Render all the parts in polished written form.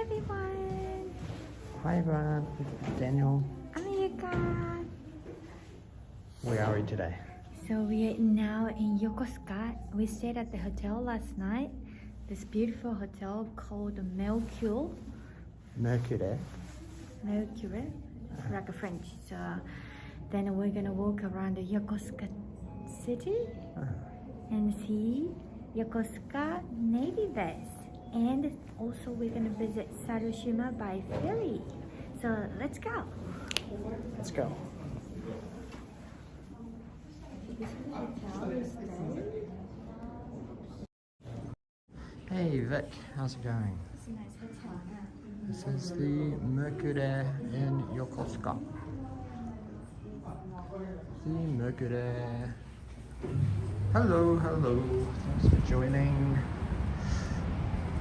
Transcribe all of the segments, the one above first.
everyone. Hi everyone, Daniel. I'm Yuka. Where are we today? So we are now in Yokosuka. We stayed at the hotel last night. This beautiful hotel called Mercure, Mercury. like a French. So then we're gonna walk around the Yokosuka city and see Yokosuka Navy base. And also we're gonna visit Sarushima by ferry. So let's go. Let's go. This is the hotel we stayed. Hey Vic, how's it going? It's a nice hotel. This is the Mercury in Yokosuka. The Mercury. Hello, hello. Thanks for joining.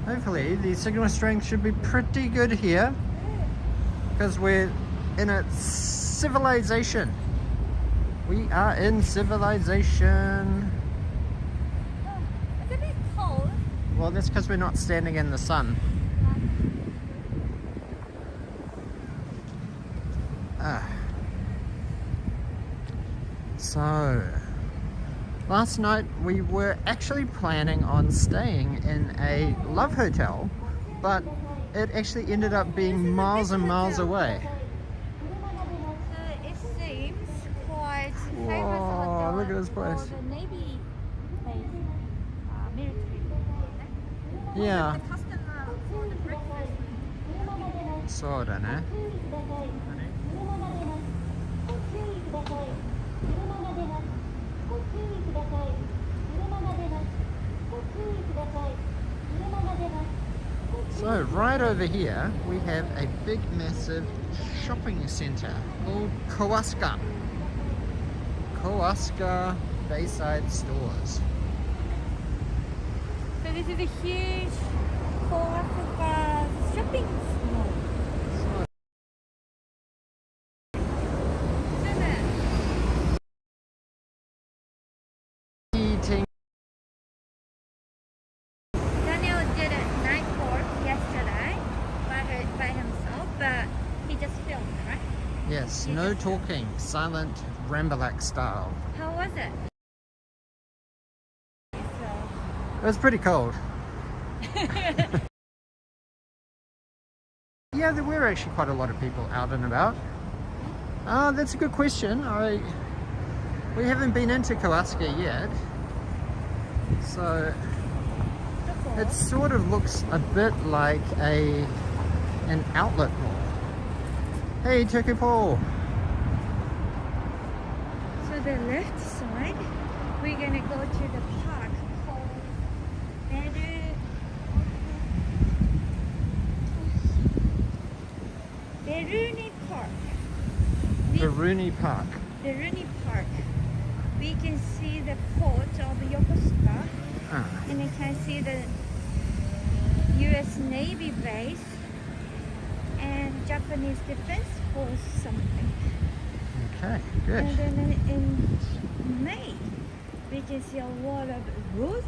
Hopefully the signal strength should be pretty good here because we're in a civilization. We are in civilization. It's a bit cold. Well, that's because we're not standing in the sun. So, last night we were actually planning on staying in a love hotel, but it actually ended up being miles and miles away. It seems quite famous Whoa, hotel look at this place. for the Navy base, military. Yeah. The customer for the breakfast. So, don't know. So right over here we have a big massive shopping centre called Yokosuka Bayside Stores. So this is a huge Yokosuka shopping mall. Eating. Daniel did a night walk yesterday by himself, but he just filmed, right? Yes, no talking, silent Rambalac style. How was it? It was pretty cold. Yeah, there were actually quite a lot of people out and about. That's a good question. We haven't been into Yokosuka yet, so it sort of looks a bit like an outlet mall. Hey, Turkey Paul. So the left side, we're gonna go to the park called Verney Park. Verney Park. Verney Park. We can see the port of Yokosuka, and you can see the U.S. Navy base and Japanese Defense Force something. Okay, good. And then in May, we can see a lot of roses.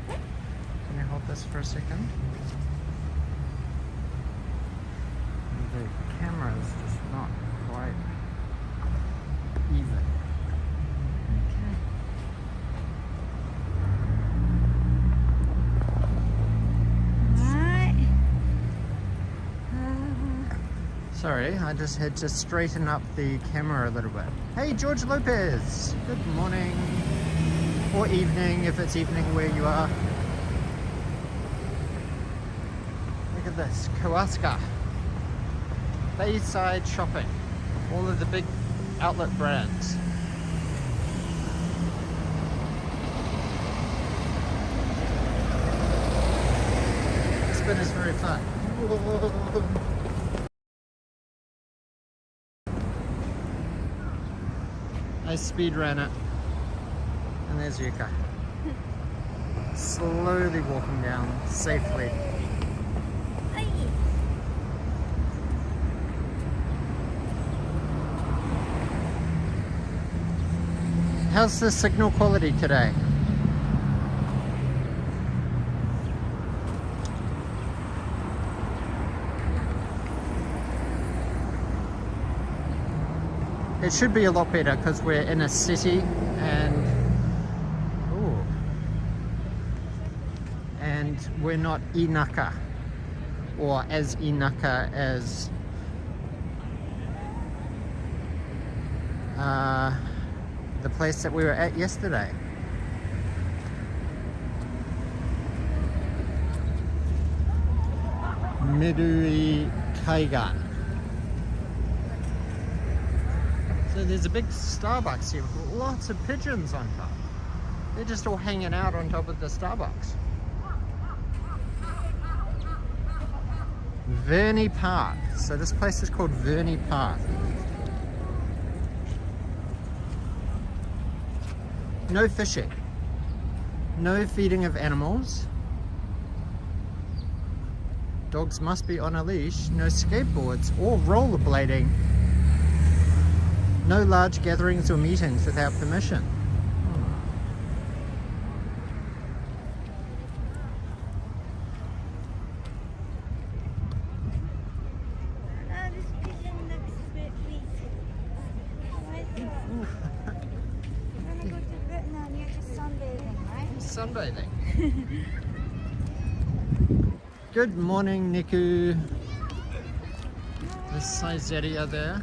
Can you hold this for a second? The camera is just not quite even. Sorry, I just had to straighten up the camera a little bit. Hey, George Lopez! Good morning. Or evening, if it's evening where you are. Look at this, Yokosuka. Bayside shopping. All of the big outlet brands. This bit is very fun. I speed ran it, and there's Yuka. Slowly walking down, safely. How's the signal quality today? It should be a lot better because we're in a city and we're not inaka, or as inaka as the place that we were at yesterday. Midui Kaigan. So there's a big Starbucks here with lots of pigeons on top. They're just all hanging out on top of the Starbucks. Verney Park. So this place is called Verney Park. No fishing. No feeding of animals. Dogs must be on a leash. No skateboards or rollerblading. No large gatherings or meetings without permission. This pigeon looks a bit weak. Why is that? We're gonna go to Vietnam, you're just sunbathing, right? Sunbathing. Good morning, Niku. There's Saizeria there.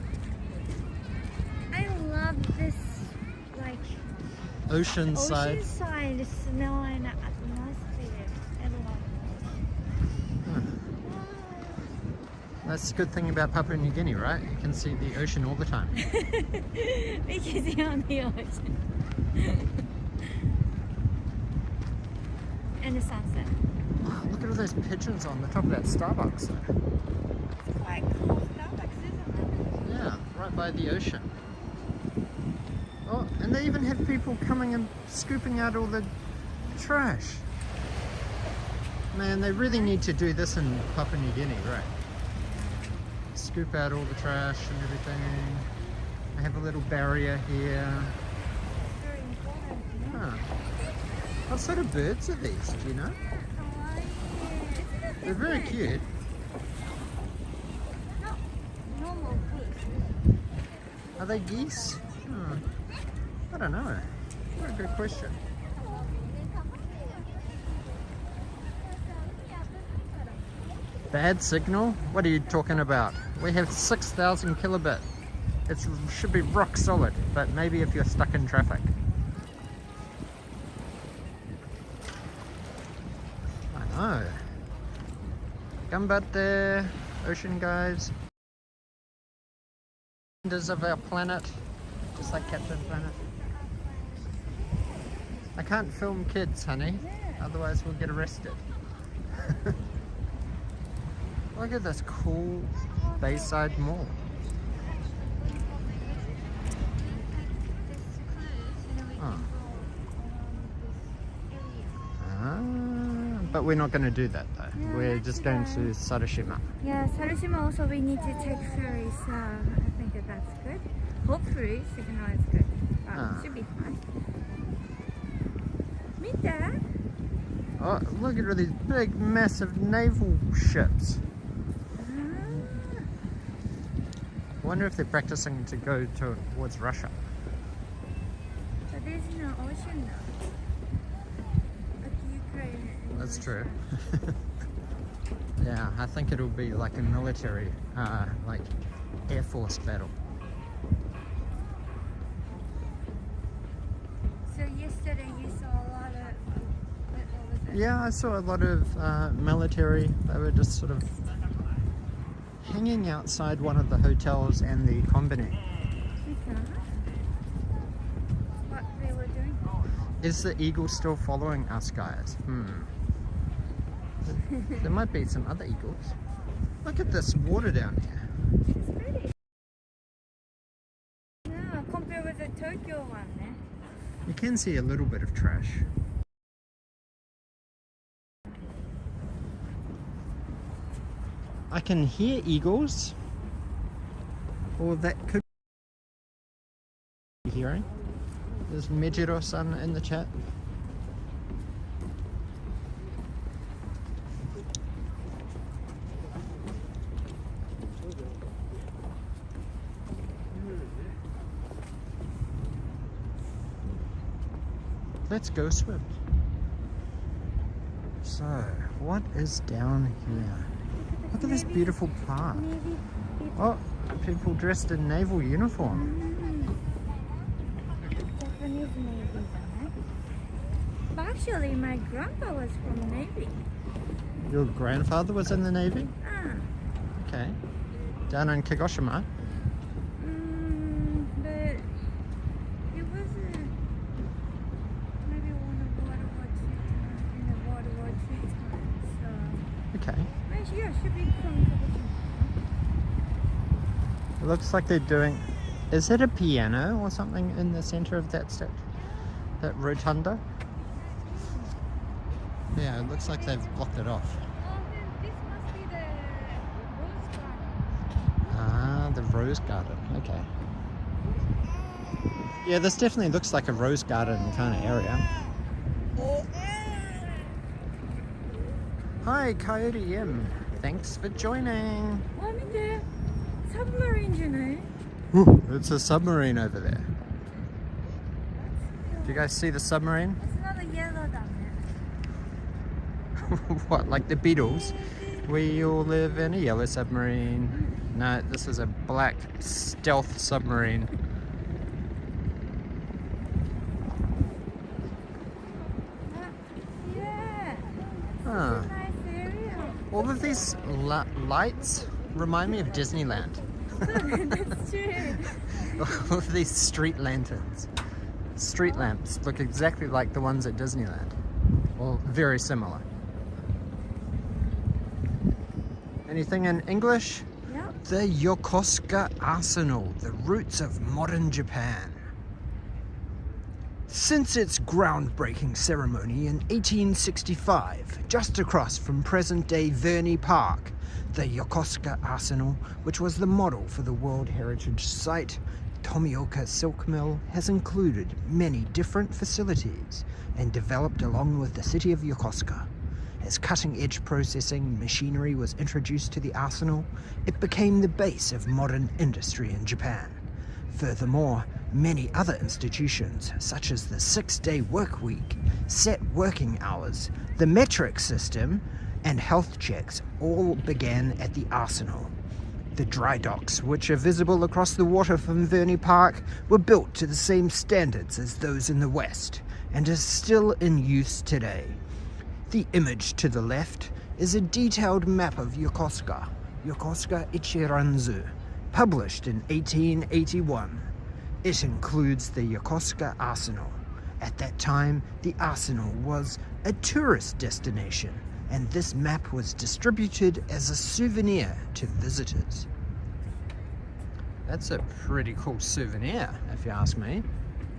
I love this, like, Oceanside. oceanside smell and atmosphere. I love That's the good thing about Papua New Guinea, right? You can see the ocean all the time. it. Because you're on the ocean. And the sunset. Wow, look at all those pigeons on the top of that Starbucks. It's quite cool Starbucks, isn't it? Yeah, right by the ocean. Oh, and they even have people coming and scooping out all the trash. Man, they really need to do this in Papua New Guinea, right? Scoop out all the trash and everything. They have a little barrier here. It's very important. Huh. What sort of birds are these, do you know? They're very cute. Not normal fish. Are they geese? I don't know. What a good question. Bad signal? What are you talking about? We have 6,000 kilobit. It should be rock solid, but maybe if you're stuck in traffic. I know. Gambate, ocean guys. Wonders of our planet, just like Captain Planet. I can't film kids, honey, otherwise we'll get arrested. Look at this cool Bayside Mall. Oh. But we're not going to do that though. Yeah, We're just going to Sarushima. Yeah, Sarushima also we need to take ferry, so I think that's good. Hopefully signal is good. Should be fine. Meet that. Oh, look at all these big, massive naval ships. I wonder if they're practicing to go towards Russia. But there's no ocean now. Like Ukraine. That's true. Yeah, I think it'll be like a military, like Air Force battle. So yesterday you saw a lot of, what was it? Yeah, I saw a lot of military. They were just sort of hanging outside one of the hotels and the company. What they were doing? Is the eagle still following us, guys? There might be some other eagles. Look at this water down here. It's pretty. No, compared with the Tokyo one, eh? You can see a little bit of trash. I can hear eagles, or that could be hearing. There's Mejiro-san in the chat. Let's go swim. So, what is down here? Look at this beautiful park. Oh, people dressed in naval uniform. Japanese Navy, huh? But actually, my grandpa was from Navy. Your grandfather was in the Navy? Ah. Okay. Down in Kagoshima? But it was maybe one of World War II times, in the World War II times. So, Okay. yeah, should be from Kagoshima. It looks like they're doing... Is it a piano or something in the center of that that rotunda? Yeah, it looks like they've blocked it off. Oh, then this must be the Rose Garden. Ah, the rose garden. Okay. Yeah, this definitely looks like a rose garden kind of area. Hi, Coyote M. Thanks for joining. Oh, look there. Submarine, you know. Ooh, it's a submarine over there. Do you guys see the submarine? It's not a yellow down What, like the Beatles? We all live in a yellow submarine. No, this is a black stealth submarine. there. Yeah. Huh. It's a nice area. All of these lights remind me of Disneyland. That's true. All of these street lanterns. Street lamps look exactly like the ones at Disneyland. Well, very similar. Anything in English? Yep. The Yokosuka Arsenal, the roots of modern Japan. Since its groundbreaking ceremony in 1865, just across from present-day Verney Park, the Yokosuka Arsenal, which was the model for the World Heritage Site, Tomioka Silk Mill, has included many different facilities and developed along with the city of Yokosuka. As cutting-edge processing machinery was introduced to the arsenal, it became the base of modern industry in Japan. Furthermore, many other institutions, such as the 6-day work week, set working hours, the metric system, and health checks all began at the arsenal. The dry docks, which are visible across the water from Verney Park, were built to the same standards as those in the West, and are still in use today. The image to the left is a detailed map of Yokosuka, Yokosuka Ichiranzu, published in 1881. It includes the Yokosuka Arsenal. At that time, the arsenal was a tourist destination, and this map was distributed as a souvenir to visitors. That's a pretty cool souvenir, if you ask me.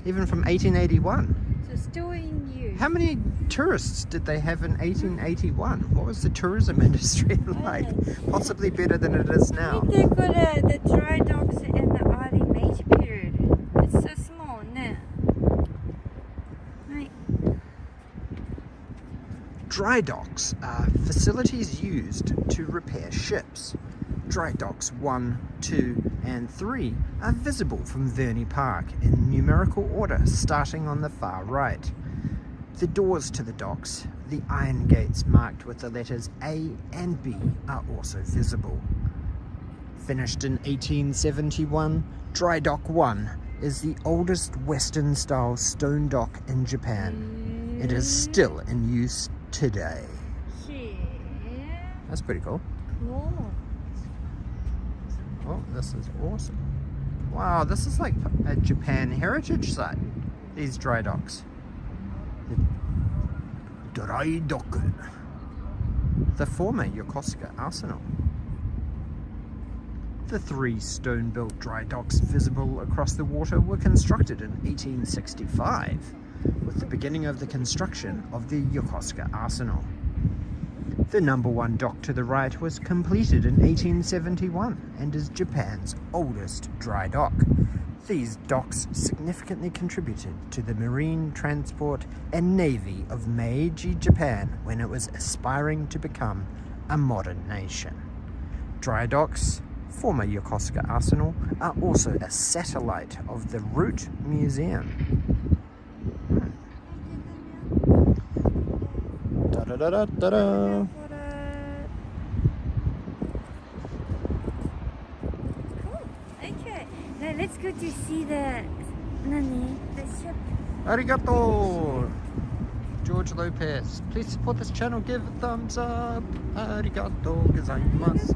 Even from 1881. So still in use. How many tourists did they have in 1881? What was the tourism industry like? Possibly better than it is now. I think they got the dry docks in the early Meiji period. It's so small, no? Right. Dry docks are facilities used to repair ships. Dry docks 1, 2 and 3 are visible from Verney Park in numerical order starting on the far right. The doors to the docks, the iron gates marked with the letters A and B, are also visible. Finished in 1871, Dry Dock 1 is the oldest Western style stone dock in Japan. It is still in use today. Yeah. That's pretty cool. Cool. Oh, this is awesome. Wow, this is like a Japan heritage site, these dry docks. The Dry Dock. The former Yokosuka Arsenal. The 3 stone-built dry docks visible across the water were constructed in 1865, with the beginning of the construction of the Yokosuka Arsenal. The number 1 dock to the right was completed in 1871 and is Japan's oldest dry dock. These docks significantly contributed to the marine transport and navy of Meiji Japan when it was aspiring to become a modern nation. Dry docks, former Yokosuka Arsenal, are also a satellite of the Root Museum. Da-da-da-da-da. Cool. Okay. Now let's go to see the ship. Arigato! George Lopez. Please support this channel. Give a thumbs up. Arigato gozaimasu.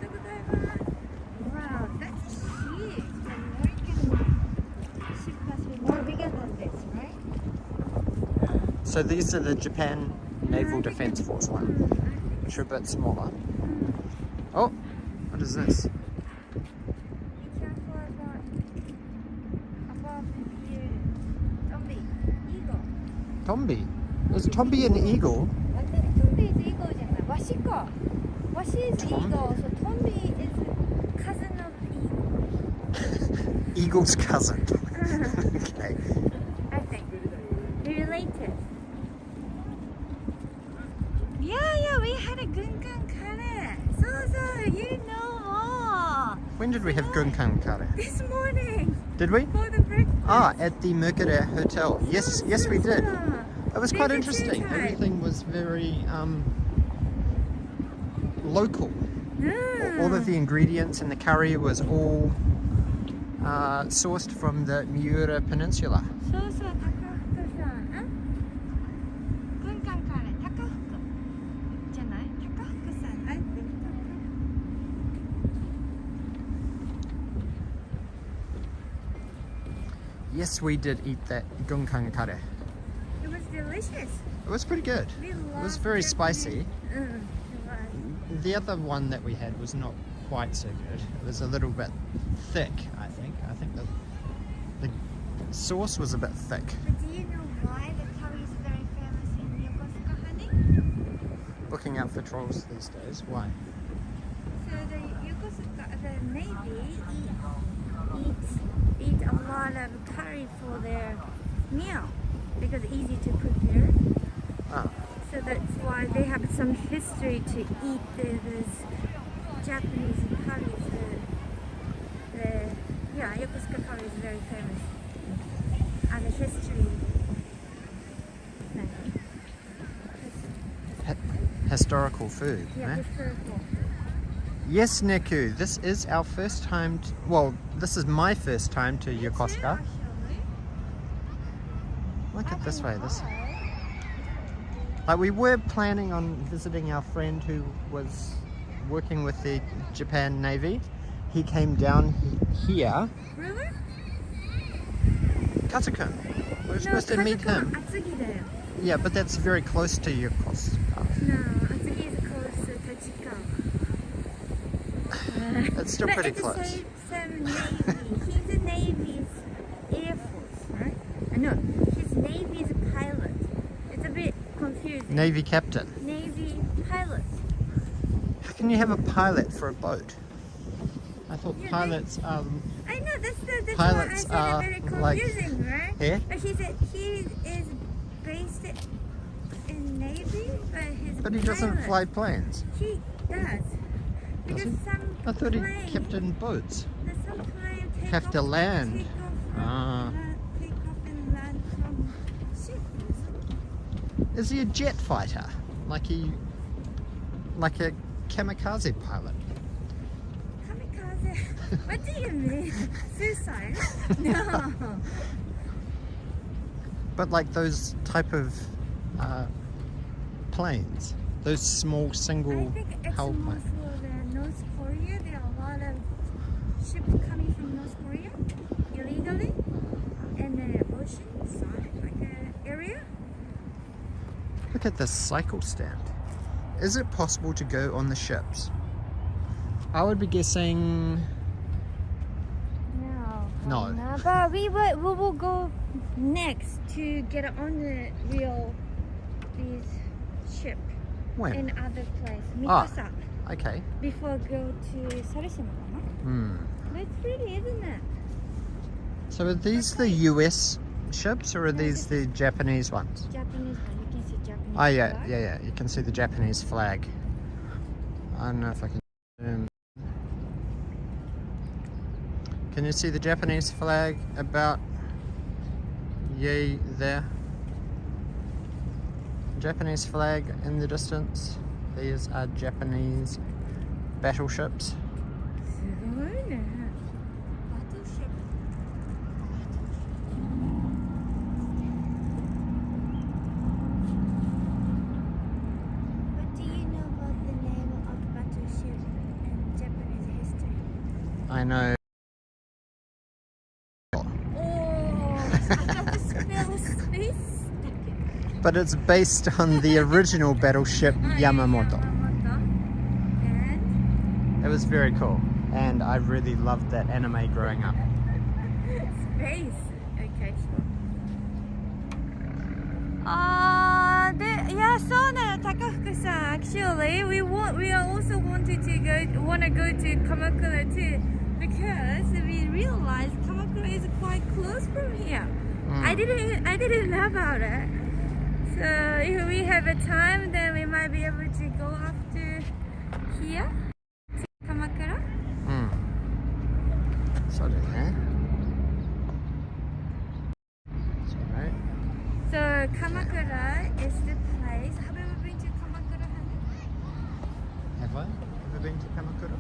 Wow, that's huge. The American ship must be more bigger than this, right? So these are the Japan Naval Defense Force ones, which are a bit smaller. Oh, what is this? Be careful above here. Tombi, eagle. Tombi. Is Tombi an eagle? I think Tombi is eagle じゃない。ワシか。ワシ is eagle, so Tombi is cousin of eagle. Eagle's cousin. Okay. I think. They're related. Yeah, we had a gunkan kare. So, you know all. When did we have gunkan kare? This morning. Did we? For the breakfast. Ah, at the Mercader Hotel. Yes, we did. It was quite Visit interesting. time. Everything was very local. All of the ingredients in the curry was all sourced from the Miura Peninsula. そうそう、高福さん。軍艦カレー、高福じゃない？高福さん。I think Yes, we did eat that gunkan kare. it was delicious. It was pretty good. We It was loved very it. spicy. It was. The other one that we had was not quite so good. It was a little bit thick, I think. I think the sauce was a bit thick. But do you know why the curry is very famous in Yokosuka, honey? Looking out for trolls these days. Why? So the Yokosuka, the Navy eat a lot of curry for their meal because it's easy to prepare. Ah, So that's why they have some history to eat this Japanese curry. Yeah, Yokosuka curry is very famous. And the history. historical food. Yeah, Eh? historical. Yes, Neku, this is our first time, well, this is my first time to Yokosuka. Look at this way, like we were planning on visiting our friend who was working with the Japan Navy. He came down here. Really? Katsukun. We were supposed to meet him. Atsugi だよ. Yeah, but that's very close to Yokosuka. No, Atsugi is close to Tachikawa. It's still But pretty it's close. the same Navy. He's a Navy's Air Force, right? No, his Navy's pilot. It's a bit confusing. Navy captain. Navy pilot. How can you have a pilot for a boat? I thought Yeah, pilots are... I know, that's Pilots why I are said it very like- confusing, right? Yeah? But he said he is based in Navy, but But he doesn't pilot. fly planes. He does. Because he? some I thought he plane, kept in boats. some plane take Have to off, land. Take off, Ah. take off and land from ship. Is he a jet fighter? Like a kamikaze pilot? Kamikaze. What do you mean? Suicide? No. But like those type of planes, those small I single think it's hull more planes. for the North Korea. There are a lot of ships coming from North Korea illegally in the ocean side, like area. Look at this cycle stand. Is it possible to go on the ships? I would be guessing no. But we will go next to get on the real ship when. in other place, Ah. Mikasa, Okay. before go to Sarushima. Hmm. That's pretty, isn't it? So are these the US ships or are No, these the Japanese ones? Japanese one. You can see Japanese. Oh yeah, flag. yeah. You can see the Japanese flag. I don't know if I can zoom. Can you see the Japanese flag about yay there? Japanese flag in the distance. These are Japanese battleships. すごいね。Battleship. What do you know about the name of battleship in Japanese history? I know. Oh, I got to spell space. But it's based on the original battleship Yamamoto. And It was very cool. And I really loved that anime growing up. space. Okay, sure. Yeah, so Takafuku-san, actually, we are also wanna go to Kamakura too, because we realized Kamakura is quite close from here. I didn't know about it. So if we have a time, then we might be able to go up to here, to Kamakura. So So Kamakura is the place. Have you ever been to Kamakura, honey? have I ever been to Kamakura?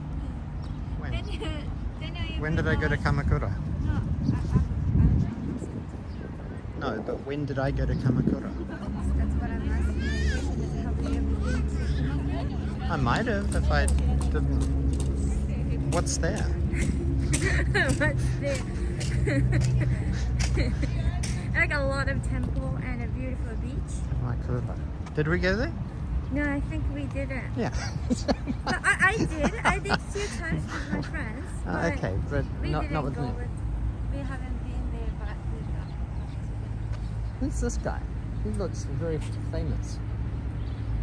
When? When When did I go to Kamakura? No, No, but when did I go to Kamakura? that's what I'm asking. Have you ever been to Kamakura? I might have if I didn't. What's there? What's there? Like a lot of temple and a beautiful beach. Kamakura. Did we go there? No, I think we didn't. Yeah. But I did. I did 2 times with my friends. But Okay, but we not didn't with go me. we haven't been there, but we got. Who's this guy? He looks very famous.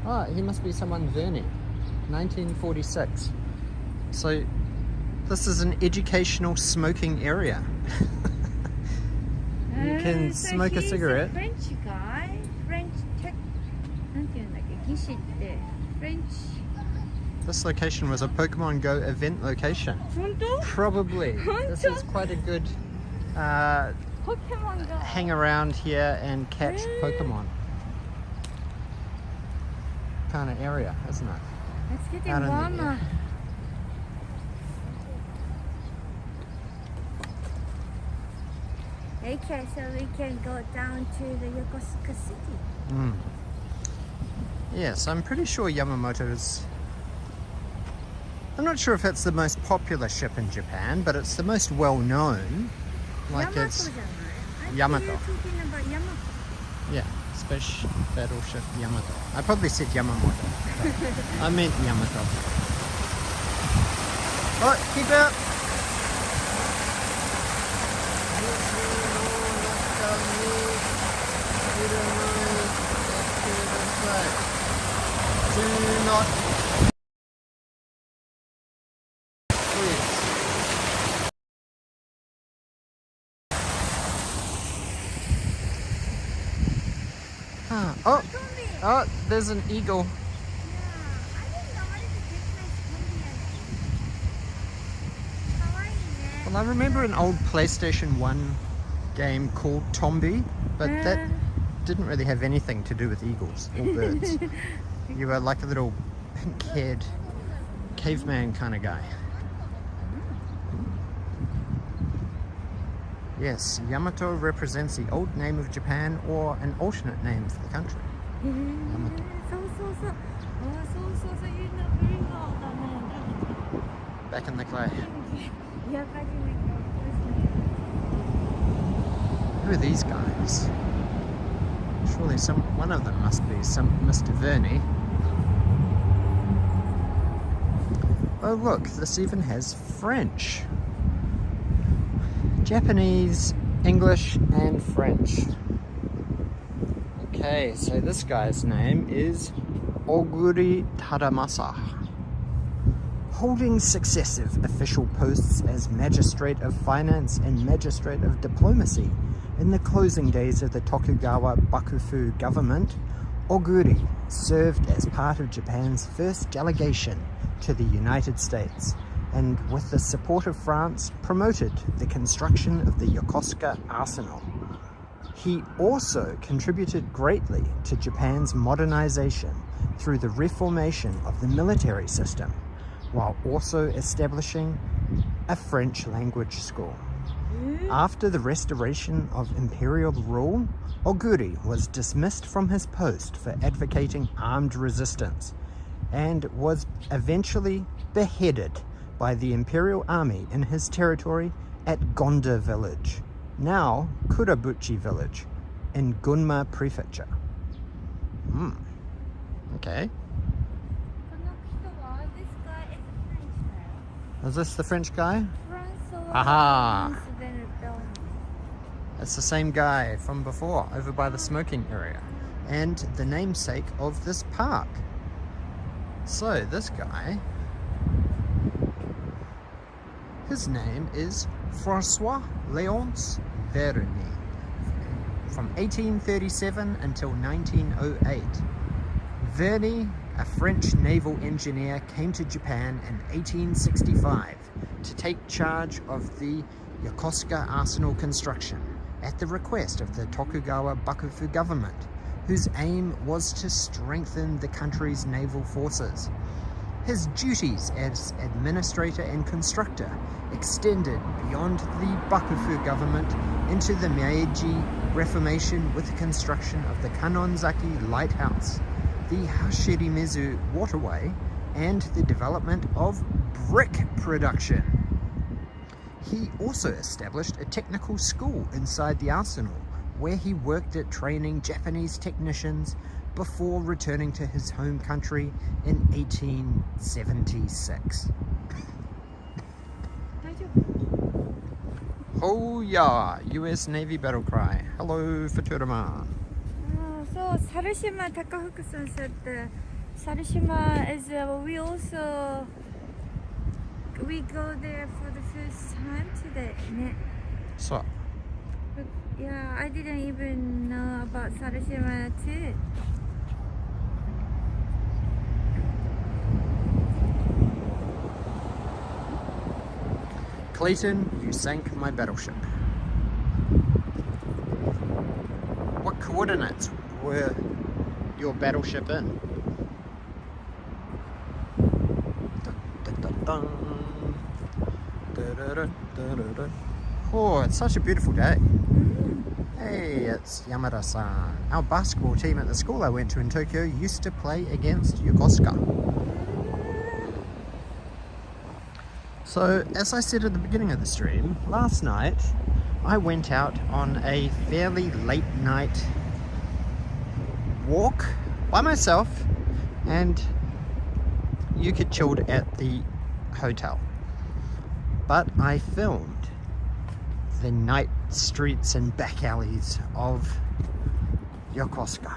Oh, he must be someone Verney. 1946. So this is an educational smoking area. You can So smoke a he's cigarette. French guy. French tech. なんていうんだっけ? 技師って French. This location was a Pokemon Go event location. 本当? Probably. This is quite a good Pokemon Go. hang around here and catch Pokemon kind of area, isn't it? Let's get Out in in the warmer. Okay, so we can go down to the Yokosuka city. Yes, I'm pretty sure Yamamoto is... I'm not sure if it's the most popular ship in Japan, but it's the most well-known. Like Yamato it's... じゃない? I think Yamato. you're talking about Yamato. Yeah, Space Battleship Yamato. I probably said Yamamoto. but I meant Yamato. Oh, keep out! Do not. Please. Oh, oh, there's an eagle. Yeah, I didn't know what is the difference between. Well, I remember an old PlayStation 1 game called Tombi, but that didn't really have anything to do with eagles or birds. You were like a little pink-haired caveman kind of guy. Yes, Yamato represents the old name of Japan or an alternate name for the country. Yamato. そうそうそう。そうそうそう、you know very well だね。 Back in the clay. Yeah, back in the Who are these guys? Surely one of them must be some Mr. Verney. Oh look, this even has French. Japanese, English and French. Okay, so this guy's name is Oguri Tadamasa. Holding successive official posts as Magistrate of Finance and Magistrate of Diplomacy in the closing days of the Tokugawa Bakufu government, Oguri served as part of Japan's first delegation to the United States and, with the support of France, promoted the construction of the Yokosuka Arsenal. He also contributed greatly to Japan's modernization through the reformation of the military system, while also establishing a French language school. After the restoration of imperial rule, Oguri was dismissed from his post for advocating armed resistance and was eventually beheaded by the imperial army in his territory at Gonda village, now Kurabuchi village, in Gunma prefecture. Okay. This guy is French. Is this the French guy? France. Aha! It's the same guy from before, over by the smoking area, and the namesake of this park. So this guy, his name is François Léonce Verney. From 1837 until 1908, Verney, a French naval engineer, came to Japan in 1865 to take charge of the Yokosuka Arsenal construction at the request of the Tokugawa Bakufu government, whose aim was to strengthen the country's naval forces. His duties as administrator and constructor extended beyond the Bakufu government into the Meiji Reformation with the construction of the Kanonzaki Lighthouse, the Hashirimezu waterway, and the development of brick production. He also established a technical school inside the arsenal, where he worked at training Japanese technicians before returning to his home country in 1876. Oh yeah, US Navy battle cry. Hello, Futurama. So Sarushima Takafuku-san said Sarushima is we go there for the first time today. So, But yeah, I didn't even know about Sarushima too. Clayton, you sank my battleship. What coordinates were your battleship in? Oh, it's such a beautiful day. Hey, it's Yamada-san. Our basketball team at the school I went to in Tokyo used to play against Yokosuka. So, as I said at the beginning of the stream, last night I went out on a fairly late night walk by myself, and you could chilled at the hotel. But I filmed the night streets and back alleys of Yokosuka.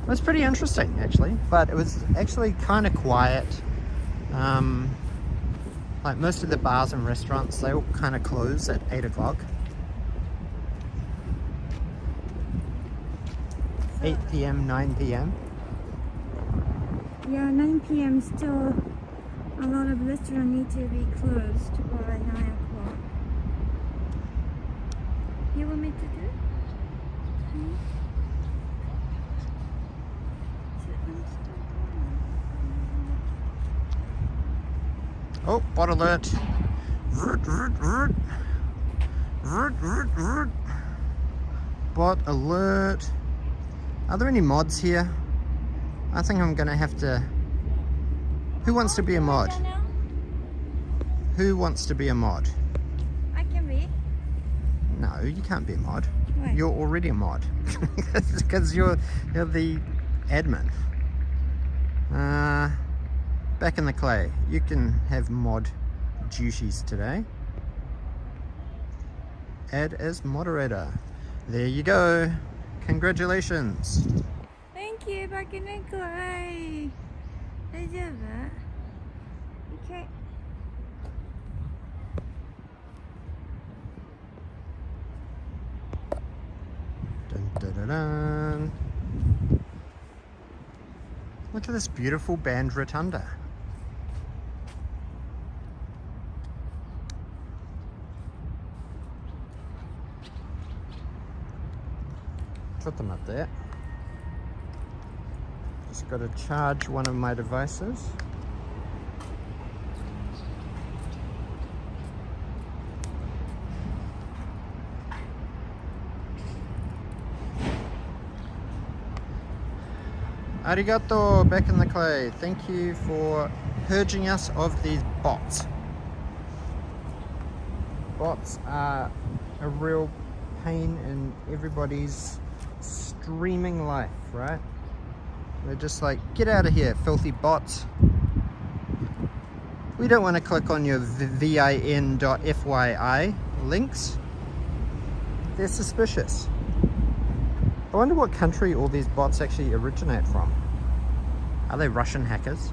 It was pretty interesting actually, but it was actually kind of quiet. Like most of the bars and restaurants, they all kind of close at 8 o'clock. 8 p.m, 9 p.m. Yeah, 9 p.m. still a lot of restaurants need to be closed by 9 o'clock. You want me to do? Oh, bot alert. Bot alert. Are there any mods here? I think I'm gonna have to... Who wants to be a mod? Who wants to be a mod? I can be. No, you can't be a mod. Why? You're already a mod. Because you're the admin. Back in the clay. You can have mod duties today. Add as moderator. There you go. Congratulations. Thank you, back in the clay. 大丈夫? Okay. Dun, dun, dun, dun. Look at this beautiful band rotunda. put them up there. Just got to charge one of my devices. Arigato, back in the clay. Thank you for purging us of these bots. Bots are a real pain in everybody's streaming life, right? They're just like, get out of here, filthy bots. We don't want to click on your vin.fyi links. They're suspicious. I wonder what country all these bots actually originate from. Are they Russian hackers?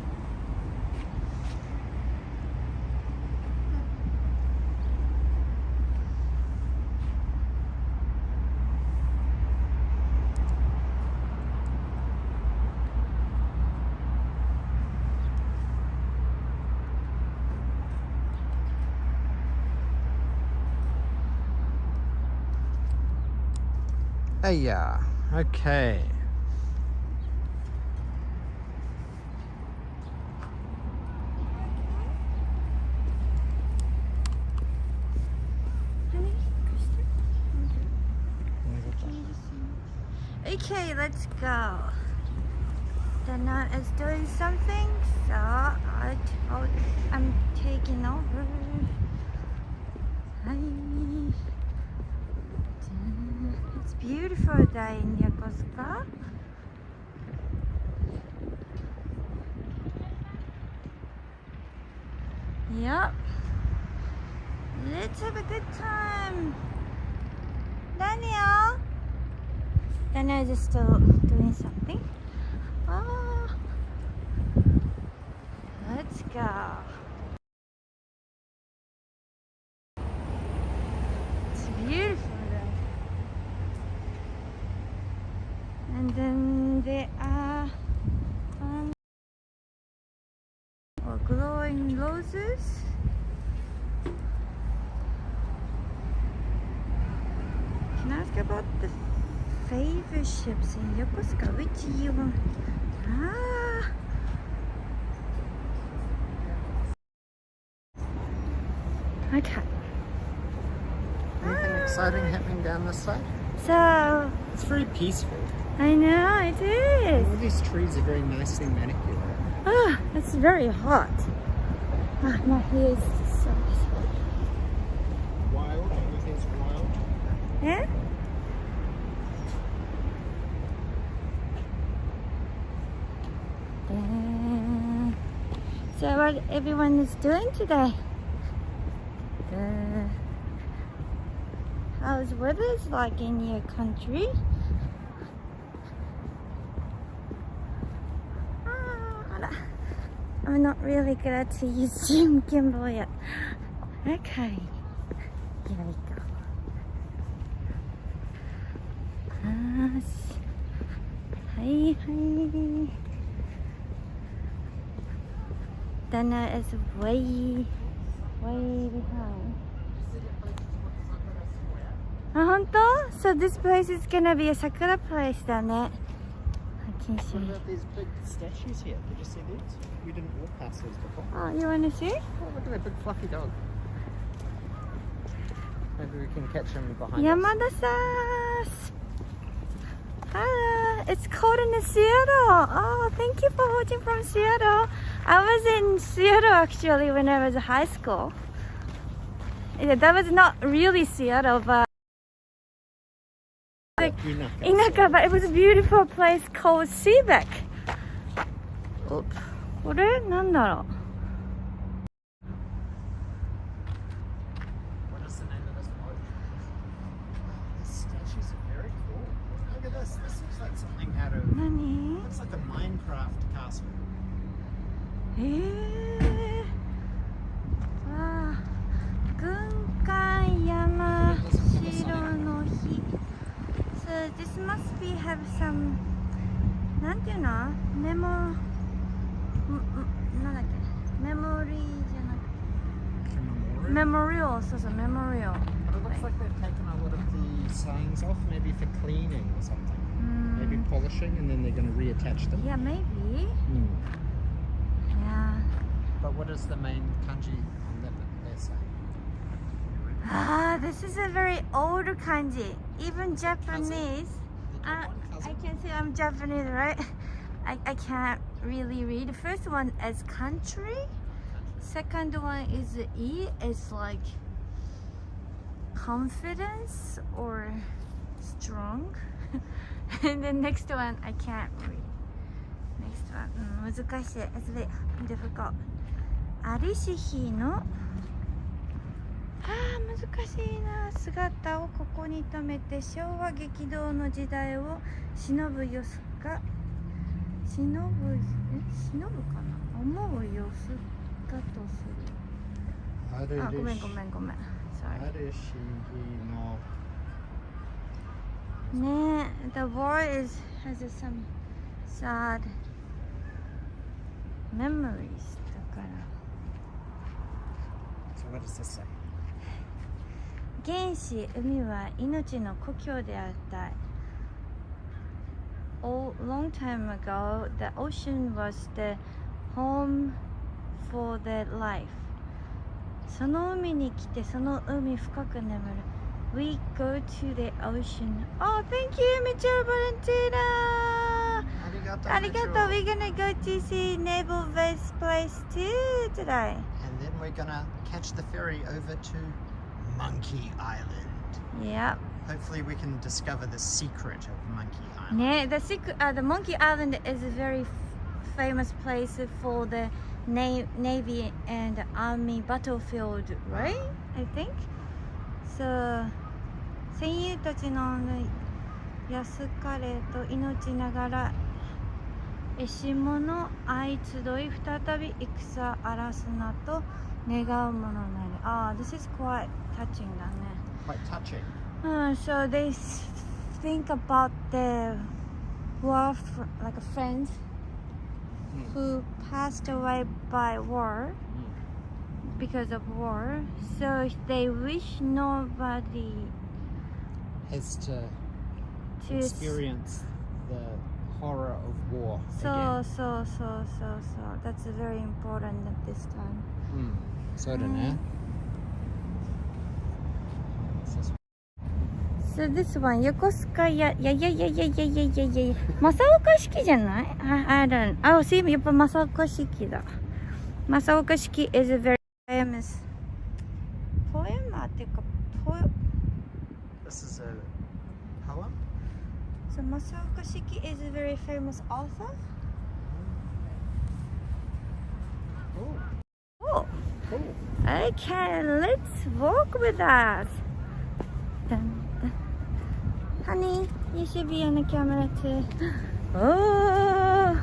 Hey, yeah. Okay. Okay, let's go. Dana is doing something, so I'm taking over. Hi. It's beautiful day in Yokosuka. Yep. Let's have a good time. Daniel. Daniel is still doing something. Oh. Let's go. It's beautiful. And then there are glowing roses. Can I ask about the favorite ships in Yokosuka? Which you want? Okay. Anything exciting happening down this side? So It's very peaceful. I know it is. All these trees are very nicely manicured. Ah, it's very hot. Ah, my hair is so Wild, everything's wild. yeah. So what everyone is doing today? How's weather like in your country? I'm not really good at using gimbal yet. Okay, here we go. Hi, hi. Dana is way behind. Honto? So this place is gonna be a sakura place, then it? I can see. What about these big statues here? Did you see these? We didn't walk past these before. Oh, you wanna see? Oh, look at that big fluffy dog. Maybe we can catch him behind us. Yamada-san! Hello! It's cold in Seattle! Oh, thank you for watching from Seattle. I was in Seattle actually when I was in high school. Yeah, that was not really Seattle, but Inaka, but it was a beautiful place called Seabeck. Oops. これなんだろう? What is the name of this boat? These statues are very cool. Look at this. This looks like something out of. 何? Looks like a Minecraft castle. わあ、軍艦山城の日。So this must be have some なんていうの？なんだっけ？メモリーじゃなくて。Memorial, so it's a memorial. But it looks like they've taken a lot of the sayings off, maybe for cleaning or something. Maybe polishing, and then they're going to reattach them. Yeah, maybe. Yeah. But what is the main kanji on that they're saying? This is a very old kanji. Even Japanese. I can say I'm Japanese, right? I can't really read. The first one is country. Second one is E. It's like confidence or strong. And the next one I can't read. Next one 難しい. It's a bit difficult. アリシヒの難しいな。姿をここに留めて昭和激動の時代を忍ぶ様子か忍ぶかな思う様子だとする。ごめん。Sorry. アリシヒのねえ、the war has some sad memories だから。So what does this say? 原始海は命の故郷であった。Long time ago, the ocean was the home for the life. その海に来てその海深く眠る。We go to the ocean. Oh, thank you, Mitchell Valentina. Arigato. We're gonna go to see Naval Base Place too today. And then we're gonna catch the ferry over to Monkey Island. Yep. Hopefully we can discover the secret of Monkey Island. Yeah, the Monkey Island is a very famous place for the Navy and Army battlefield, right? I think. So, 戦友たちの安かれと命ながらしもの相集い再び戦荒らすなと願うものなり。This is quite touching だね。Quite touching. So they think about the war, like a friend who passed away by war because of war. So they wish nobody has to experience the horror of war again. So that's very important at this time. そうだね。So this one, Yokosuka正岡式じゃない？ I don't. See, やっぱ正岡式だ。正岡式 is a very famous poem っていうかThis is a poem? So 正岡式 is a very famous author. Oh. Okay, let's walk with us. Honey, you should be on the camera too. Oh!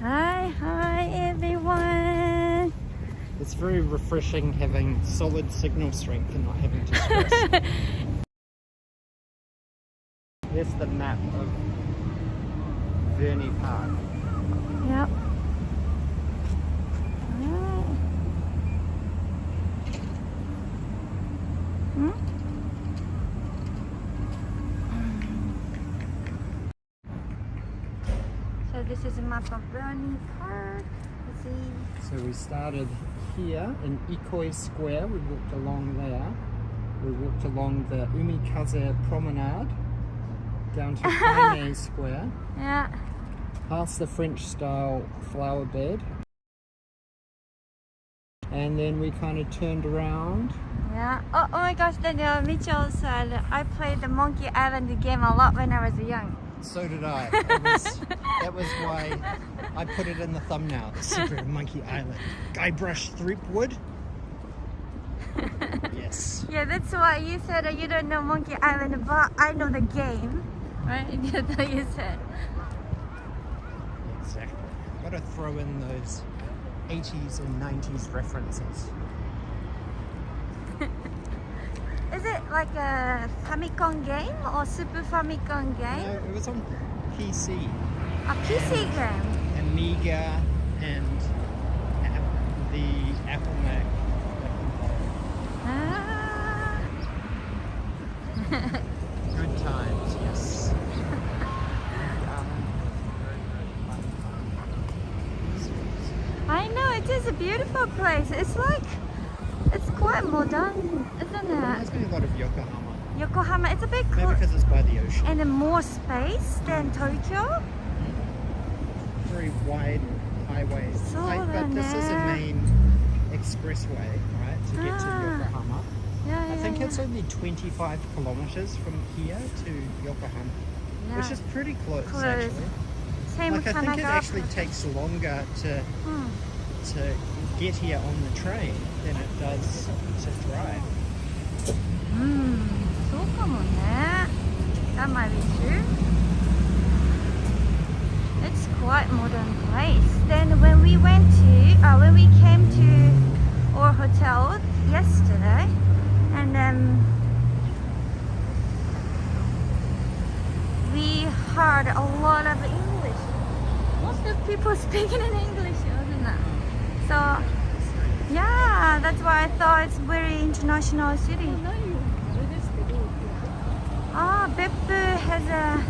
Hi everyone! It's very refreshing having solid signal strength and not having to stress. Here's the map of Verney Park. Yep. So this is a map of Verney Park. So we started here in Ikoi Square. We walked along there. We walked along the Mikasa Promenade down to Promenade Square. Yeah. Past the French-style flower bed. And then we kind of turned around. Yeah. Oh my gosh, Daniel, Mitchell said I played the Monkey Island game a lot when I was young. So did I. That was why I put it in the thumbnail. The secret of Monkey Island. Guybrush Threepwood. Yes. Yeah, that's why you said you don't know Monkey Island, but I know the game. Right? That's what you said. Exactly. Gotta throw in those 80s and 90s references. Is it like a Famicom game or Super Famicom game? No, it was on PC. A PC game? Amiga and the Apple Mac. Ah. Good times, yes. I know, it is a beautiful place. It's like, it's quite modern, isn't It it? reminds me a lot of Yokohama. Yokohama, it's a bit Maybe cool because it's by the ocean. and more space than Tokyo. Very wide highways. But this is a main expressway, right, to get to Yokohama. Yeah, I think it's only 25 kilometers from here to Yokohama, which is pretty close, actually. Same Like, with I think it Kanagawa. actually takes longer to get here on the train than it does to drive. That might be true. It's quite modern place. Then when we came to our hotel yesterday, and we heard a lot of English. Most of people speaking in English, isn't it? So yeah, that's why I thought it's very international city. Ah, Beppu has a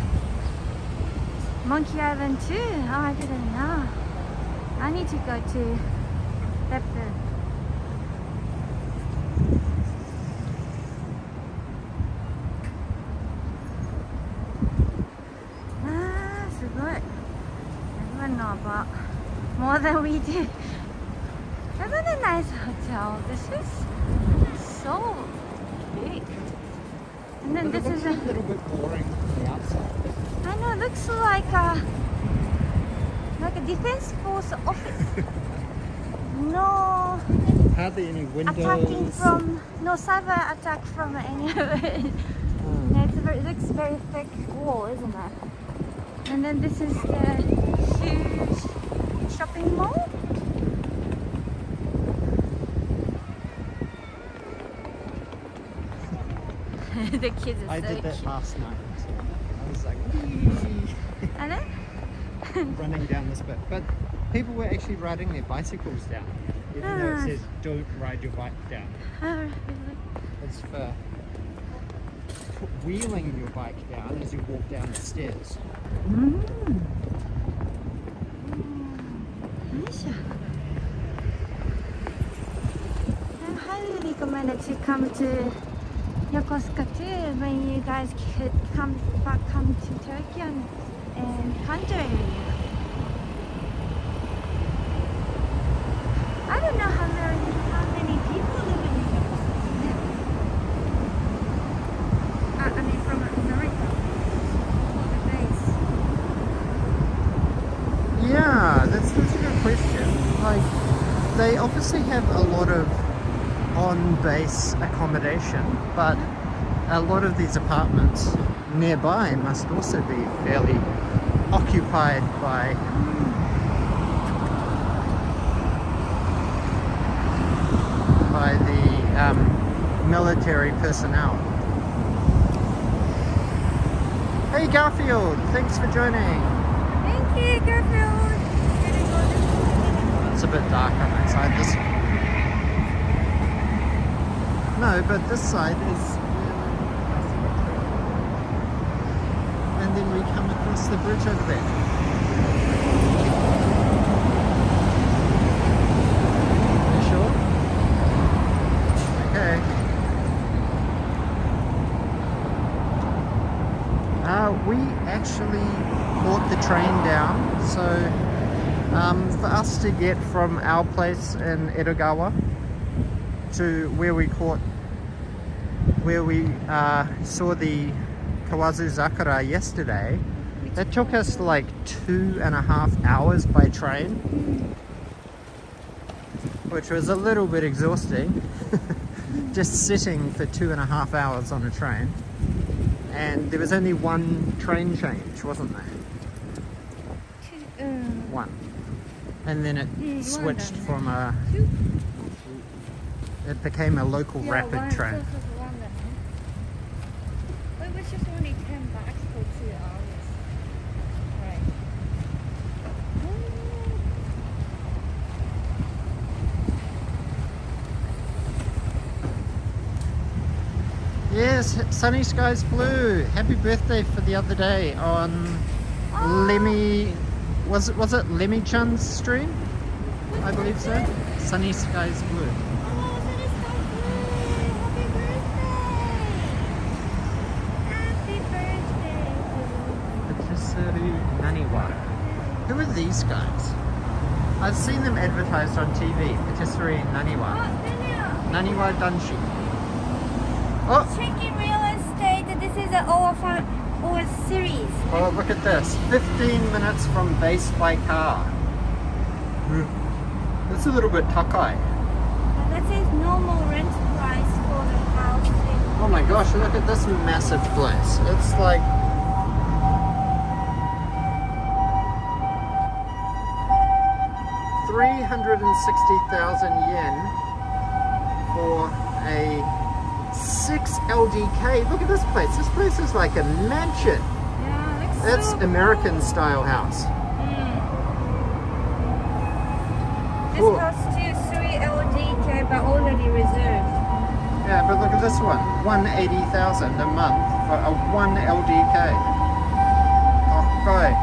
Monkey Island too. Oh, I didn't know. I need to go to Beppu. Ah, so good. Everyone know about more than we do. Isn't it a nice hotel? This is so big. And then But this it is looks a little bit boring from the outside. I know, it looks like a defense force office. No Hardly any windows. attacking from, no cyber attack from any of it. No, it looks very thick wall, isn't it? And then this is the huge shopping mall. The kids are I so did that cute. last night. I was like, I know? running down this bit. But people were actually riding their bicycles down here, even though it says don't ride your bike down. Oh, really? It's for wheeling your bike down as you walk down the stairs. I highly recommend it to come to Yokosuka too when you guys could come to Tokyo and Kanto area. I don't know how many people live in Yokosuka. I mean from America. The base. Yeah, that's a good question. Like, they obviously have a lot of on-base accommodation, but a lot of these apartments nearby must also be fairly occupied by the military personnel. Hey Garfield, thanks for joining. Thank you, Garfield. It's a bit dark on that side. No, but this side is and then we come across the bridge over there. You sure? Okay. We actually brought the train down, so for us to get from our place in Edogawa to where we saw the Kawazu Zakura yesterday, it took us like 2.5 hours by train, which was a little bit exhausting. Just sitting for 2.5 hours on a train, and there was only one train change, wasn't there? One, and then it switched from it became a local rapid train. It was just only 10 bucks for 2 hours. Right. yes, Sunny Skies Blue. Happy birthday for the other day on Lemmy. Was it Lemmy Chun's stream? I believe so. Sunny Skies Blue. Oh, Sunny Skies Blue! Happy birthday! Happy birthday! Patisserie Naniwa. Who are these guys? I've seen them advertised on TV. Patisserie Naniwa. Oh, Naniwa Danshi. Oh! Checking real estate. This is an all series. Oh, look at this. 15 minutes from base by car. That's a little bit takai. That says normal rent price for the house. Oh my gosh, look at this massive place. It's like... $360,000 yen for a 6 LDK. Look at this place. This place is like a mansion. Yeah, looks That's so American cool. style house. This Cool. house too, 3 LDK, but already reserved. Yeah, but look at this one. 180,000 a month for a 1 LDK. Okay.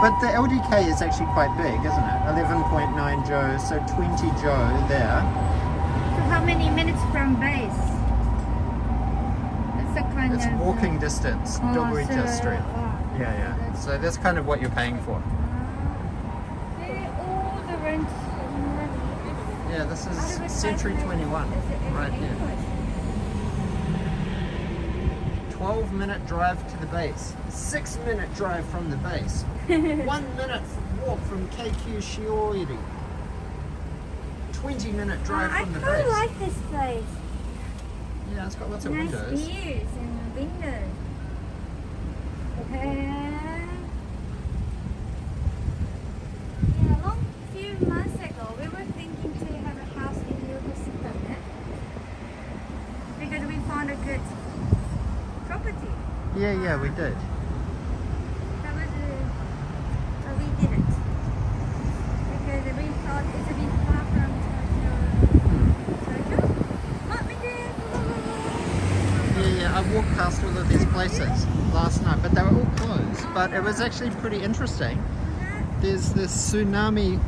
But the LDK is actually quite big, isn't it? 11.9 Joe, so 20 Joe there. So how many minutes from base? That's the kind It's of... walking distance, Dobuita Street. oh, Yeah. So that's kind of what you're paying for. all the rent. Yeah, this is Century 21, right here. 12-minute drive to the base. 6-minute drive from the base. 1 minute walk from KQ Shiori. 20-minute drive I from the kind of base. like this place. Yeah, it's got lots of Nice windows. views and windows. Yeah, long few months ago, we were thinking to have a house in Yokosuka because we found a good property. Yeah, we did. That was but we didn't because we thought it's a bit far from Tokyo. But we did. Yeah, I walked past all of these places last night, but they were all closed. But it was actually pretty interesting. There's this Tsunami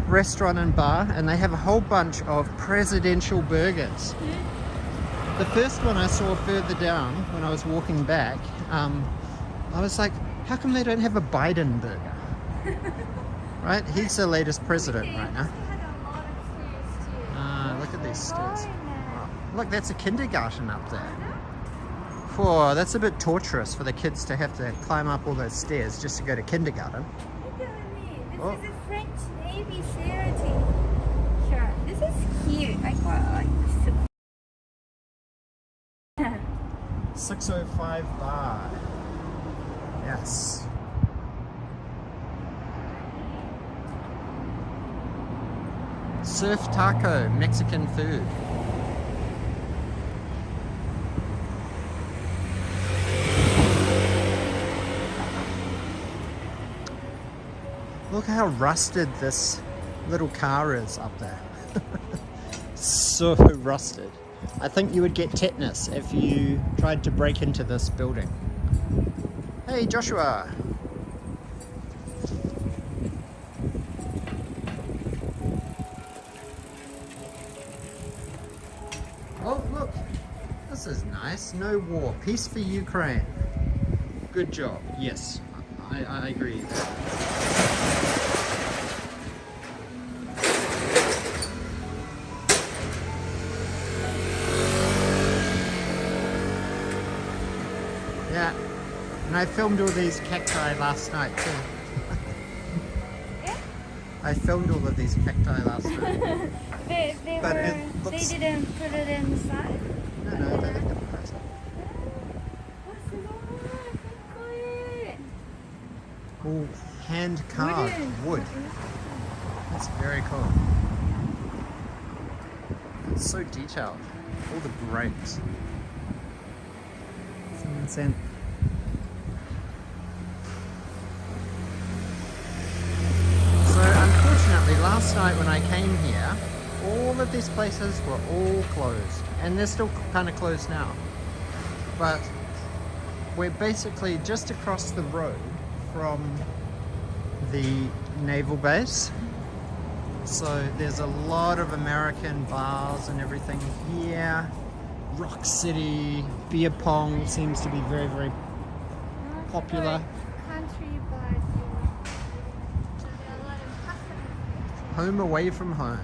restaurant and bar, and they have a whole bunch of presidential burgers. The first one I saw further down when I was walking back, I was like, how come they don't have a Biden burger? Right? He's the latest president right now. Look at these stairs. Oh, look, that's a kindergarten up there. Oh, that's a bit torturous for the kids to have to climb up all those stairs just to go to kindergarten. Look at me. This Oh. is a French Navy charity shirt. This is cute. I quite like this. 605 bar. Yes. Surf taco, Mexican food. Look how rusted this little car is up there. So rusted. I think you would get tetanus if you tried to break into this building. Hey Joshua! Oh look, this is nice. No war, peace for Ukraine. Good job. Yes, I agree. Yeah, and I filmed all these cacti last night too. Yeah? I filmed all of these cacti last night. But it they looks- didn't put it inside. No, they left it closed. All hand carved wood. That's very cool. It's so detailed. All the brakes. It's insane. So unfortunately last night when I came here, all of these places were all closed. And they're still kind of closed now. but we're basically just across the road from the naval base. So there's a lot of American bars and everything here. Rock City, beer pong seems to be very, very popular. Country, but there are a lot of customers. Home away from home.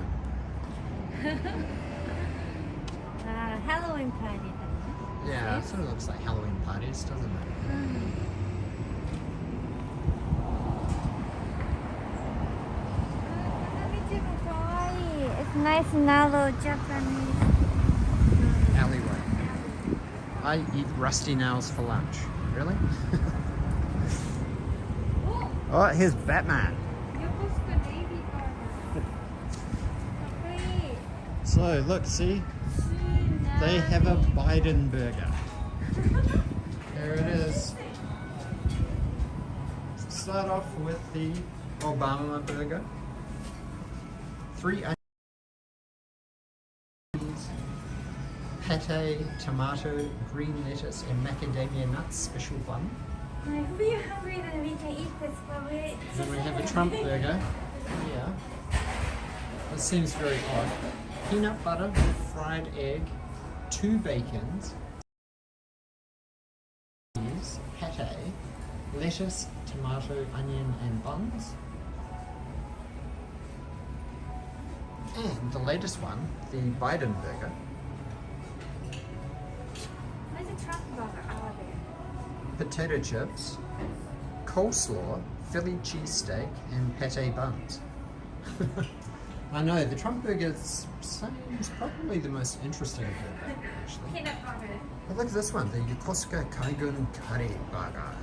Halloween party. Yeah, it sort of looks like Halloween parties, doesn't it? It's nice, narrow Japanese Alleyway. I eat rusty nails for lunch. Really? Oh, here's Batman. Yokosuka Navy burger. So, look, see? They have a Biden burger. There it is. Start off with the Obama burger. 3 onions, pate, tomato, green lettuce, and macadamia nuts special bun. If we're hungry, then we can eat this, but Then we have a Trump burger. Yeah. This seems very odd. Peanut butter, fried egg, 2 bacons, cheese, pate, lettuce, tomato, onion, and buns. And the latest one, the Biden burger. Where's the Trump burger? Oh, there. Potato chips, coleslaw, Philly cheesesteak, and pate buns. I know, the Trump burger seems probably the most interesting burger, actually. Peanut butter. But look at this one, the Yokosuka Kaigun Curry Burger.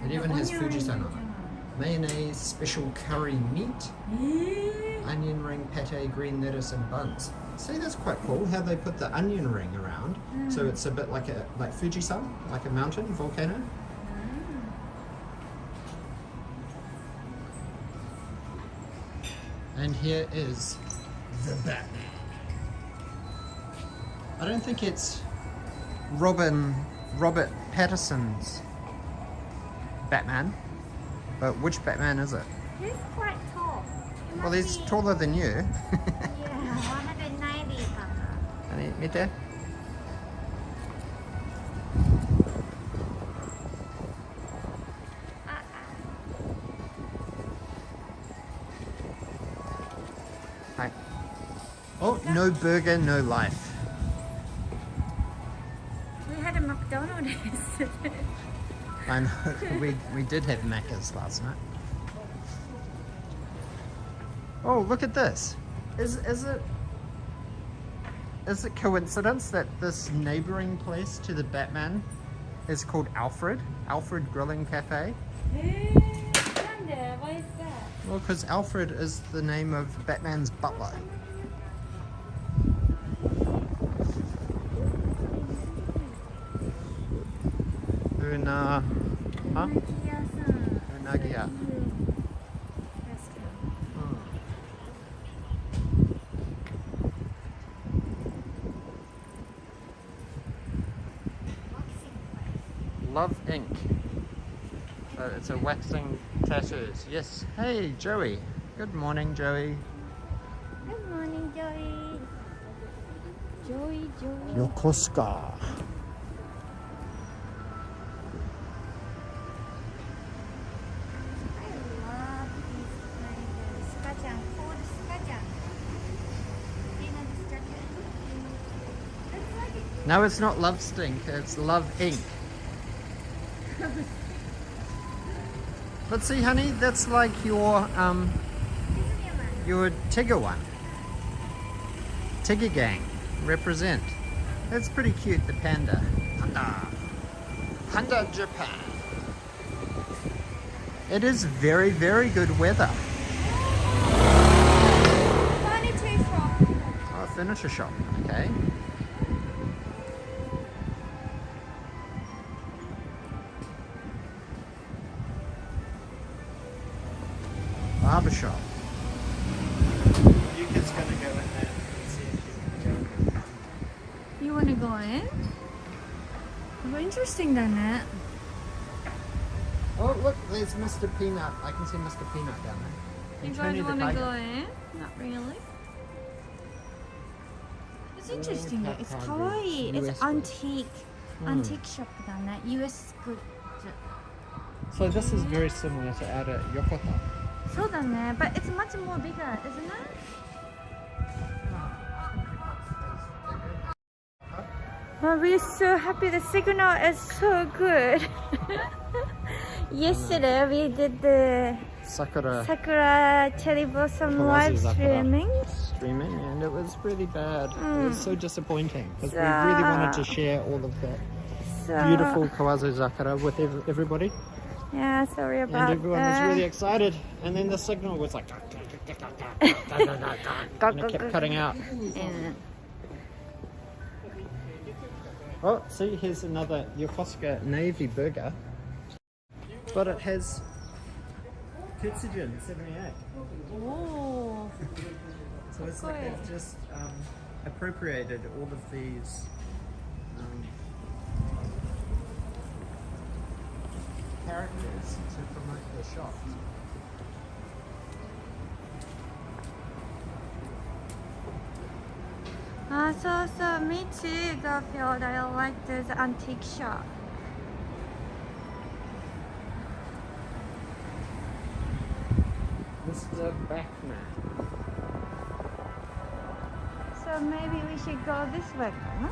It even has Fujisan on it. Mayonnaise, special curry meat, onion ring, pate, green lettuce, and buns. See, that's quite cool how they put the onion ring around. So it's a bit like Fujisan, like a mountain, volcano. And here is the Batman. I don't think it's Robert Pattinson's Batman, but which Batman is it? He's quite tall. Well, he's taller than you. Yeah, 190 かな。見て。Hi. Oh, no burger, no life. We had a McDonald's. I know, we did have Macca's last night. Oh, look at this. Is it coincidence that this neighboring place to the Batman is called Alfred Grilling Cafe? Why is that? Well, because Alfred is the name of Batman's butler. Unagiya. Love ink. So it's a waxing tattoos. Yes. Hey, Joey. Good morning, Joey. Good morning, Joey. Joey. Yokosuka. No, it's not love stink, it's love ink. But see, honey, that's like your Tigger one. Tigger gang, represent. That's pretty cute, the panda. Panda Japan. It is very, very good weather. Furniture shop. Oh, furniture shop, okay. Barbershop. Yuka's gonna go in there and see if you can go. You want to go in? ごい interesting だね。 Oh, look, there's Mr. Peanut. I can see Mr. Peanut down there. You And guys Tony the want to tiger. go in? Not really. It's interesting. Cat It's Tiger, kawaii. It's US antique. Antique shop だね。US good. So this is very similar to out at Yokosuka. そうだね。But it's much more bigger, isn't it? Well, we're so happy. The signal is so good. Yesterday we did the Sakura cherry blossom live streaming. And it was really bad. It was so disappointing because we So- really wanted to share all of that beautiful Kawazu Zakura with everybody, Yeah, sorry and about everyone was that. really excited. And then the signal was like, and it kept cutting out. Yeah. Oh, see, here's another Yokosuka Navy burger, but it has Kitsujin 78. Oh. So it's like they've just appropriated all of these characters to promote their shops. So me too, Garfield. I like this antique shop. Mr. Backman. So maybe we should go this way, huh?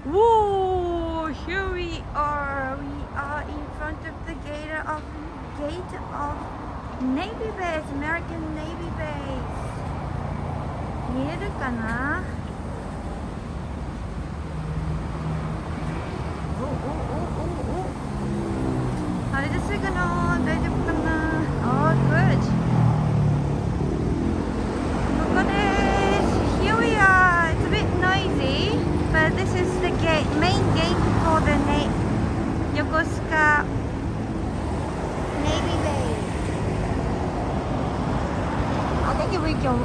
Whoa! Here we are. We are in front of the gate of Navy Base, American Navy Base. 見えるかな？あれでsignal大丈夫かな？ Oh, good. ここです。Here we are. It's a bit noisy, but this is the gate, main gate for the Yokosuka Navy Base. I think we can.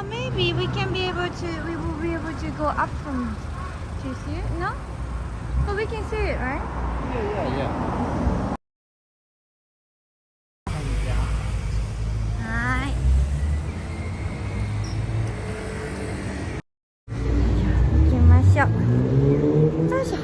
Maybe we can be able to. We will be able to go up from. Do you see it? No, but we can see it, right? Yeah. はい。行きましょう。よいしょ。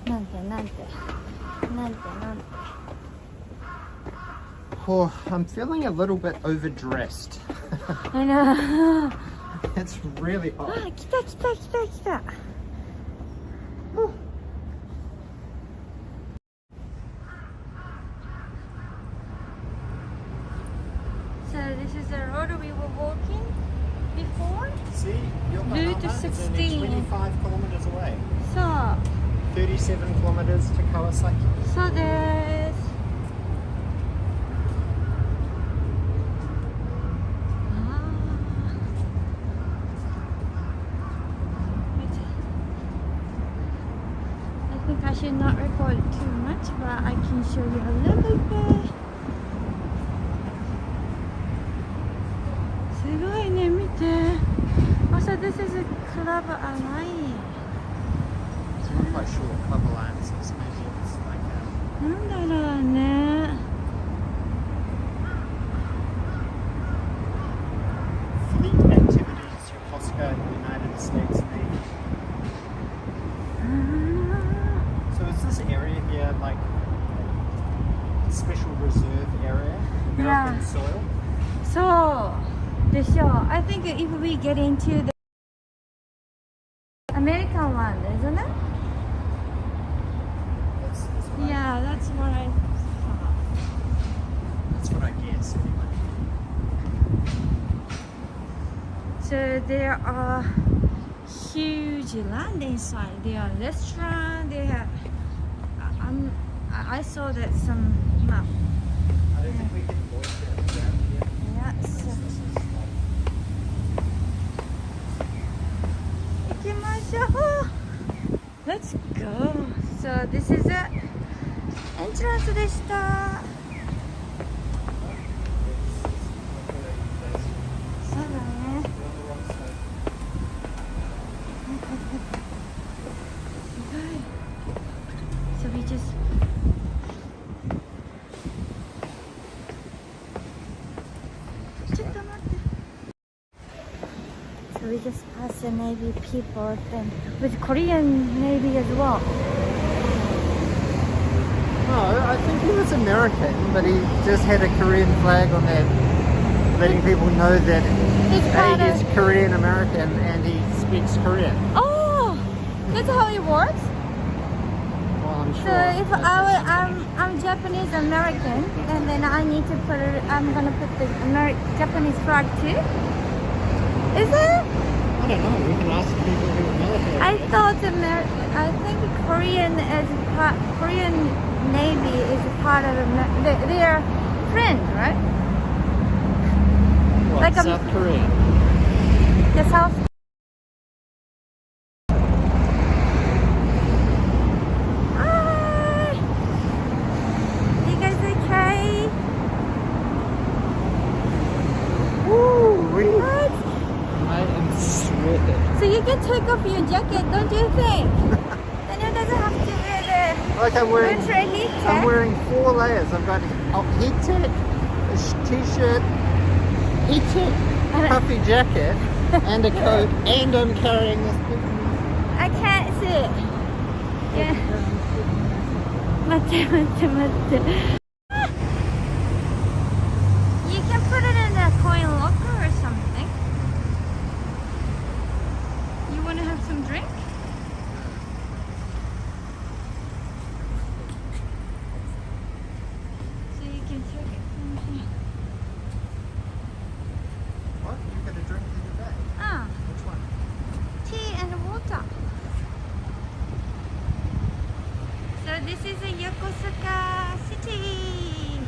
なんて。Oh, I'm feeling a little bit overdressed. I know. It's really hot. あ、来た。So this is the road we were walking before. See, Route Yokohama is only 16. 25 kilometers away. そう 37 kilometers to Kawasaki. そうです。I think I should not record too much, but I can show you a little bit. すごいね、見て。Also, this is a club alliance. I'm not quite sure what Club Alliance is. Maybe it's like a なんだろうね。 Fleet Activities Yokosuka United States Navy. So is this area here like a special reserve area? American Yeah. soil? そうでしょう。I think if we get into the American one, isn't it? That's what Yeah, that's what I thought. that's what I guess anyway. So there are huge land inside. There are restaurants. I saw that some map. I don't think we can loiter around here. Yes. 行きましょう。Let's go. So this is it. チャンスでした。そうだね。So we just So we just passed the Navy people then with Korean Navy as well. No, I think he was American, but he just had a Korean flag on there, letting people know that he's Korean American and he speaks Korean. Oh, that's how it works. Well, I'm sure. So if I'm Japanese American, and then I need to put it. I'm gonna put the Japanese flag too. Is it? I don't know. We can ask people who are military. I thought I think Korean Navy is part of their friend, right? What, Like South Korea? The South. Hi. You guys okay? Woo! What? I am sweating. So you can take off your jacket, don't you think? Then you doesn't have to wear the Like I'm wearing winter heat I'm tech. wearing 4 layers. I've got a heat tech, a t-shirt, heat tech, puffy jacket, and a coat, and I'm carrying this big I can't see it. Yeah. 待って待って待って。You can put it in a coin locker or something. You want to have some drink? So you can take it from here. What? You got a drink in your bag? Ah, Which one? tea and water. So this is a Yokosuka City.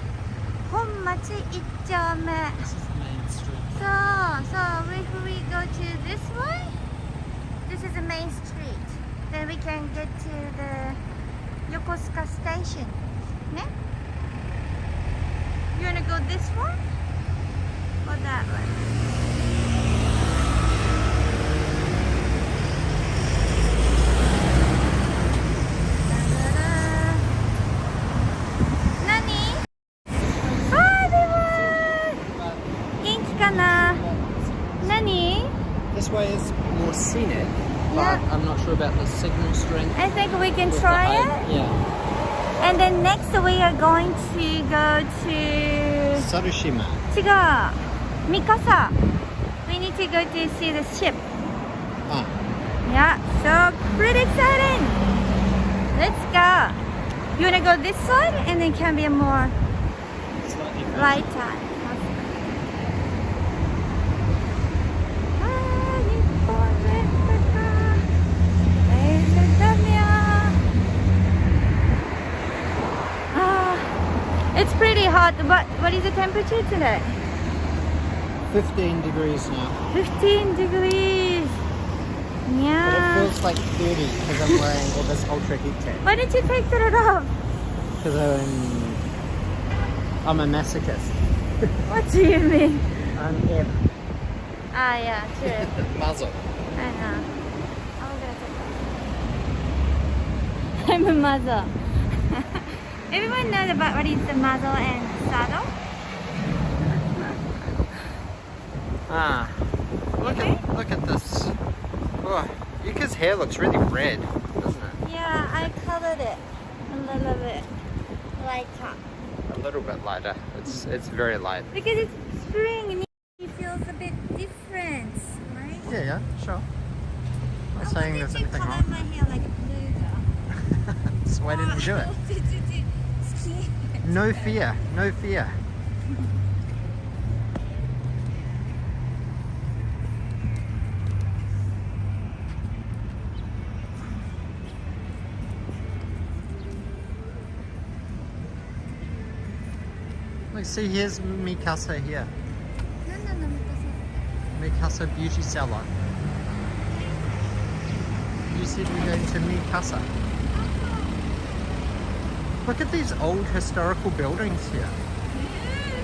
本町一丁目. This is the main street. So if we go to this way, this is the main street. Then we can get to the Yokosuka station. Ne? You wanna go this way or that way? Nani? Hi everyone! 元気かな? Nani? This way is more scenic, but Yeah. I'm not sure about the signal strength. I think we can with the try height. it. Yeah. And then next we are going to go to Sarushima. 違う Mikasa. We need to go to see the ship. Ah. Yeah, so pretty exciting. Let's go. You wanna go this side and then can be a more Slightly further. lighter. It's pretty hot, but what is the temperature today? 15 degrees now. 15 degrees. But Yeah. it feels like 30 because I'm wearing all this ultra heat tech. Why didn't you take that off? Because I'm a masochist. What do you mean? I'm M. Ah, yeah, true. Muzzle. I know. I'm a mother. Everyone knows about what is the muzzle and saddle? Ah. Look at this. Oh, Yuka's hair looks really red, doesn't it? Yeah, I colored it a little bit lighter. A little bit lighter. It's very light. Because it's spring and it feels a bit different, right? Yeah, sure. Not saying there's anything color wrong. my hair like blue though? That's why I didn't do it. No fear, no fear. Look, see, here's Mikasa here. Mikasa Beauty Salon. You said we're going to Mikasa. Look at these old historical buildings here. Yeah,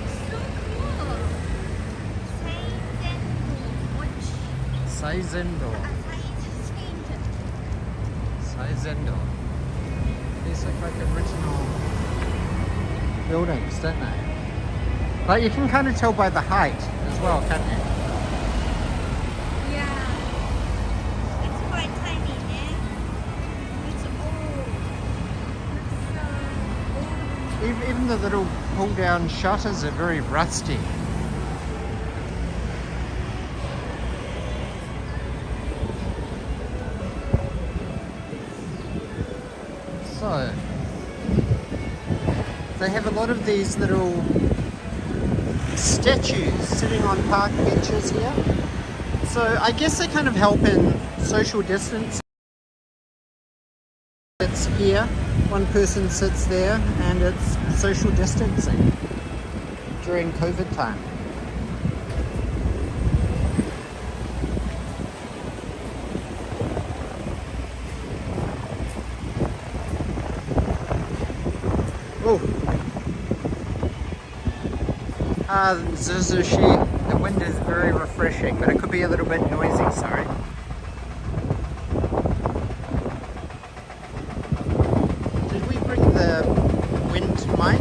it's so cool. Saizendo. Saizendo. These look like original buildings, don't they? But you can kind of tell by the height as well, can't you? Yeah. It's quite tiny, yeah? It's old. It's so old. Even the little pull-down shutters are very rusty. So, they have a lot of these little statues sitting on park benches here. So I guess they kind of help in social distance. It's here, one person sits there, and it's social distancing during COVID time. Oh, Zuzushi, the wind is very refreshing, but it could be a little bit noisy, sorry. Did we bring the wind mic?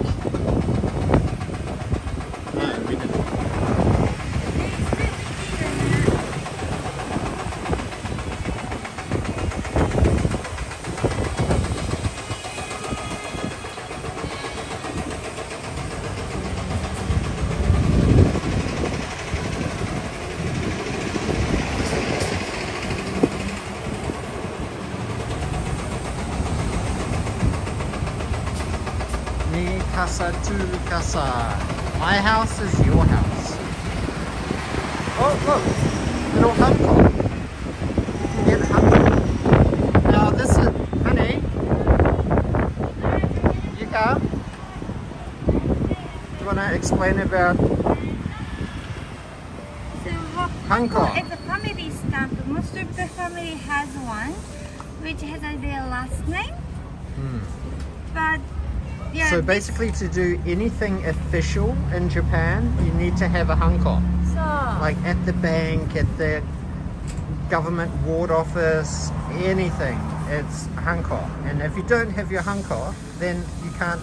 No, we didn't. Mikasa to Casa. My house is your house. Oh, look, little Hanko. You can get Hanko. Now this is, honey, Yuka, do you want to explain about Hanko? It's a family stamp. Most of the family has one, which has their last name. But yeah, So basically to do anything official in Japan, you need to have a Hanko. so Like at the bank, at the government ward office, anything, it's Hanko. And if you don't have your Hanko, then you can't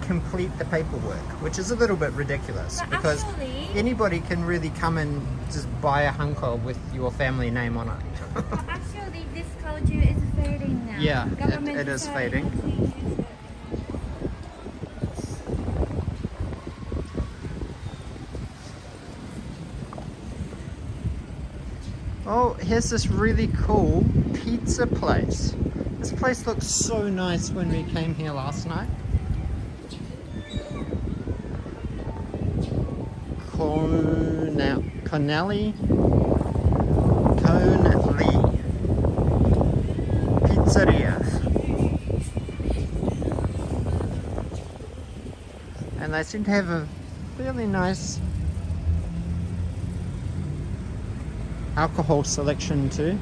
complete the paperwork, which is a little bit ridiculous But because actually- anybody can really come and just buy a Hanko with your family name on it. actually this culture is fading now. Yeah, Government it is decided fading. to change it. Oh, here's this really cool pizza place. This place looks so nice when we came here last night. Connelly Pizzeria. And they seem to have a fairly nice alcohol selection too.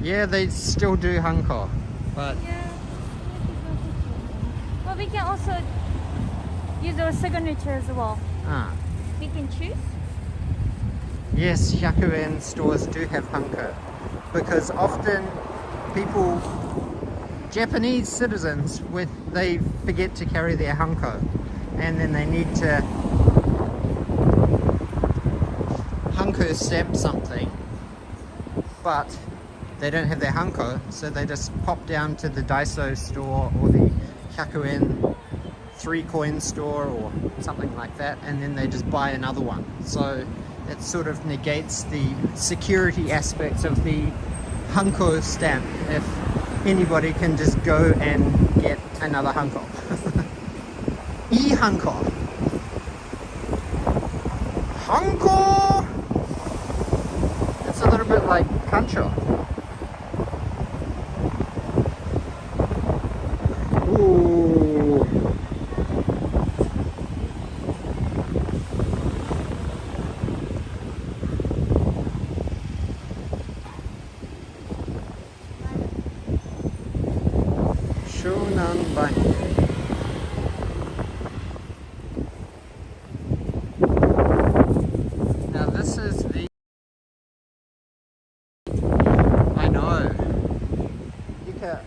Yeah, they still do Hanko, but Yeah. Well, we can also use our signature as well. We can choose. yes, Hyakuen stores do have Hanko because often people, Japanese citizens, when they forget to carry their Hanko and then they need to Hanko stamp something, but they don't have their Hanko, so they just pop down to the Daiso store or the Hyakuen 3-coin store or something like that, and then they just buy another one. So it sort of negates the security aspects of the Hanko stamp if anybody can just go and get another Hanko. E-Hanko. Hanko! It's a little bit like Kancho. Ooh. Shonan Bank. Now this is the... I know. Yuka,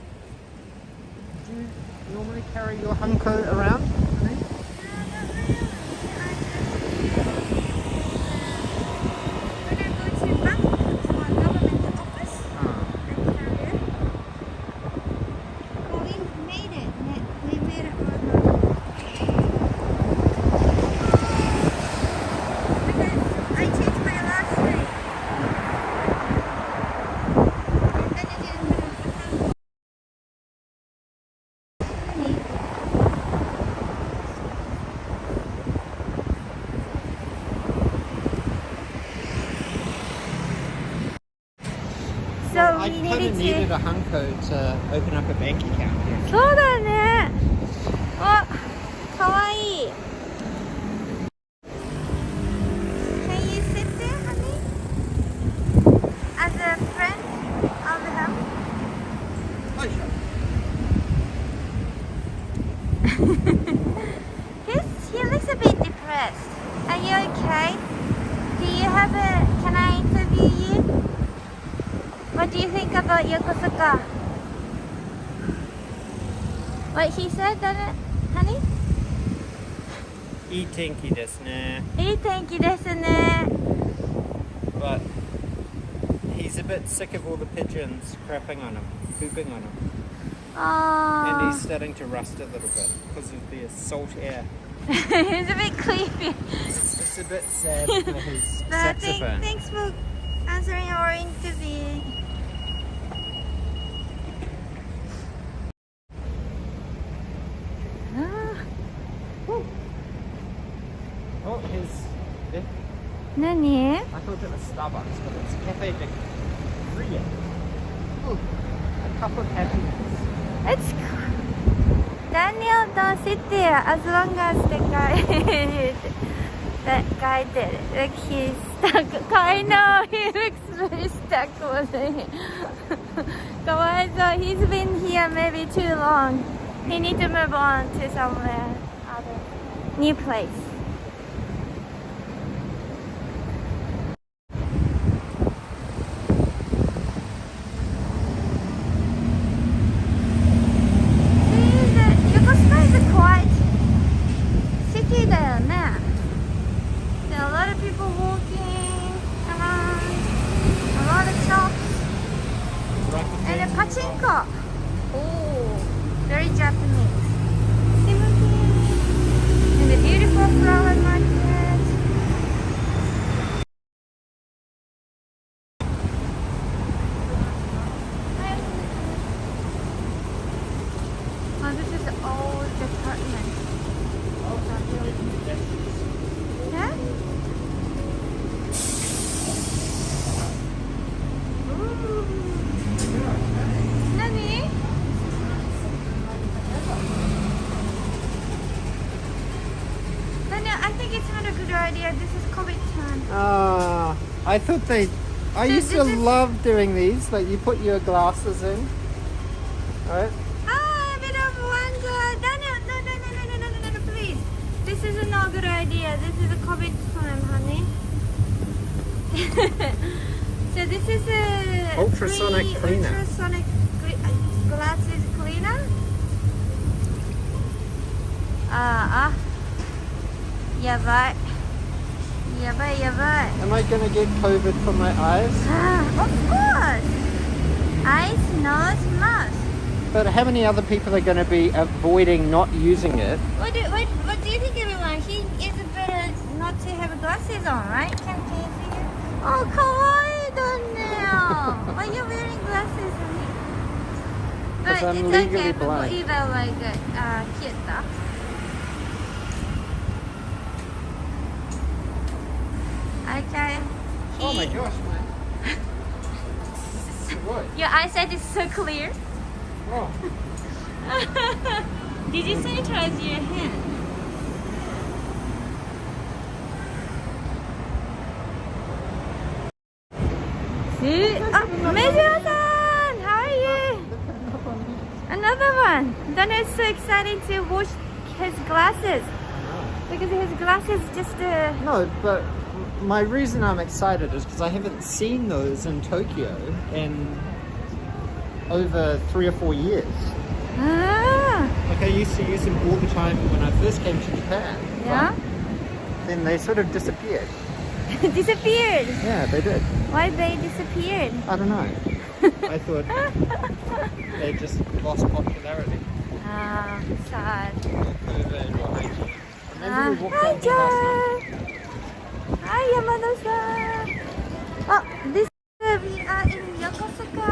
do you normally carry your hanko around? So I we kind of needed a hanko to open up a bank account here. そうだね。あ、かわいい。Can you sit there, honey? As a friend of him? Oh, sure. He looks a bit depressed. Are you okay? Do you have a... Can I interview you? What do you think about Yokosuka? What he said, honey? いい天気ですね。いい天気ですね。 But he's a bit sick of all the pigeons crapping on him, pooping on him. And he's starting to rust a little bit because of the salt air. It's a bit creepy. It's a bit sad for his But saxophone. thanks for answering our interview. Oh, here's... eh? 何? I thought it was Starbucks, but it's Cafe de Fria. Ooh, a cup of happiness. It's Daniel, don't sit there as long as the guy did it. Like he's stuck. I know, he looks very stuck with it. So he's been here maybe too long. He needs to move on to somewhere other new place. Pachinko. Oh, very Japanese. And the beautiful flower market. Oh, this is an old department. Yeah? Idea. This is COVID time. Ah, I thought they... I used to love doing these. Like you put your glasses in, right? Ah, a bit of wonder. No, please. This is not a good idea. This is a COVID time, honey. So this is a Ultrasonic cleaner. Ultrasonic glasses cleaner. Yabai. Am I going to get COVID from my eyes? Of course. Eyes, nose, mouth. But how many other people are going to be avoiding not using it? What do you think, everyone? He is better not to have glasses on, right? Can you see it? Oh, kawaii, Daniel. Why are you wearing glasses, honey? Because I'm it's legally okay, blind. Either like cute stuff. Okay. Oh my gosh, man. Your eyesight is so clear. Oh. Did you sanitize your hand? See? Oh, Meijiro-san! How are you? Another one. Then it's so exciting to wash his glasses. Because his glasses just... No, but my reason I'm excited is because I haven't seen those in Tokyo in over 3 or 4 years. Ah. Like I used to use them all the time when I first came to Japan. Yeah? Then they sort of disappeared. Disappeared? Yeah, they did. Why they disappeared? I don't know. I thought they just lost popularity. Ah, sad. COVID or Remember we walked Hi, down here last night? John. Hi, Yamada-san. Oh, this we are in Yokosuka.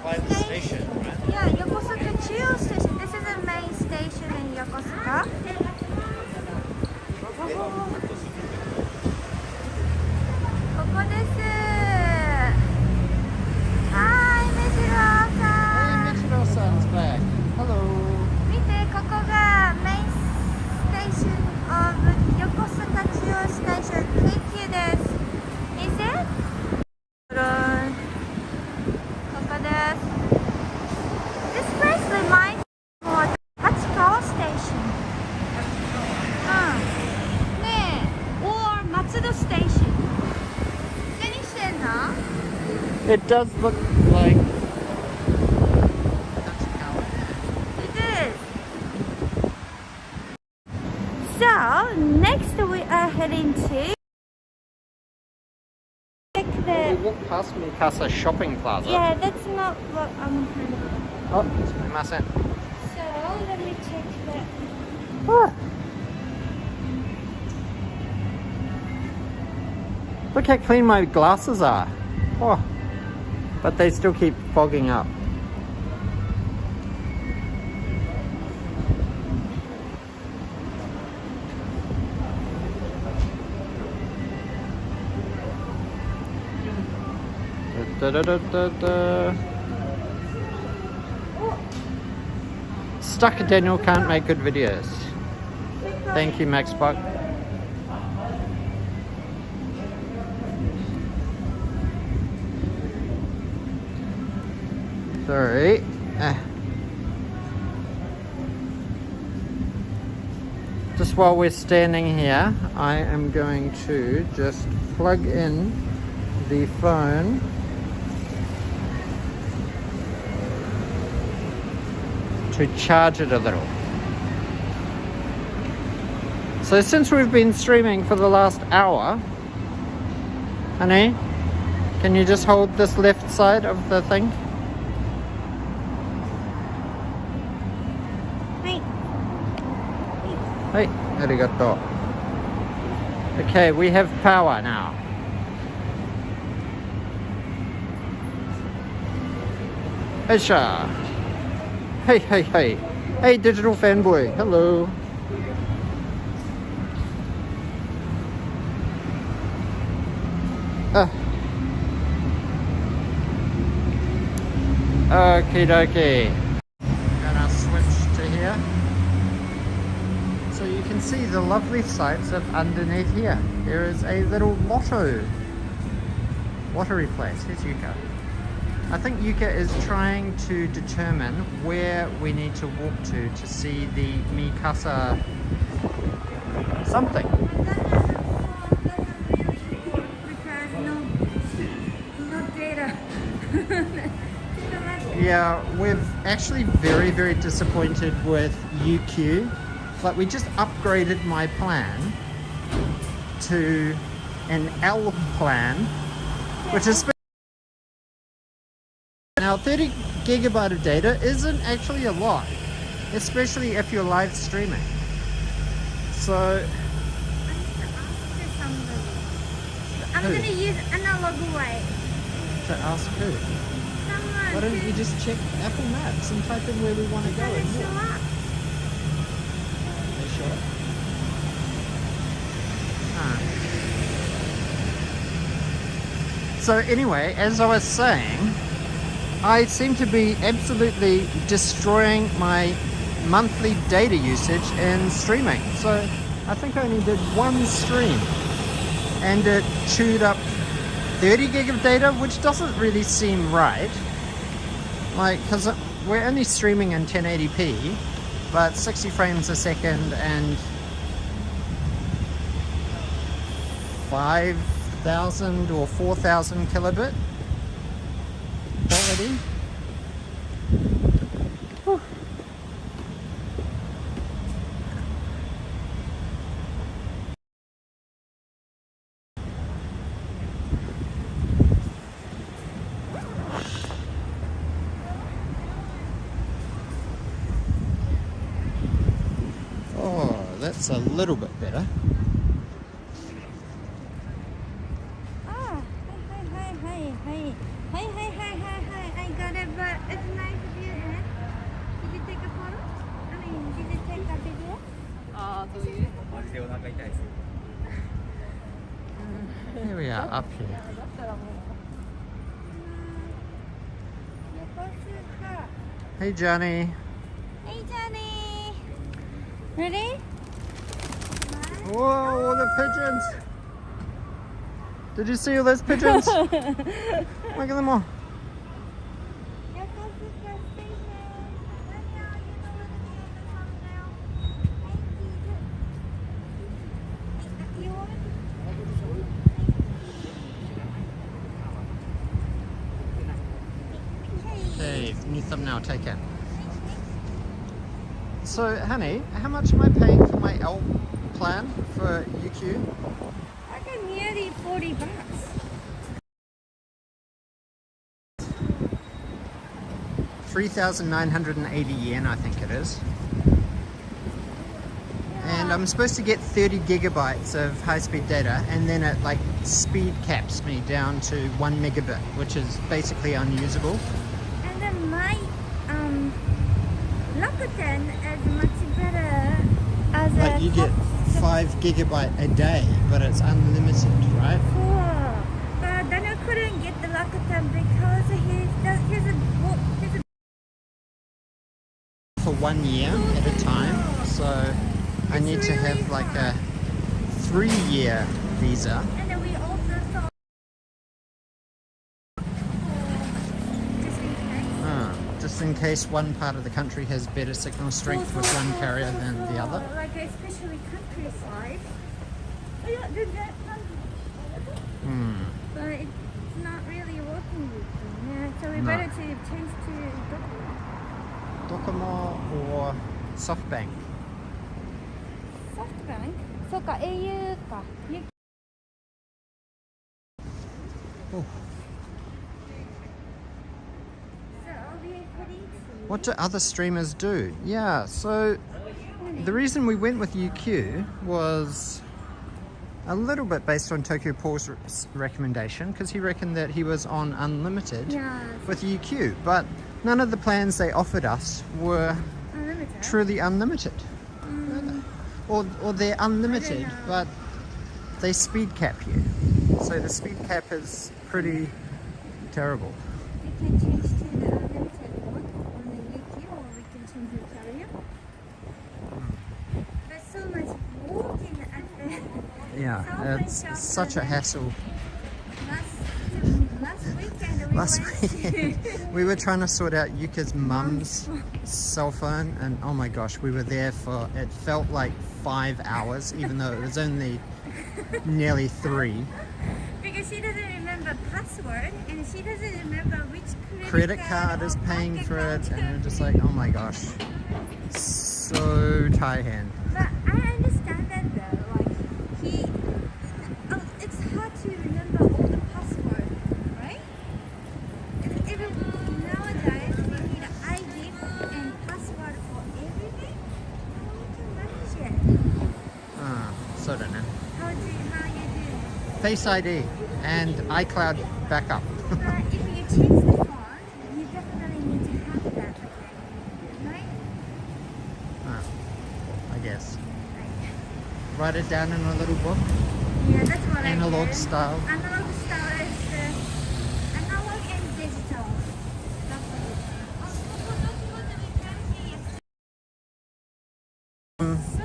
By the station, right? Yeah, Yokosuka Chiyo Station. This is the main station in Yokosuka. Koko desu. Hi, Michiro-san. Hey, Michiro-san's back. Hello. 見て、ここがメインステーション of 横須賀中央ステーション KQ です。見せ。ここです。This place reminds me of Hachikawa Station. ねえ、or 松戸 Station. 何してんの？ It does look like It is. So next we are heading to check we the. walked past Mikasa shopping plaza. Yeah, that's not what I'm. Oh, sumimasen. So let me check that. Ah. Look how clean my glasses are. Oh, but they still keep fogging up. Da, da, da, da, da. Stuck Daniel can't make good videos. Thank you, Max Buck. Sorry. Just while we're standing here, I am going to just plug in the phone to charge it a little. So since we've been streaming for the last hour, honey, can you just hold this left side of the thing? Hey, arigato. Okay, we have power now. Heisha. Hey, hey, hey. Hey, digital fanboy. Hello. Okie dokie. Gonna switch to here. So you can see the lovely sights of underneath here. There is a little lottery place. Here's Yuka. I think Yuka is trying to determine where we need to walk to see the Mikasa something. No data. Yeah, we're actually very, very disappointed with UQ. Like, we just upgraded my plan to an L plan, which is now 30 gigabyte of data isn't actually a lot, especially if you're live streaming. So I'm gonna use analog way. to ask who? Someone Why don't you just check Apple Maps and type in where we want to go and show walk? up. They show up. So anyway, as I was saying, I seem to be absolutely destroying my monthly data usage in streaming. So I think I only did one stream and it chewed up 30 gig of data, which doesn't really seem right. like, because we're only streaming in 1080p, but 60 frames a second and 5,000 or 4,000 kilobit quality. Whew. Oh, that's a little bit better. Ah, hi. I got it, but it's nice view, eh? Did you take a photo? I mean, did you take a video? ああ、そういう。 マジでお腹痛いです。 Here we are, up here. だったらもう。 Yokosuka. Hey Johnny. Hey, Johnny. Ready? Whoa, all the pigeons. Did you see all those pigeons? Look at them all. Yokosuka Station. Daniel, you know where to get the thumbnail. Thank you. You want it? Okay, new thumbnail taken. So, honey, how much am I paying for my L plan for UQ? I got nearly $40. 3,980 yen, I think it is. And I'm supposed to get 30 gigabytes of high-speed data, and then it like speed caps me down to 1 megabit, which is basically unusable. And then my Rakuten is much better as Like a you get 5 gigabyte a day, but it's unlimited, right? Cool. But Daniel couldn't get the Rakuten because he's a For 1 year at a time, so I need to have like a 3-year visa. and then we also saw Just in case one part of the country has better signal strength with one carrier than the other. Like especially countryside. Oh, yeah, that but it's not really working with them. Yeah, so we No. better to change to Docomo or SoftBank? SoftBank. そうか、au か。Oh. So I'll be heading to What do other streamers do? Yeah, so the reason we went with UQ was a little bit based on Tokyo Paul's recommendation, because he reckoned that he was on unlimited Yeah. with UQ, but none of the plans they offered us were unlimited. truly unlimited. Or they're unlimited, but they speed cap you. So the speed cap is pretty terrible. We can change to the unlimited one on the UQ, or we can change the carrier. There's so much walking at the Yeah, it's such a hassle. last weekend we Last went week we were trying to sort out Yuka's mum's cell phone, and oh my gosh, we were there for, it felt like 5 hours, even though it was only nearly 3. because she doesn't remember password and she doesn't remember which Credit card is or paying bank for it, account. and we're just like, oh my gosh, so tie hand. But I understand that though, like it's hard to remember all the password, right? Even nowadays we need ID and password for everything. How we can manage it? So I don't know. How you do? Face ID and iCloud backup. But if you change the phone, you definitely need to have that again, right? I guess. Write it down in a little book. Yeah, that's what Analog I do. style. Analog style is analog and digital. That's what it is. So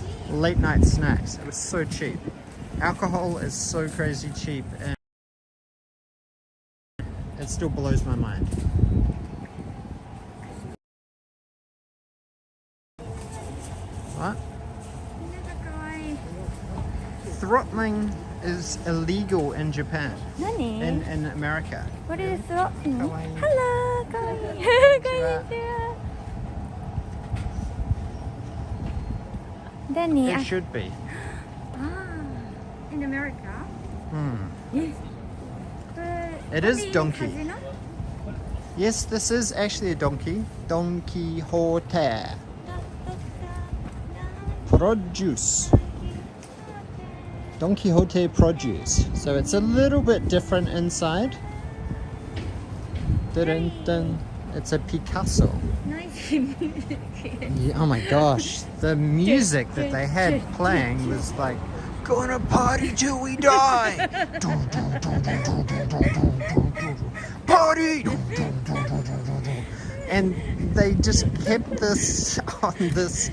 cheap. Late night snacks. It was so cheap. Alcohol is so crazy cheap, and it still blows my mind. What? かわいい。 Throttling is illegal in Japan. 何 In America. What is throttling? かわいい。 Hello! かわいい。こんにちは。何 It should be. In America? Hmm. But It is only in donkey. casino? Yes, this is actually a donkey. Don Quixote. Produce. Don Quixote produce. So it's a little bit different inside. Dun, dun. It's a Picasso. Nice music. Yeah, oh my gosh, the music that they had playing was like, gonna party till we die! Party! And they just kept this on this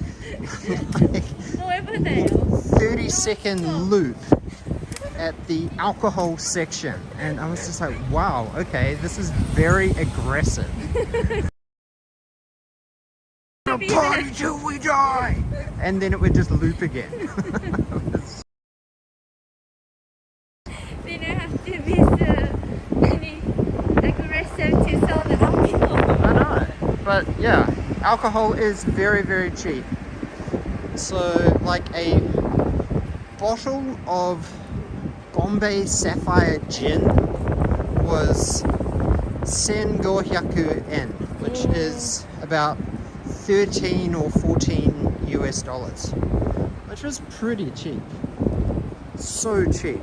like 30-second loop at the alcohol section, and I was just like, wow, okay, this is very aggressive. Party till we die! And then it would just loop again. They don't have to be so any aggressive to sell the alcohol. I know, but yeah, alcohol is very, very cheap. So, like a bottle of Bombay Sapphire Gin was 1500 yen, which is about 13 or 14 US dollars, which was pretty cheap. So cheap.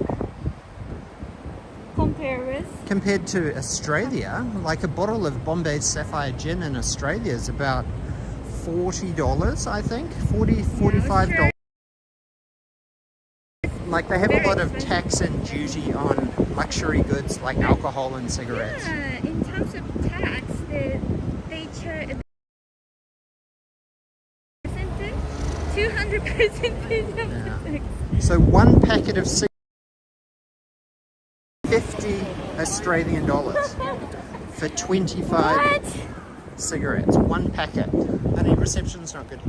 Compared to Australia, like a bottle of Bombay Sapphire Gin in Australia is about $40, I think. $45. Like they have a lot of tax and duty on luxury goods like alcohol and cigarettes. Yeah, in terms of tax, they charge 200%. So one packet of cigarettes, 50 Australian dollars for 25 What? cigarettes. One packet. Honey, reception's not good.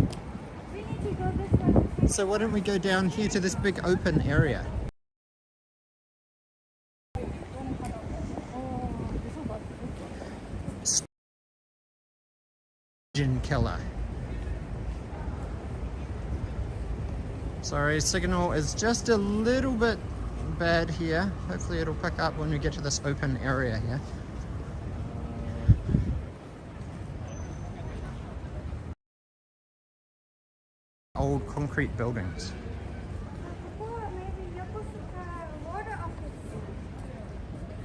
We need to go this way. So why don't we go down here to this big open area? Gin killer. Sorry, signal is just a little bit bad here. Hopefully it'll pick up when we get to this open area here. Old concrete buildings. Or maybe Yokosuka water office.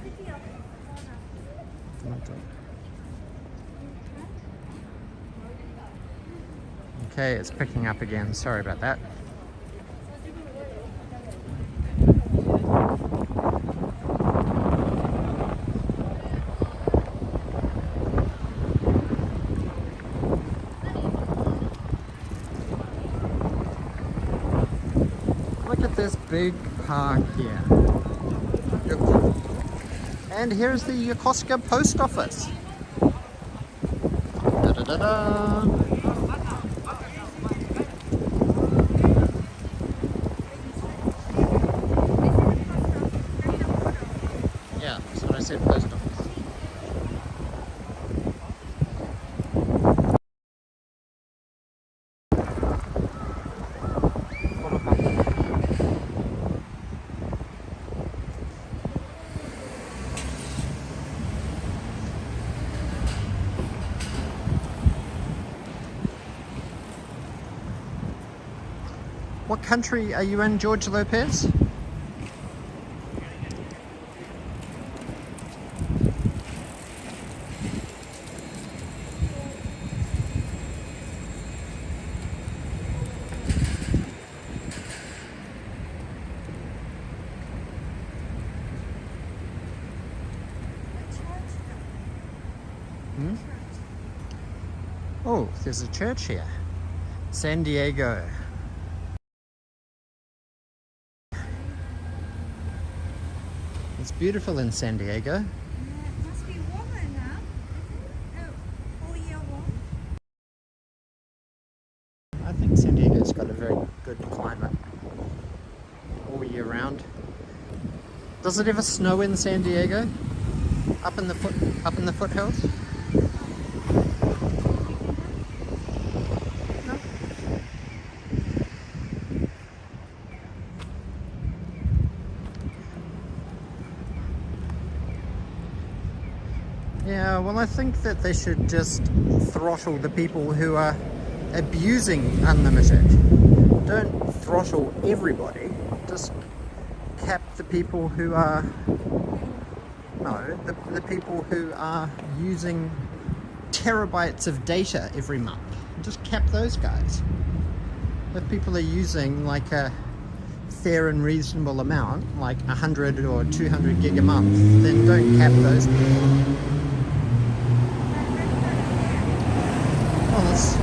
City office. Okay, it's picking up again. Sorry about that. Look at this big park here. And here's the Yokosuka post office. Da da da da. Yeah, that's what I said, post office. What country are you in, George Lopez? Hmm? Oh, there's a church here. San Diego. It's beautiful in San Diego. It must be warmer now. Oh, all year warm. I think San Diego It's got a very good climate all year round. Does it ever snow in San Diego? Up in the foothills? No. Yeah, well, I think that they should just throttle the people who are abusing unlimited. Don't throttle everybody, just cap the people who are, no, the people who are using terabytes of data every month. Just cap those guys. If people are using like a fair and reasonable amount, like 100 or 200 gig a month, then don't cap those people. Well, there's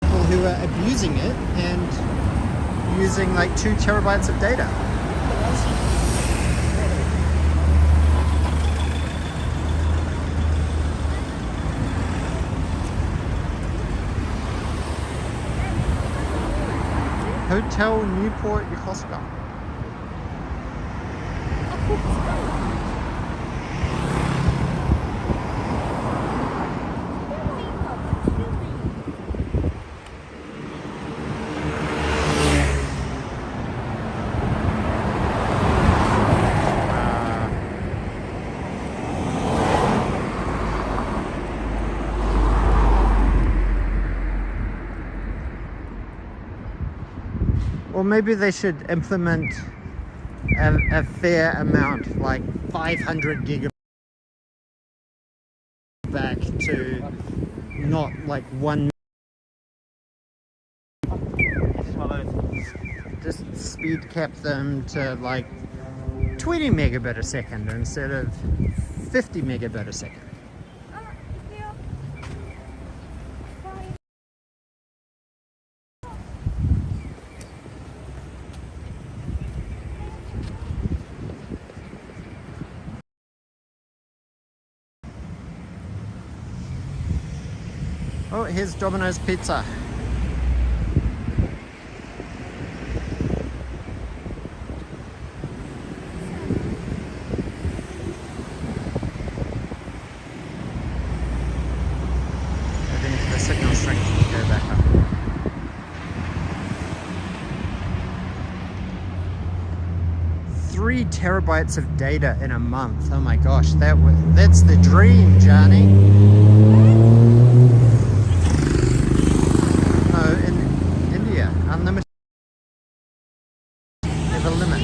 people who are abusing it and using like 2 terabytes of data. Hotel Newport Yokosuka. Or maybe they should implement a fair amount, like 500 gigabytes back to not like 1. Just speed cap them to like 20 megabit a second instead of 50 megabit a second. Oh, here's Domino's Pizza. Heading to the signal strength to go back up. Three terabytes of data in a month. Oh my gosh, that's the dream, Johnny. Unlimited. There's a limit.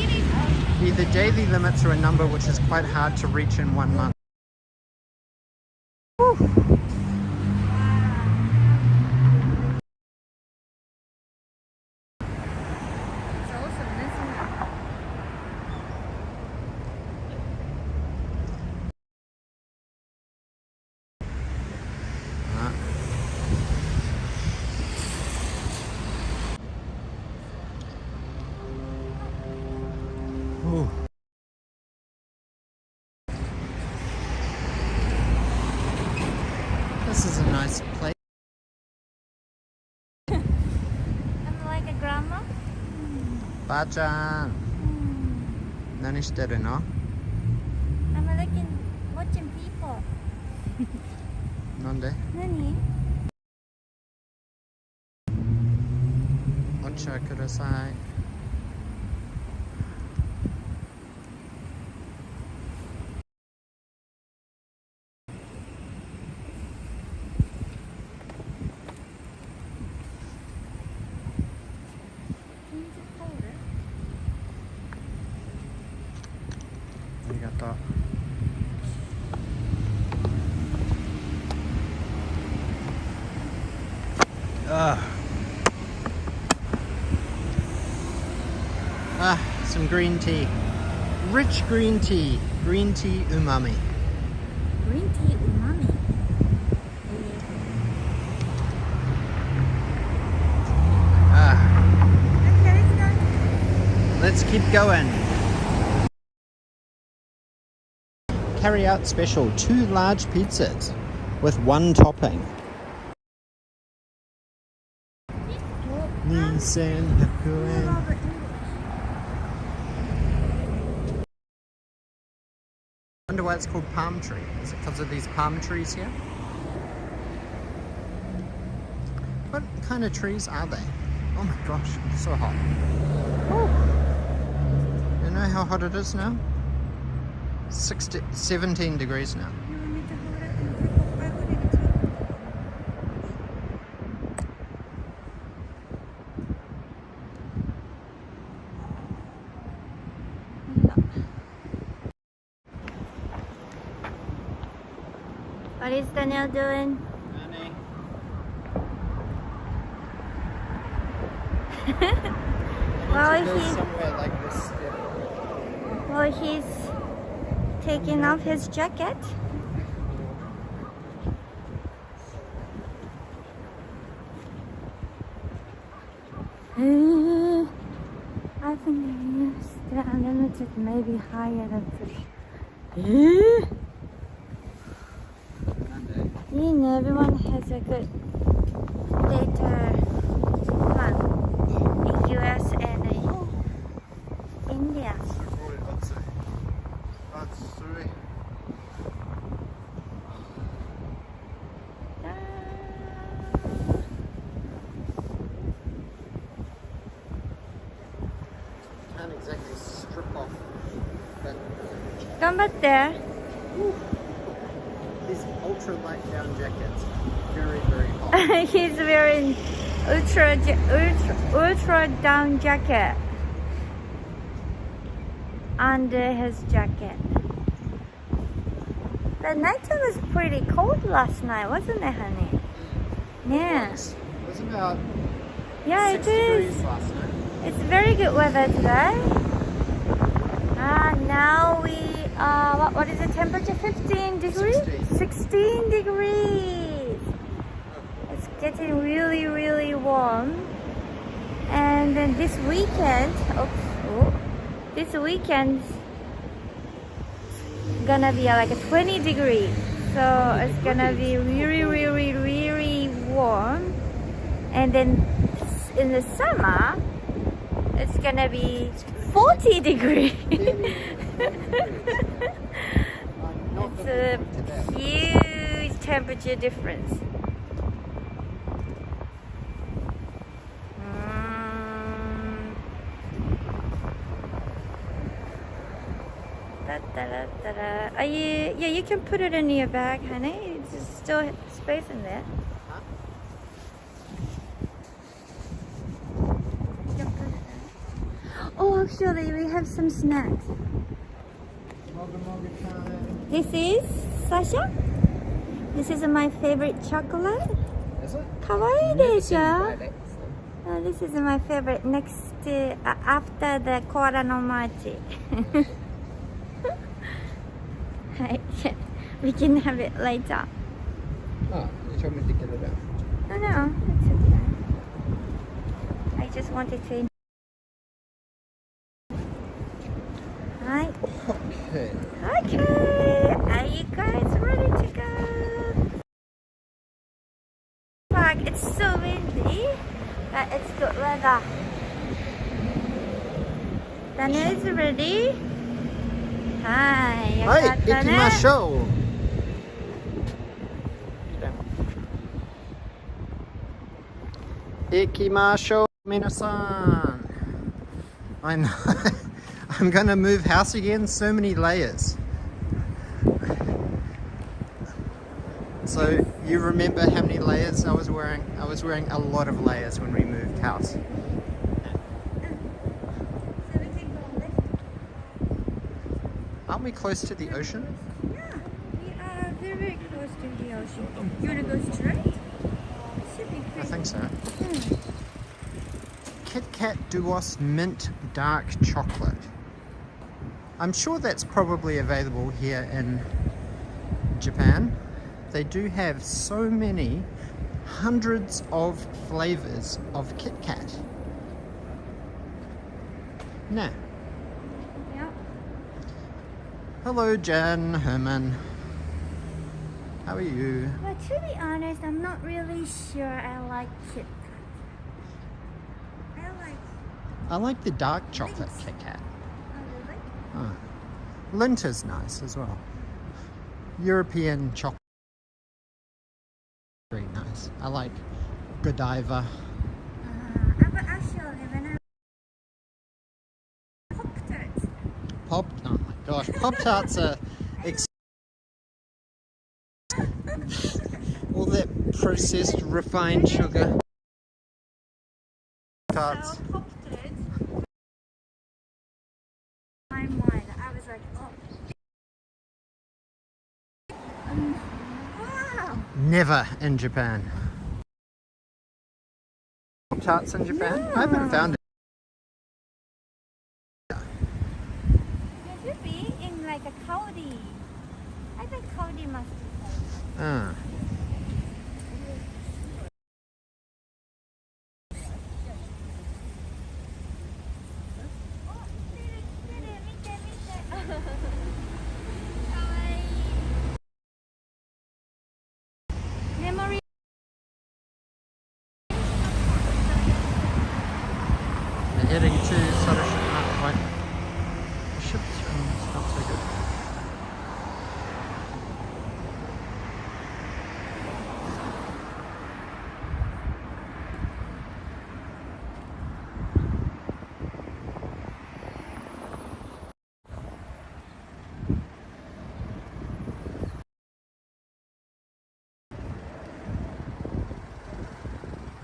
Either daily limits or a number which is quite hard to reach in 1 month. Woo. Ooh. This is a nice place. I'm like a grandma. Ba-chan. Nani shiteru no? I'm watching people. Nande? Nani? Ocha kudasai. Arigato. Some green tea. Rich green tea. Green tea umami. Green tea umami. Okay, Let's keep going. Carry out special 2 large pizzas with 1 topping. Nissan Hakuin. I wonder why it's called palm tree. Is it because of these palm trees here? What kind of trees are they? Oh my gosh, it's so hot. Oh. You know how hot it is now? 17 degrees now. What is Daniel doing? Well, he's taking off his jacket. I think it's unlimited, maybe higher than fish. You know, everyone has a good data plan in US and India. Can't exactly strip off that. 頑張って。 These ultra light down jackets, very, very hot. He's wearing ultra down jacket under his jacket. The night was pretty cold last night, wasn't it, honey? Yeah. It was about 6 it is. degrees last night. It's very good weather today. Now we what is the temperature? 15 degrees? 16 degrees. It's getting really, really warm. And then this weekend, this weekend's gonna be like a 20 degrees. So it's gonna be really, really, really warm. And then in the summer, it's gonna be 40 degrees. It's a huge temperature difference. Are you? Yeah, you can put it in your bag, honey. There's still space in there. Oh, actually, we have some snacks. This is Sasha. This is my favorite chocolate. Is it? Kawaii desho? This is my favorite next to after the Koala no Machi. We can have it later. Oh, you told me to get it out. No, it's okay. I just wanted to. Hi. Okay. Okay. Are you guys ready to go? Park. It's so windy, but it's good weather. Daniel is ready. Hi. はい、行きましょう。行きましょう、皆さん。I know. I'm gonna move house again. So many layers. So you remember how many layers I was wearing? I was wearing a lot of layers when we moved house. Aren't we close to the ocean? Yeah, we are very close to the ocean. You wanna go straight? Should be I think so. Hmm. Kit Kat Duos Mint Dark Chocolate. I'm sure that's probably available here in Japan. They do have so many, hundreds of flavors of Kit Kat. Nah. Yeah. Hello, Jan, Herman. How are you? But to be honest, I'm not really sure I like Kit I like the dark chocolate Kit Kat. Oh, really? Oh. Lint is nice as well. European chocolate. Very nice. I like Godiva. But actually, when I Pop-Tarts. Oh my gosh, Pop-Tarts are all that processed refined sugar. Tarts. So Pop-Tarts. My mind, I was like, oh. Wow. Never in Japan. Pop-Tarts in Japan? No. I haven't found it. It should be in like a Kaori. I think Kaori must be. Ah. Memory. We're heading to Sarushima. Right. The ship's not so good.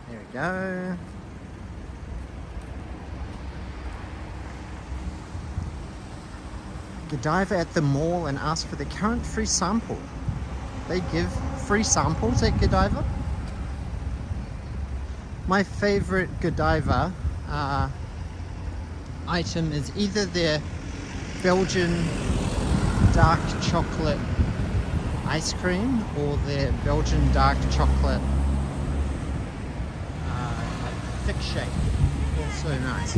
There we go. Godiva at the mall and ask for the current free sample. They give free samples at Godiva. My favorite Godiva item is either their Belgian dark chocolate ice cream or their Belgian dark chocolate like thick shake. Also nice.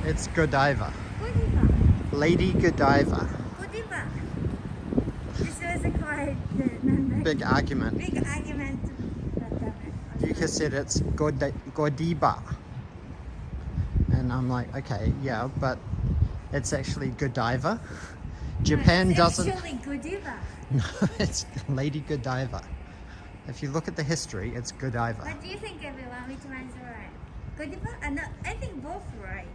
It's Godiva. Lady Godiva. This was quite Big argument. big argument. Yuka said it's Godiva. And I'm like, okay, yeah, but it's actually Godiva. Japan doesn't. Actually, Godiva. No, it's Lady Godiva. If you look at the history, it's Godiva. What do you think, everyone? Which one's right? Godiva? No, I think both right.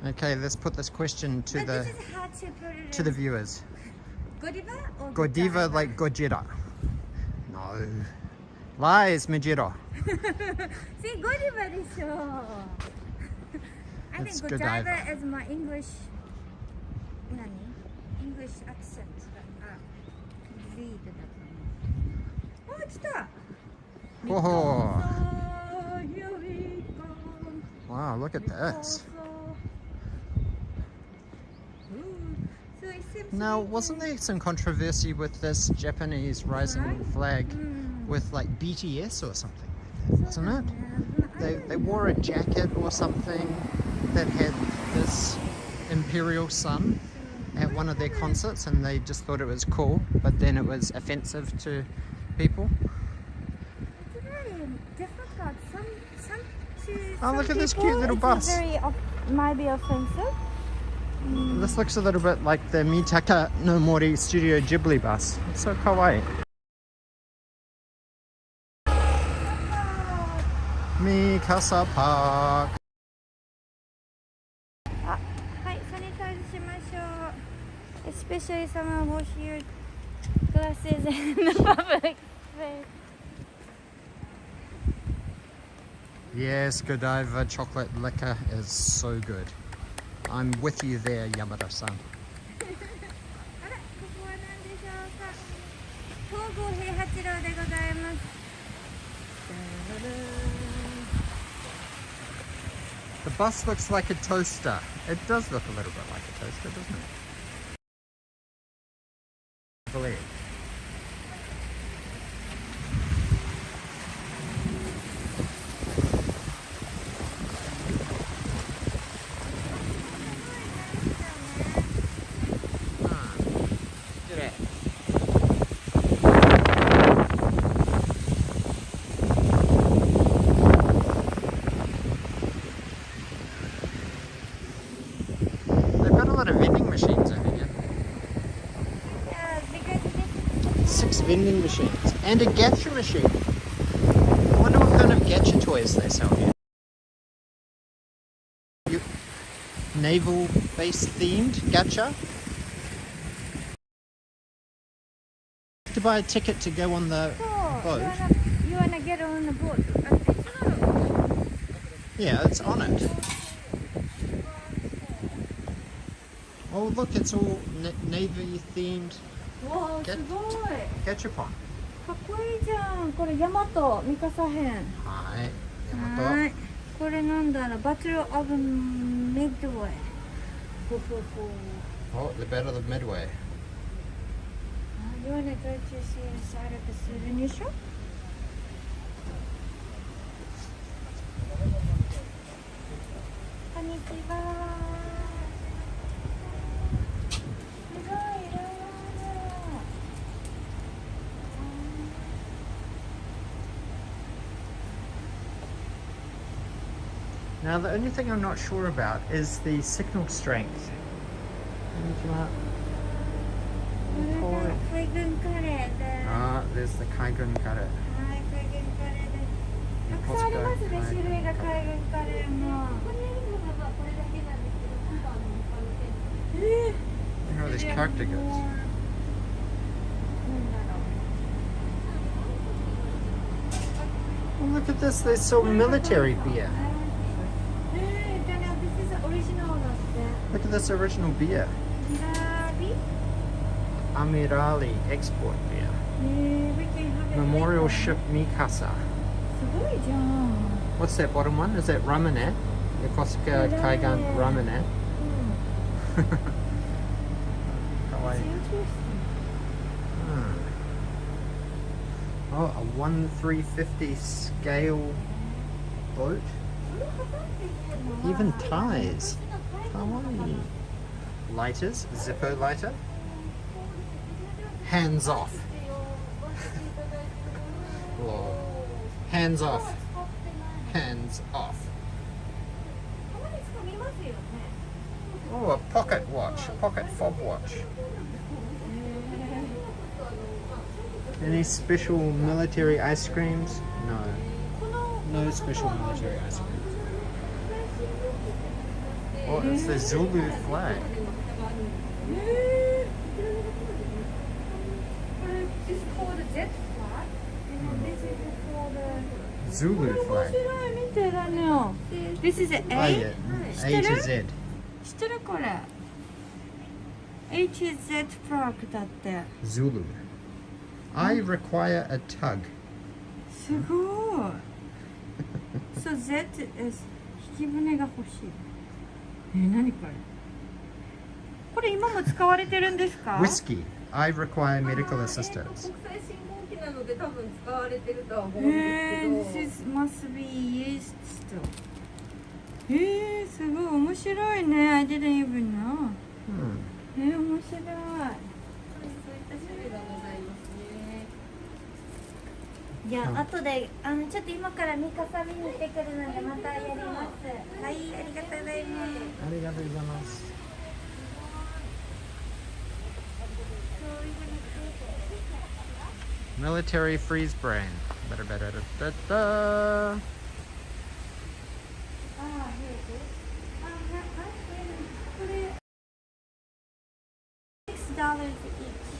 Okay, let's put this question to But the this is hard to put it to the viewers. Godiva or Godiva like Gojira. No. Lies, Majiro. See, Godiva is so. I It's think Godiva. Godiva is my English. English accent. Read that. Oh, it's that. Whoa. Mikasa, here we come. Wow, look at this. Mikasa. Ooh, so it seems Now, like wasn't there some controversy with this Japanese rising flag with like BTS or something like that, wasn't it? They wore a jacket or something that had this imperial sun at one of their concerts and they just thought it was cool, but then it was offensive to people. It's very difficult. Oh, look at this people, cute little it's bus. Might be offensive. This looks a little bit like the Mitaka no Mori Studio Ghibli bus. It's so kawaii. Mikasa Park. はい、サニタイズしましょう。Especially someone wash your glasses in the public space. Yes, Godiva chocolate liquor is so good. I'm with you there, Yamada-san. あら、ここは何でしょうか。東郷平八郎でございます。The bus looks like a toaster. It does look a little bit like a toaster, doesn't it? I believe. vending machines and a gacha machine. I wonder what kind of gacha toys they sell here. Naval base themed gacha. To buy a ticket to go on the boat. You wanna get on the boat? Yeah, it's on it. Oh look, it's all navy themed わあ、すごい。 gachapon. かっこいいじゃん。これヤマトミカサ編。はい。はい。これなんだろう。Battle of Midway。ほほほ。 Oh, the Battle of Midway. You wanna go to see inside of the souvenir shop? こんにちは。すごいいろいろある。 Now, the only thing I'm not sure about is the signal strength. これが海軍カレーで。 Ah, there's the Kaigun kare. はい、海軍カレーです。たくさんありますね、種類が海軍カレーも。You know this character goes. Oh, look at this, there's some military beer. Look at this original beer. Amirali export beer. Memorial Ship Mikasa. What's that bottom one? Is that Promenade? Yokosuka Kaigan Promenade. Oh, a 1/350 scale boat. Even ties. Kawaii. Lighters, Zippo lighter. Hands off. Whoa. Hands off. Hands off. Oh, a pocket watch, a pocket fob watch. Any special military ice creams? No. No special military ice creams. Oh, it's the Zulu flag. It's called a jet flag. And this is called a Zulu flag. This is an Oh, A? yeah. A to Z. 知ってるこれ HZ フラッグだって Zulu. I require a tug. すごいSo Z is 引き船が欲しい何これこれ今も使われてるんですか Whiskey. I require medical assistance. 国際信号機なので多分使われてるとは思うんですけど。 This is, must be used still すごい面白いね I didn't even know 面白いそういった種類がございますね。じゃあ後でちょっと今からミカサ見に行ってくるのでまたやりますはいありがとうございますありがとうございます。Military freeze brand. Da-da-da-da-da-da. $6 each.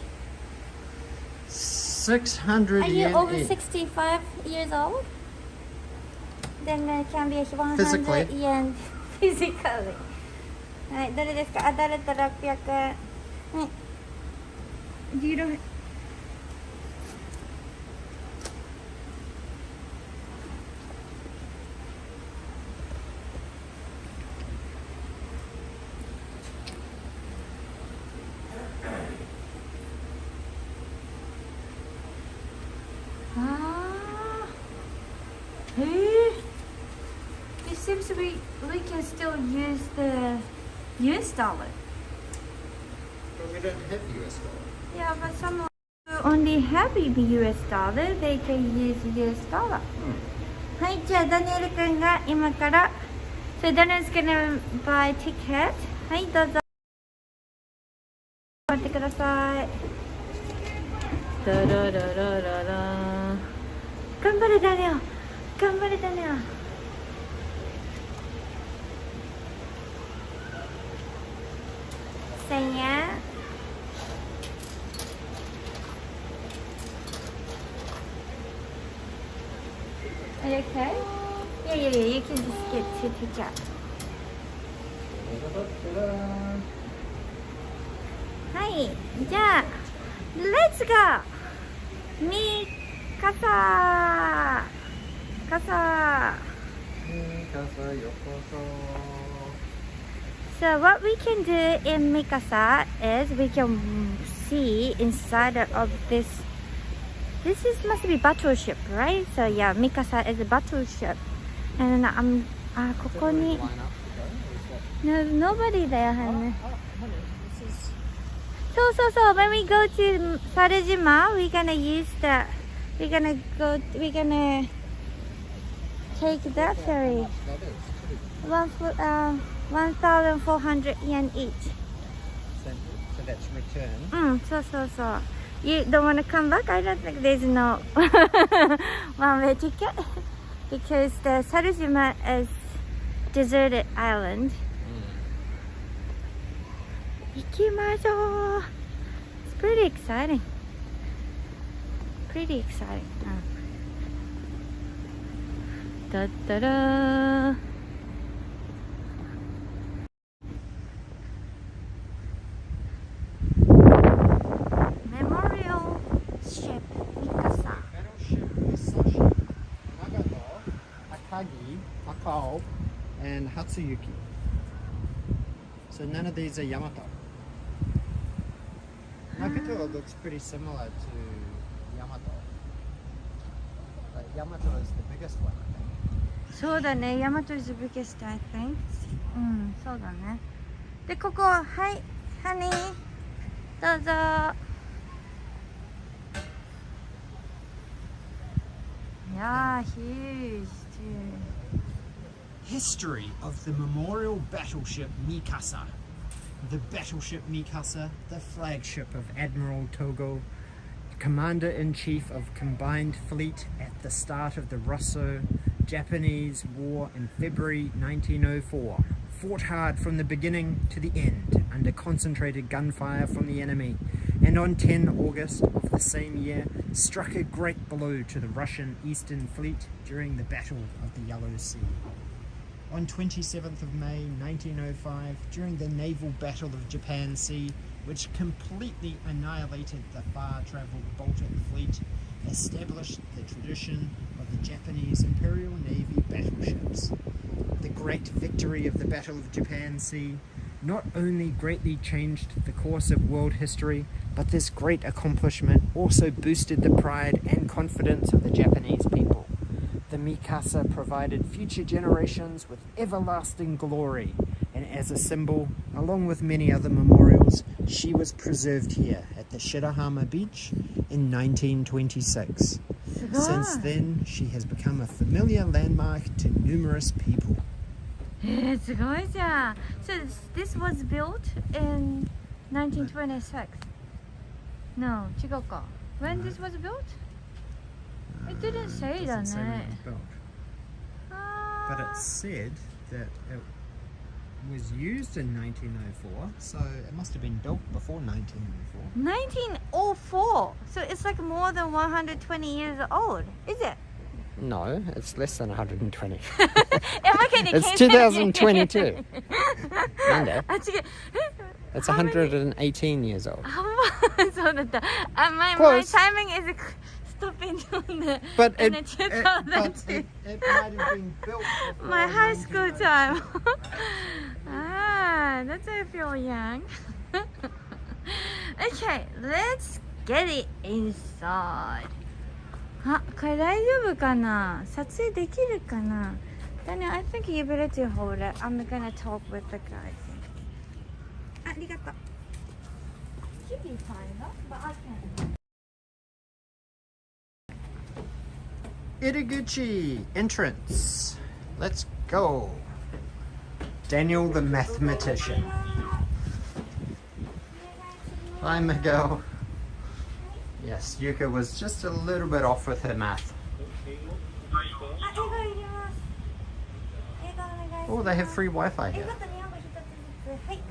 600 Are you yen over each. 65 years old? Then it can be 100 Physically. yen physically. はい、どれですか？アダルト600。はい。黄色い。It seems to be we can still use the US dollar. But we don't have US dollar. Yeah, but some who only have US dollar, they can use US dollar. はい、じゃあダニエル君が今から、so Daniel's gonna buy ticket. はい、どうぞ。待ってください。ダラララララ。頑張れダネオ、頑張れダネオ。Sayang. Are you okay? Yeah, you can just get to pick up. Hi, じゃあ Let's go! Mikasa! Kasa! So what we can do in Mikasa is we can see inside of this. This is must be battleship, right? So yeah, Mikasa is a battleship, andここに no nobody there, honey. So when we go to Sarushima, we're gonna take that ferry. 1,400 yen each. So that's return. So. You don't want to come back? I don't think there's no one-way ticket because the Sarushima is deserted island. Ikimashou. It's pretty exciting. Da da da. Battleship Mikasa. Battleship Mikasa, Nagato, Akagi, Akao, and Hatsuyuki. So none of these are Yamato. Nagato looks pretty similar to Yamato. But Yamato is the biggest one, I think. そうだね、Yamato is the biggest, I think. そうだね。で、ここ、はい、ハニー、どうぞ。Yeah, huge too. History of the memorial battleship Mikasa. The battleship Mikasa, the flagship of Admiral Togo, Commander-in-Chief of Combined Fleet at the start of the Russo-Japanese War in February 1904, fought hard from the beginning to the end under concentrated gunfire from the enemy, and on 10 August of the same year struck a great blow to the Russian Eastern Fleet during the Battle of the Yellow Sea. On 27th of May 1905, during the naval battle of Japan Sea, which completely annihilated the far-travelled Baltic fleet, established the tradition of the Japanese Imperial Navy battleships. The great victory of the Battle of Japan Sea not only greatly changed the course of world history, but this great accomplishment also boosted the pride and confidence of the Japanese people. The Mikasa provided future generations with everlasting glory, and as a symbol, along with many other memorials, she was preserved here at the Shirahama beach in 1926. Since then, she has become a familiar landmark to numerous people. すごいじゃん。So this was built in 1926. No, 違うか。When this was built? It didn't say だ Doesn't say when ね it was built. But it said that it was used in 1904, so it must have been built before 1904. 1904. So it's like more than 120 years old, is it? No, it's less than 120. It's It's 2022. Monday. あ、違う。 It's 118 years old. そうだった。My Close. timing is stopping on the But in it, the it, 2002. but it might have been built before My high school 1902. time. That's why I feel young. Okay, let's get it inside. あ、これ大丈夫かな？撮影できるかな？ Daniel, I think you better to hold it. I'm gonna talk with the guys. ありがとう。Should be fine, though, but I can. Itaguchi entrance. Let's go. Daniel the mathematician. Hi, Miguel. Yes, Yuka was just a little bit off with her math. Oh, they have free Wi-Fi here.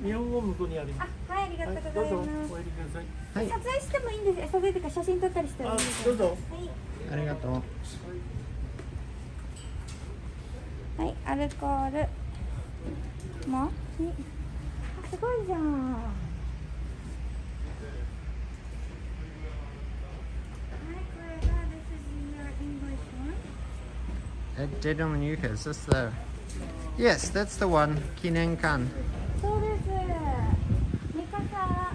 日本語向こうにあります。はい、ありがとうございます。お入りください。はい、撮影してもいいんです。撮影というか写真撮ったりしてもいいですか。どうぞ。はい。ありがとう。はい、アルコール。もう。あ、すごいじゃん。はい、これが This is your English one. Dead on Yuka, is this the... Yes, that's the one. Kinenkan. そうです。ミカサ。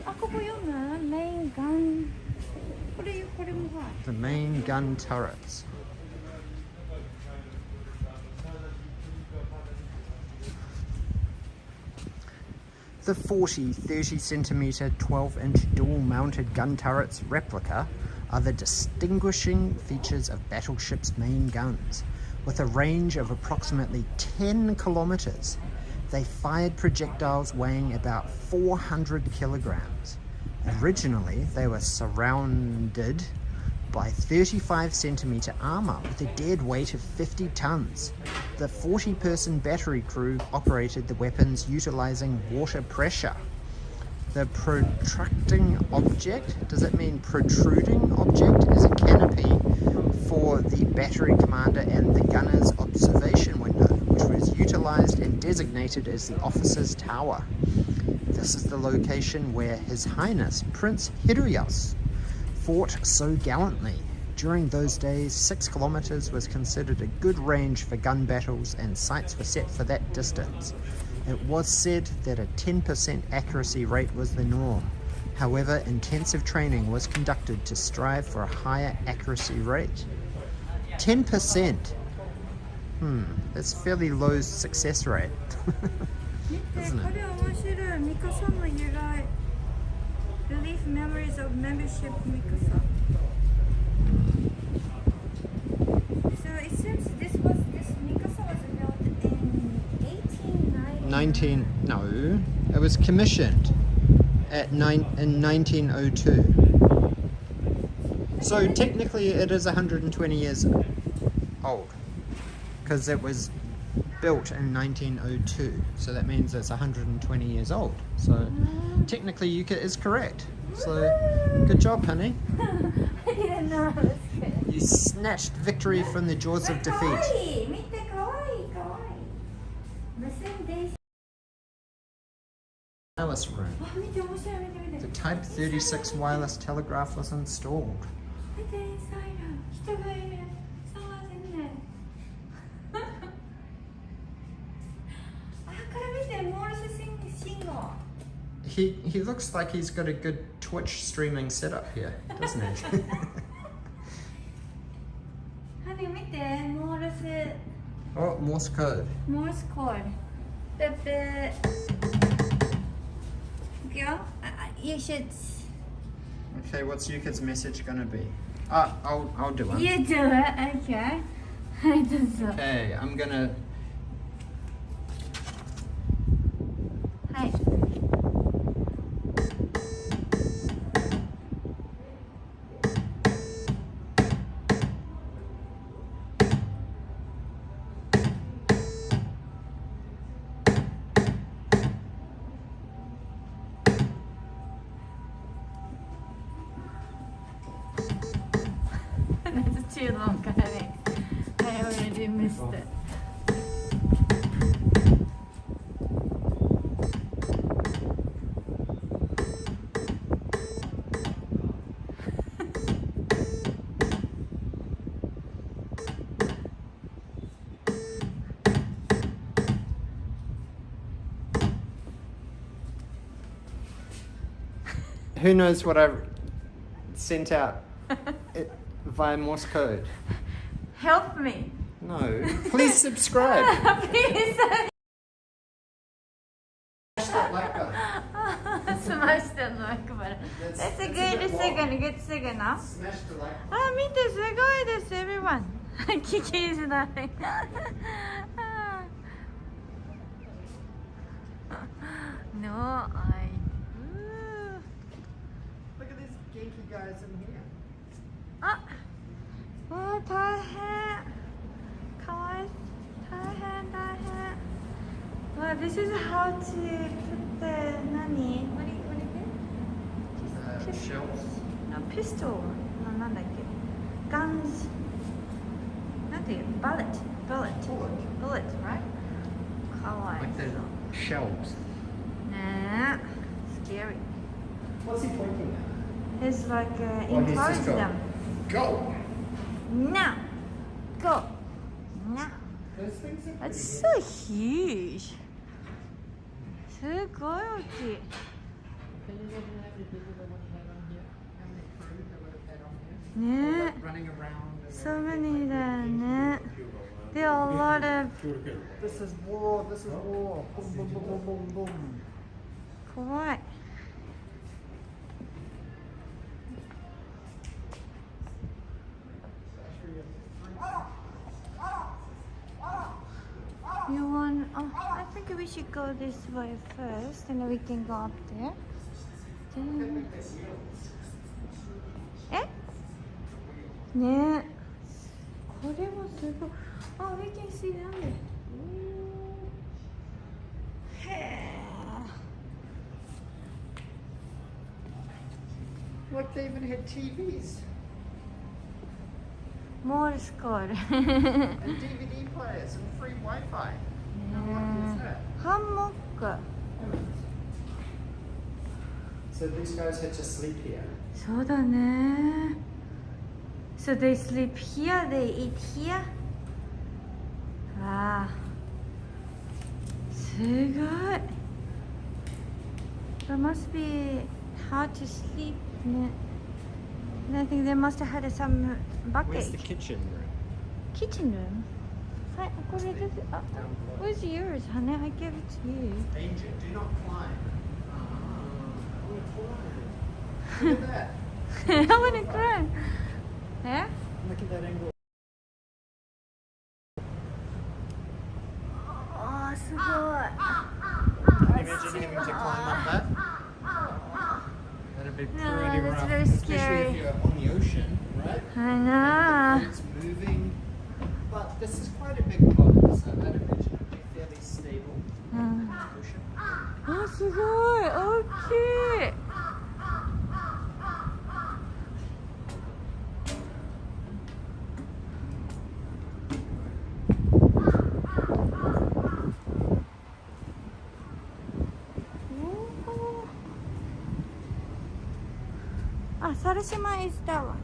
あ、ここ読む？メインガン。これもはい。 The main gun turrets. The 40, 30 centimeter, 12-inch dual-mounted gun turrets replica are the distinguishing features of battleships' main guns. With a range of approximately 10 kilometers, they fired projectiles weighing about 400 kilograms. Originally, they were surrounded by 35 centimeter armor with a dead weight of 50 tons. The 40-person battery crew operated the weapons utilizing water pressure. The protruding object, does that mean protruding object, is a canopy for the battery commander and the gunner's observation window, which was utilized and designated as the officer's tower. This is the location where His Highness Prince Hiroyas fought so gallantly. During those days, 6 kilometers was considered a good range for gun battles, and sights were set for that distance. It was said that a 10% accuracy rate was the norm. However, intensive training was conducted to strive for a higher accuracy rate. 10%? That's fairly low success rate. Isn't it? これ面白い。ミカサの由来。Relief memories of membership Mikasa. So it seems this Mikasa was built in 1890. No, it was commissioned in 1902. So technically it is 120 years old, because it was built in 1902, so that means it's 120 years old. So technically Yuka is correct. So good job, honey. I didn't know it was good. You snatched victory from the jaws of defeat. かわいい。見て、かわいい、かわいい。無線電車。 Wireless room. あ、見て、面白い、見て、見て。 The Type 36 wireless telegraph was installed. 見て、インサイド。人がいる。そうですね。あ、これ見て、モールス信号。 He looks like he's got a good Twitch streaming setup here, doesn't he? ハニー見て、モールス。 Oh, Morse code. Morse code. Pepe. Go. You should. Okay, what's Yuka's message gonna be? I'll do one. You do it. Okay. I do so. Okay, I'm gonna. Hi. That's too long, Karen. I already missed it. Who knows what I sent out via Morse code? Help me. No. Please subscribe. Please. Smash that like button. Smash the like button. That's a good signal. Good signal. Smash the like button. あ、見て、すごいです、everyone. 聞きづらい。No, I. Look at this Genki guys in here. あ、わあ大変。かわいい。大変大変。わあ、this is how to put the 何？ What do you think? Shells. No, pistol. なんだっけ？ Guns. なんていう？ Bullet. Bullet, right? かわいい。 Like the shells. ねえ。Scary. What's he pointing at? It's like Well, he's encourage just go. them. Go! Now, go. Now. Those things are That's pretty so huge. すごい大きい。Can you imagine how many people they would have had on here? How many crew they would have had on here? ね Like running around. And So many だよね。There are a lot of This is war, this is war. Boom, boom, boom, boom, boom, boom. 怖い。You want? Oh, I think we should go this way first, and then we can go up there. Then... え？ねえ。これもすごい。あ、we can see them. へえ。 Look, they even had TVs Morse code. and DVD players and free Wi-Fi. How lucky is that? Hammock. So these guys had to sleep here. そうだね。So they sleep here, they eat here. ああ。すごい。That must be hard to sleep. ね。And I think they must have had some Where's the bucket. kitchen room? Kitchen room. はい、これです。あ、Where's yours, honey? I gave it to you. Danger, do not climb. Look at that. I wanna cry. え？ Look at that angle. あー、すごい。 Can you imagine having to climb up that? That'd be pretty No, that's rough. very Especially scary. if you're on the ocean, right? I know. It's moving. But this is quite a big boat, so I'd imagine it'd be fairly stable. うん。 Ocean. あ、すごい。大きい。あ、Sarushima is that one.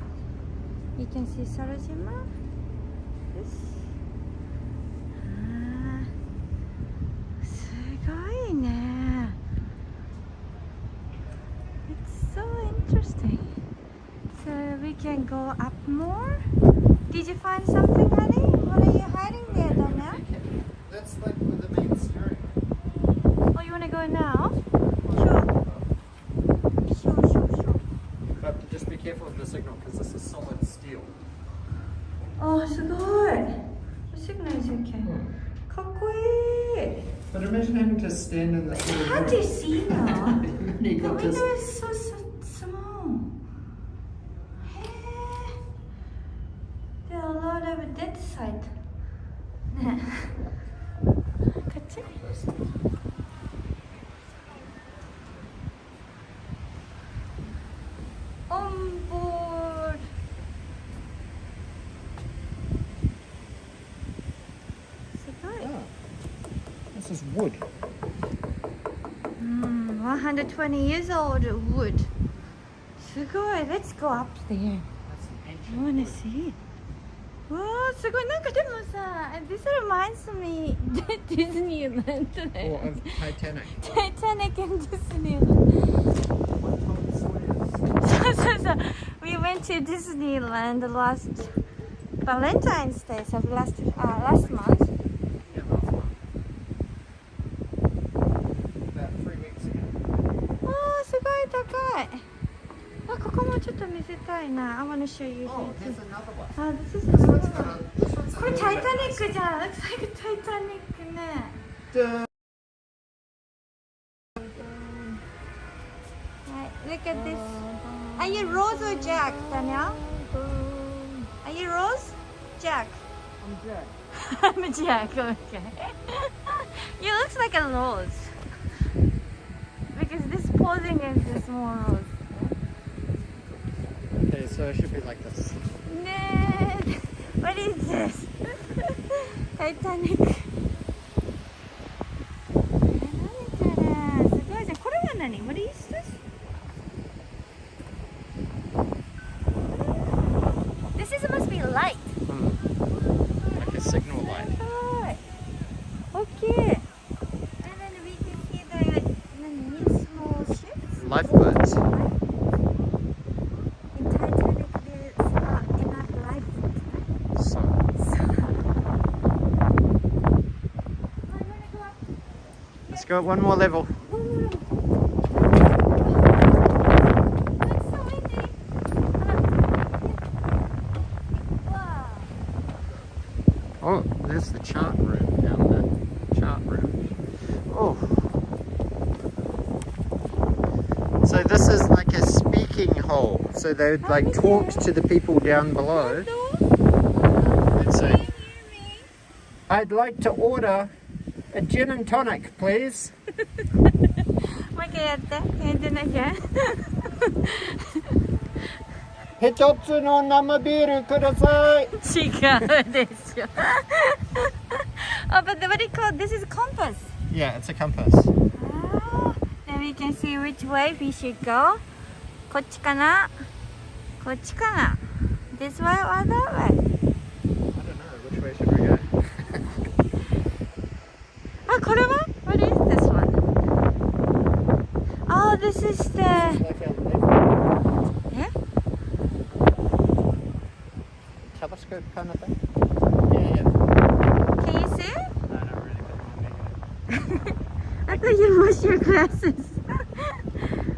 You can see Sarushima. This. あー、すごいね。It's so interesting. So we can go up more. Did you find something, honey? What are you hiding there, Donna? That's like with the main steering. Oh, you wanna go now? Sure. Sure. But just be careful of the signal because this is solid steel. あ、すごい。Signal is okay. かっこいい。 But imagine having to stand in the How do you see now? You The got window this. is so small. Hey. There are a lot of dead side. ね。こっち？ On board. This is wood. 120 years old wood. すごい。Let's go up there. That's an I ancient wanna wood. see. わあ、すごい。なんかでもさ、This reminds me ディズニーランドだ Or よ。 of Titanic. Titanic and Disneyland. What Tom Sawyer's. そうそう。We went to Disneyland last Valentine's Day, so last month. Yeah, last month. About 3 weeks ago. ああ、すごい高い。あ、ここもちょっと見せたいな。I wanna show you Oh, this. there's another one. あ、this is This one's another got one. a. This one's a これ little タイ bit タニッ nicer. クじゃん。Looks like タイタニックね。 Duh. Right, look at this. Are you Rose or you Jack, Daniel? Are you Rose? Jack. I'm Jack. I'm Jack, okay. You looks like a rose. Because this posing is a small rose. Okay, so it should be like this. Ned! What is this? Titanic. 何これすごいじゃん。これは何 What is this? This is must be light. Like a signal light. Okay. And then we can see the small ships. Lifeboats. In Titanic, there's enough lifeboats. So, let's go one more level. It's so windy. Wow. Oh, there's the chart room down there. Chart room. Oh. So this is like a speaking hole. So they would like talk to the people down below. And say, I'd like to order a gin and tonic, please. もう一回やって。やってなきゃ。一つの生ビールください。違うでしょ。Oh, but what do you call this? Is a compass. Yeah, it's a compass. Ah, then we can see which way we should go. こっちかなこっちかな This way or that way? I don't know, which way should we go? あ、これは What is this one? Oh, this is the... Like a level Eh? telescope kind of thing? Yeah, yeah. Can you see? No, not really, but I'm making it. I thought you washed your glasses.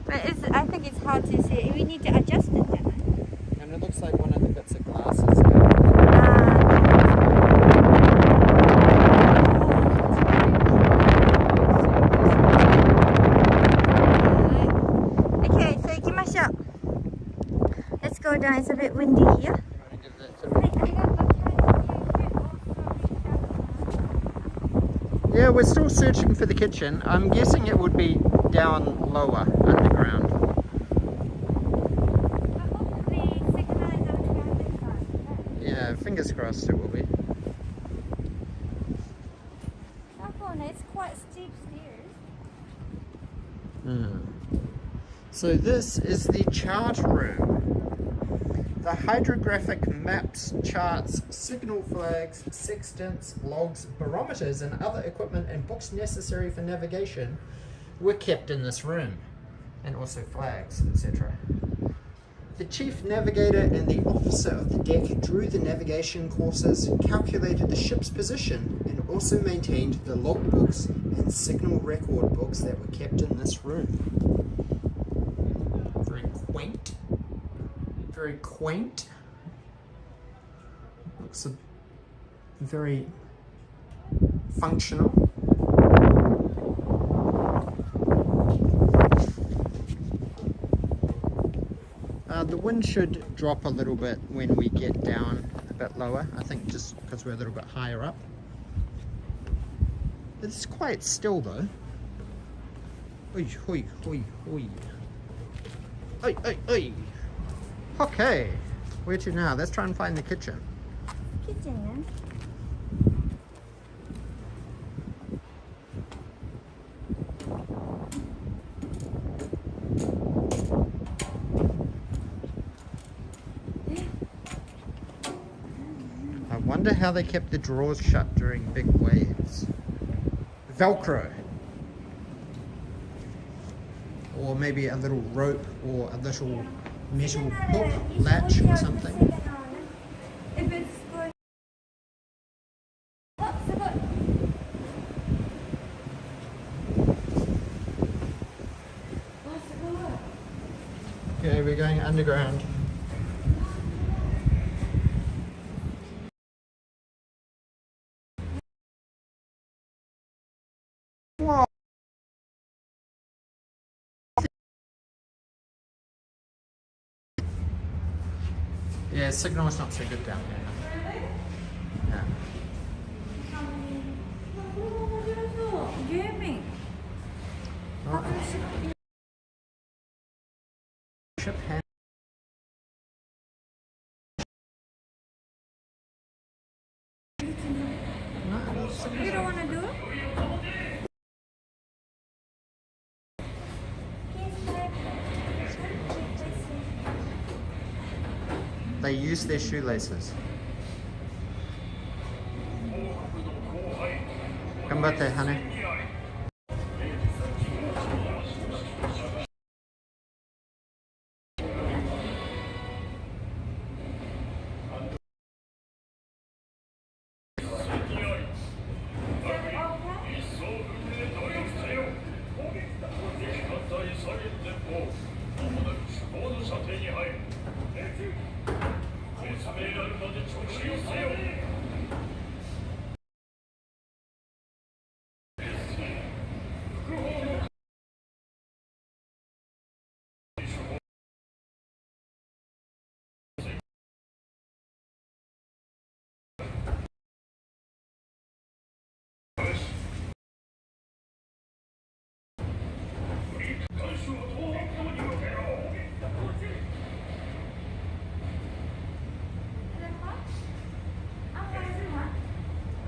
But I think it's hard to see. We need to adjust it, don't we? And it looks like one of the bits of glasses. Okay, so 行きましょう。Let's go down. It's a bit windy here. Yeah, we're still searching for the kitchen. I'm guessing it would be down lower, underground. Yeah, fingers crossed it will be. It's quite steep stairs. So this is the chart room. The hydrographic maps, charts, signal flags, sextants, logs, barometers, and other equipment and books necessary for navigation were kept in this room, and also flags, etc. The chief navigator and the officer of the deck drew the navigation courses, calculated the ship's position, and also maintained the logbooks and signal record books that were kept in this room. Very quaint. Very quaint. Looks very functional. The wind should drop a little bit when we get down a bit lower, I think just because we're a little bit higher up. It's quite still though. Oi, oi, oi, oi. Oi, oi, oi. Okay, where to now? Let's try and find the kitchen. Kitchen. I wonder how they kept the drawers shut during big waves. Velcro. Or maybe a little rope or a little metal hook latch or something. Okay, we're going underground. Whoa. Yeah, signal is not so good down here. Yeah. Gaming. Oh, ship hand. No, You don't want to do it? They use their shoelaces. Ganbatte, honey.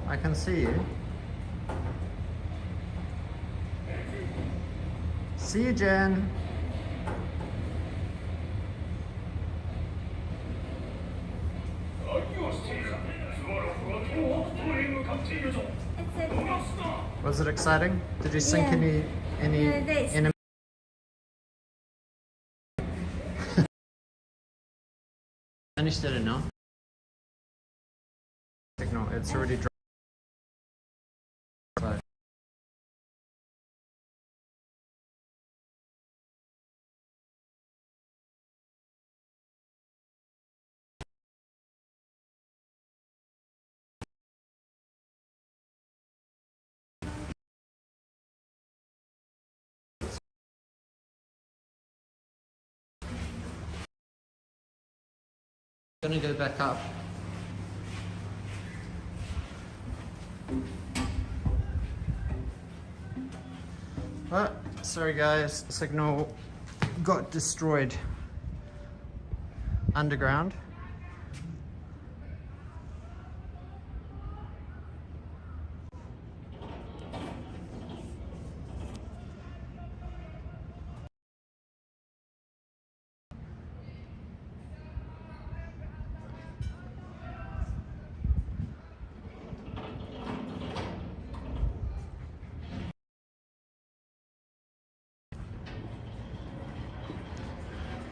I can see you. See you, Jen. Was it exciting? Did you sink Yeah. any Yeah, this. enemy? Finished it now. Signal. It's already dropped. So. Gonna go back up. Oh, sorry guys, signal got destroyed underground.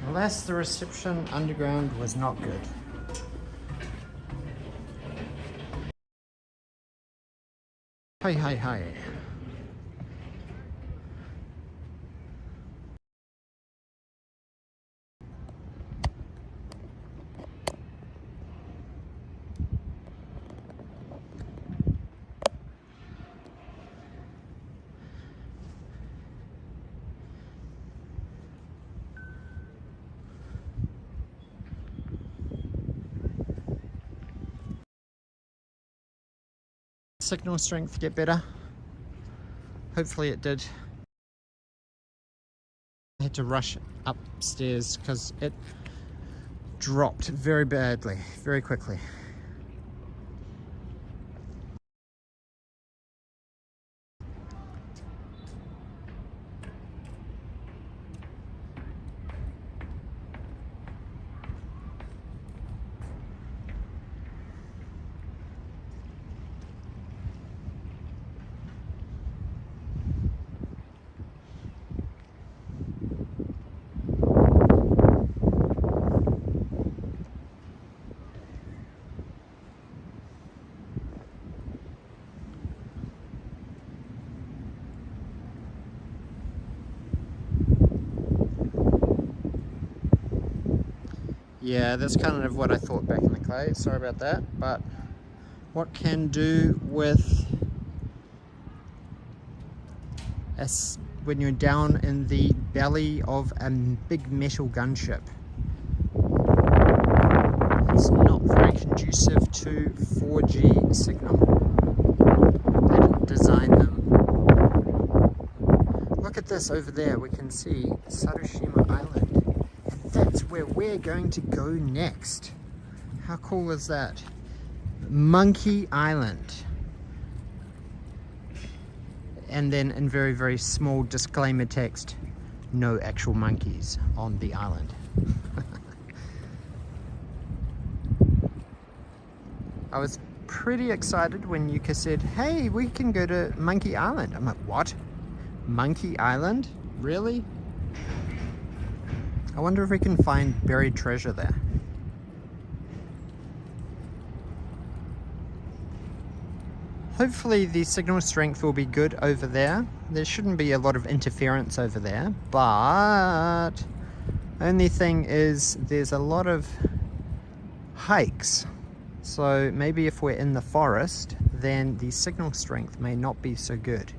Alas, the reception underground was not good. Hi, hi, hi. Signal strength get better? Hopefully it did. I had to rush upstairs because it dropped very badly, very quickly. Yeah, that's kind of what I thought back in the clay. Sorry about that, but what can do with when you're down in the belly of a big metal gunship? is not very conducive to 4G signal. They didn't design them. Look at this over there, we can see Sarushima Island. And that's where we're going to go next. How cool is that? Monkey Island. And then in very, very small disclaimer text, no actual monkeys on the island. I was pretty excited when Yuka said, hey, we can go to Monkey Island. I'm like, what? Monkey Island? Really? I wonder if we can find buried treasure there. Hopefully the signal strength will be good over there. There shouldn't be a lot of interference over there, but only thing is there's a lot of hikes. So maybe if we're in the forest, then the signal strength may not be so good.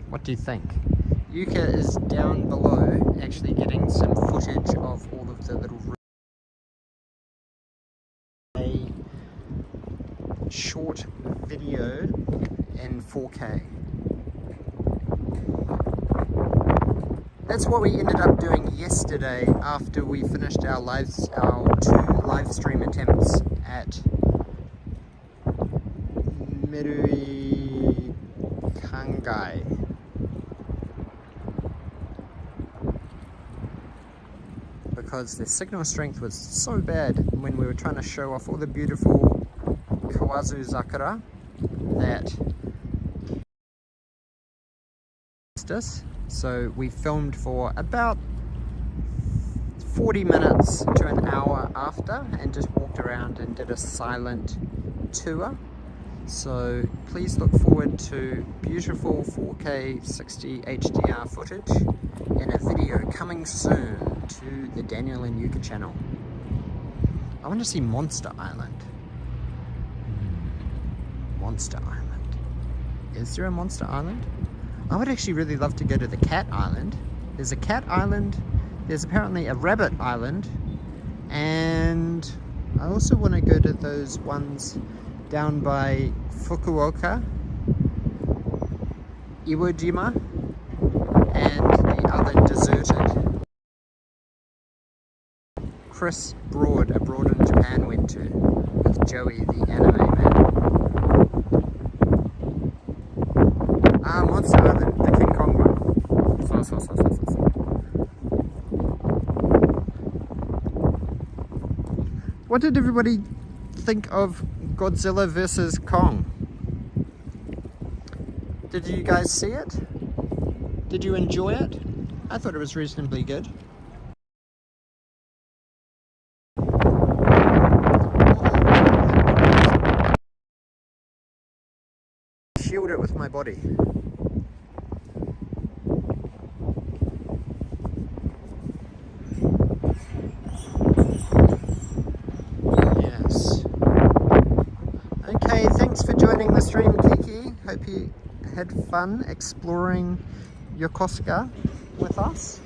What do you think? Yuka is down below actually getting some footage of all of the little short video in 4K. That's what we ended up doing yesterday after we finished our 2 live stream attempts at Mirui Kangai. Because the signal strength was so bad when we were trying to show off all the beautiful Kawazu Zakura that us. So we filmed for about 40 minutes to an hour after and just walked around and did a silent tour. So please look forward to beautiful 4K 60 HDR footage in a video coming soon to the Daniel and Yuka channel. I want to see Monster Island. Monster Island. Is there a Monster Island? I would actually really love to go to the Cat Island. There's a Cat Island, there's apparently a Rabbit Island, and I also want to go to those ones down by Fukuoka, Iwo Jima, and the other deserted. Chris Broad, Abroad in Japan, went to with Joey, the anime man. Monster Island, the King Kong one. So. What did everybody think of Godzilla vs. Kong? Did you guys see it? Did you enjoy it? I thought it was reasonably good. Shield it with my body. Yes. Okay, thanks for joining the stream, Kiki. Hope you had fun exploring Yokosuka with us.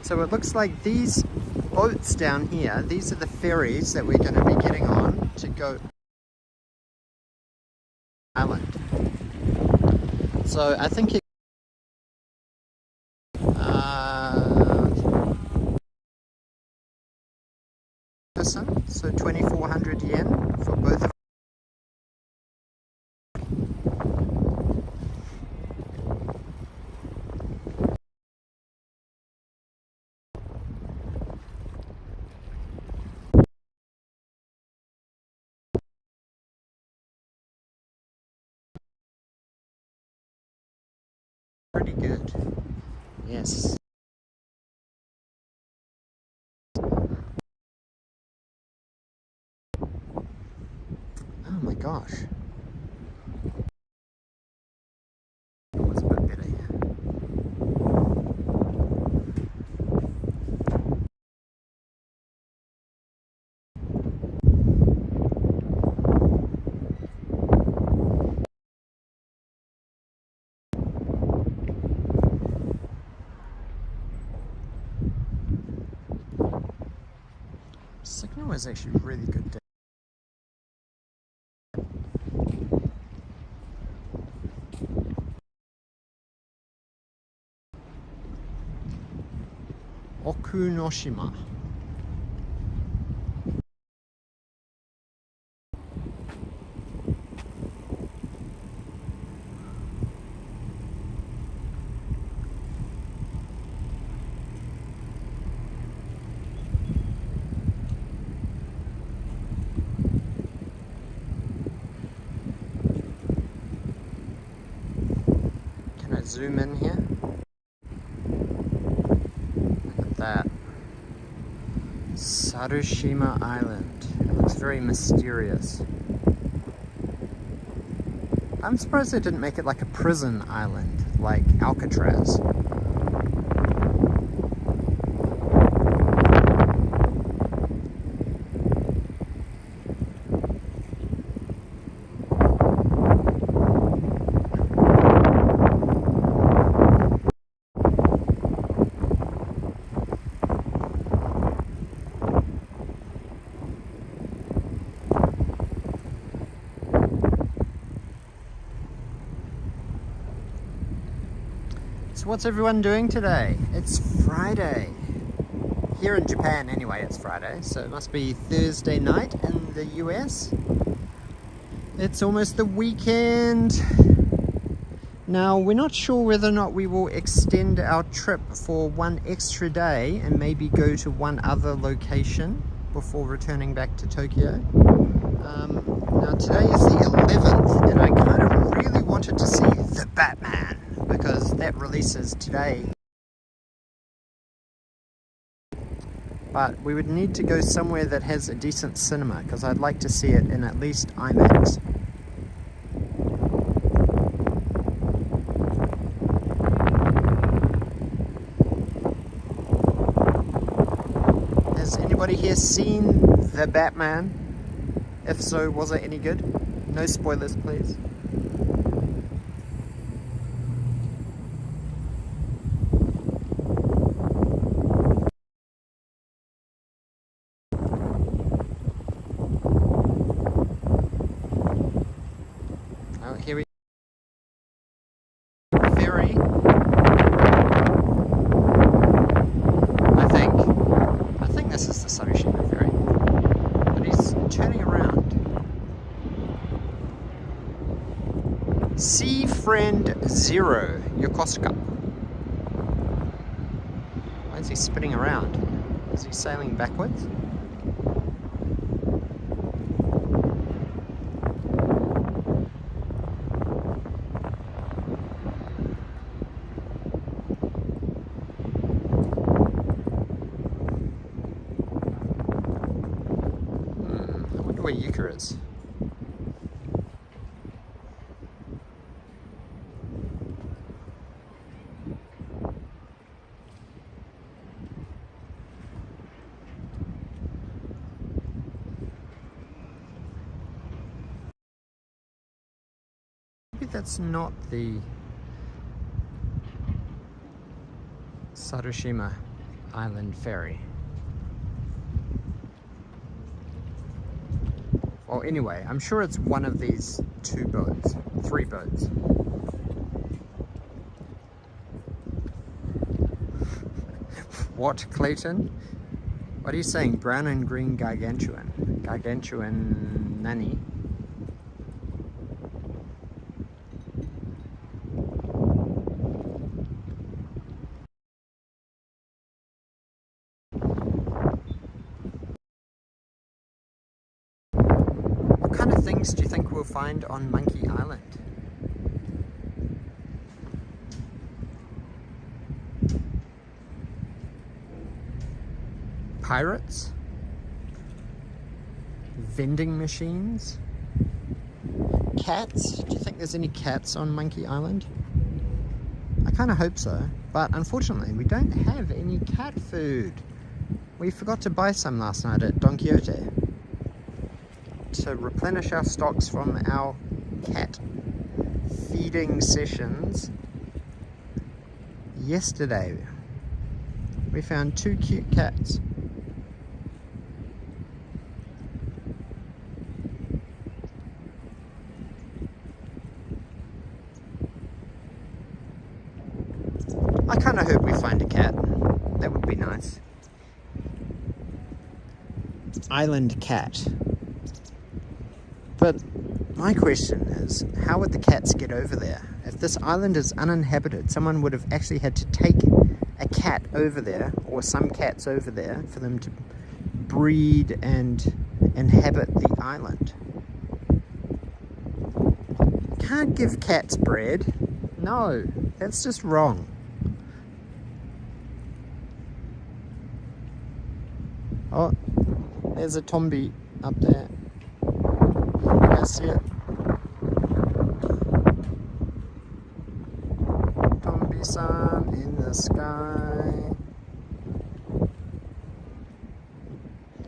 So it looks like these boats down here, these are the ferries that we're going to be getting on to go island. So I think it so 2,400 yen for both of pretty good. Yes. Oh my gosh. What's a bit better here? Signal was actually really good. Okunoshima. Can I zoom in here? Look at that. Sarushima Island. It looks very mysterious. I'm surprised they didn't make it like a prison island, like Alcatraz. So what's everyone doing today? It's Friday. Here in Japan anyway, it's Friday, so it must be Thursday night in the US. It's almost the weekend. Now, we're not sure whether or not we will extend our trip for one extra day and maybe go to one other location before returning back to Tokyo. Now today is the 11th and I kind of really wanted to see The Batman, because that releases today. But we would need to go somewhere that has a decent cinema, because I'd like to see it in at least IMAX. Has anybody here seen The Batman? If so, was it any good? No spoilers, please. Here we go. Ferry. I think this is the Sarushima ferry. But he's turning around. Sea Friend Zero, Yokosuka. Why is he spinning around? Is he sailing backwards? Where Yuka is. Maybe that's not the Sarushima Island ferry. Well, anyway, I'm sure it's one of these three boats. What, Clayton? What are you saying? Brown and green gargantuan. Gargantuan nani? What kind of things do you think we'll find on Monkey Island? Pirates? Vending machines? Cats? Do you think there's any cats on Monkey Island? I kind of hope so, but unfortunately we don't have any cat food. We forgot to buy some last night at Don Quixote to replenish our stocks from our cat feeding sessions yesterday. We found 2 cute cats. I hope we find a cat. That would be nice. Island cat. But my question is, how would the cats get over there? If this island is uninhabited, someone would have actually had to take a cat over there, or some cats over there, for them to breed and inhabit the island. Can't give cats bread. No, that's just wrong. Oh, there's a tombi up there. I see it. Tombi-san in the sky.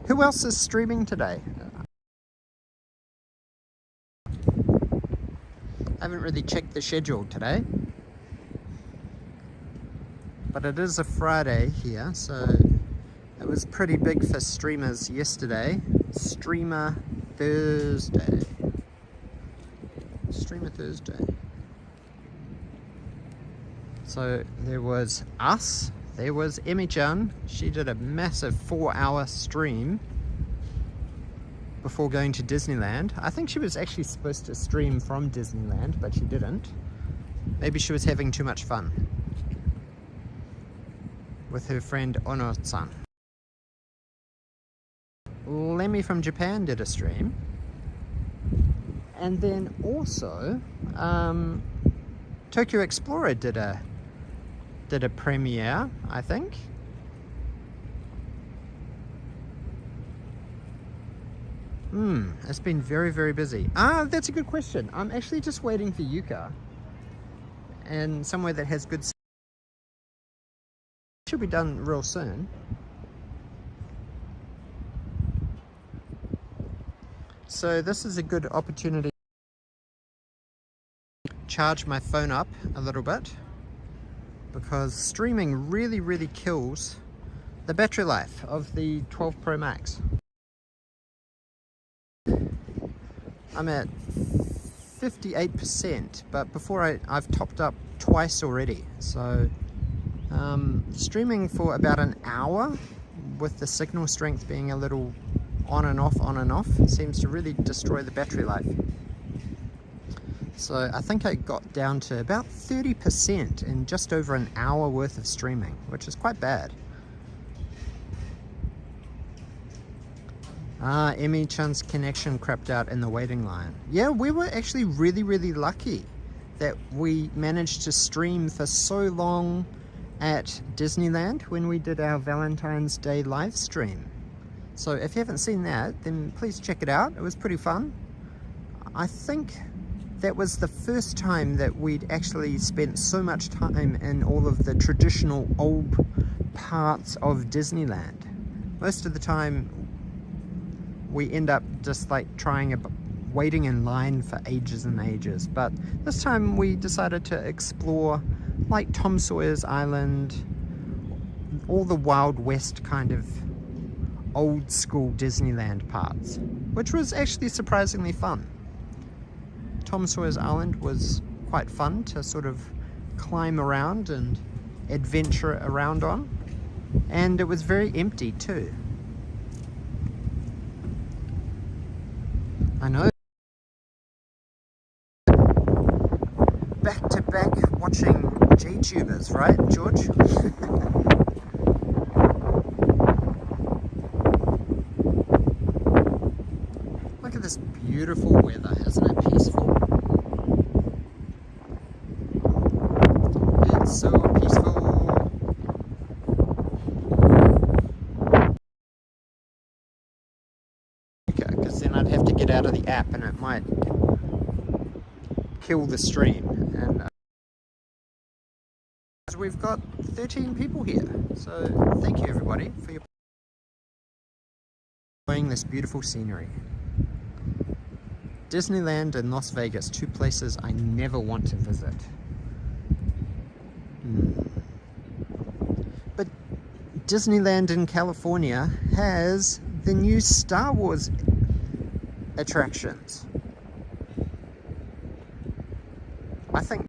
Who else is streaming today? I haven't really checked the schedule today, but it is a Friday here, so it was pretty big for streamers yesterday. Streamer Thursday. Streamer Thursday. So there was us, there was Emi-chan. She did a massive 4-hour stream before going to Disneyland. I think she was actually supposed to stream from Disneyland, but she didn't. Maybe she was having too much fun with her friend Ono-san. Lemmy from Japan did a stream. And then also, Tokyo Explorer did a premiere, I think. It's been very, very busy. That's a good question. I'm actually just waiting for Yuka and somewhere that has good... Should be done real soon. So this is a good opportunity to charge my phone up a little bit, because streaming really, really kills the battery life of the 12 Pro Max. I'm at 58%, but before I've topped up twice already. So streaming for about an hour with the signal strength being a little on and off, seems to really destroy the battery life. So I think I got down to about 30% in just over an hour worth of streaming, which is quite bad. Emi-chan's connection crapped out in the waiting line. Yeah, we were actually really, really lucky that we managed to stream for so long at Disneyland when we did our Valentine's Day live stream. So if you haven't seen that, then please check it out. It was pretty fun. I think that was the first time that we'd actually spent so much time in all of the traditional old parts of Disneyland. Most of the time we end up just like waiting in line for ages and ages, but this time we decided to explore like Tom Sawyer's Island, all the Wild West kind of old school Disneyland parts, which was actually surprisingly fun. Tom Sawyer's Island was quite fun to sort of climb around and adventure around on, and it was very empty too. I know. Back to back watching JTubers, right, George? Look at this beautiful weather, isn't it peaceful? It's so peaceful. Okay, because then I'd have to get out of the app and it might kill the stream. And we've got 13 people here, so thank you everybody for your enjoying this beautiful scenery. Disneyland and Las Vegas, two places I never want to visit. But Disneyland in California has the new Star Wars attractions. I think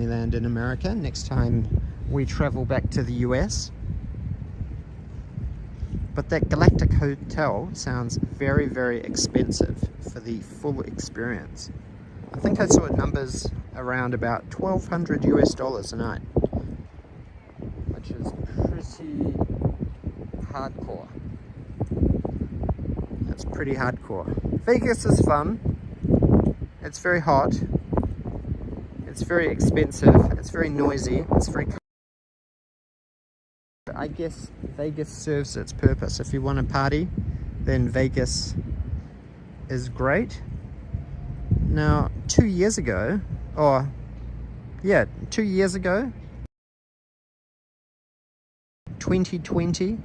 Disneyland in America next time we travel back to the US. But that Galactic Hotel sounds very, very expensive for the full experience. I think I saw numbers around about $1,200 US a night, which is pretty hardcore. That's pretty hardcore. Vegas is fun. It's very hot. It's very expensive. It's very noisy. It's very... I guess Vegas serves its purpose. If you want to party, then Vegas is great. Now, 2 years ago, 2 years ago, 2020,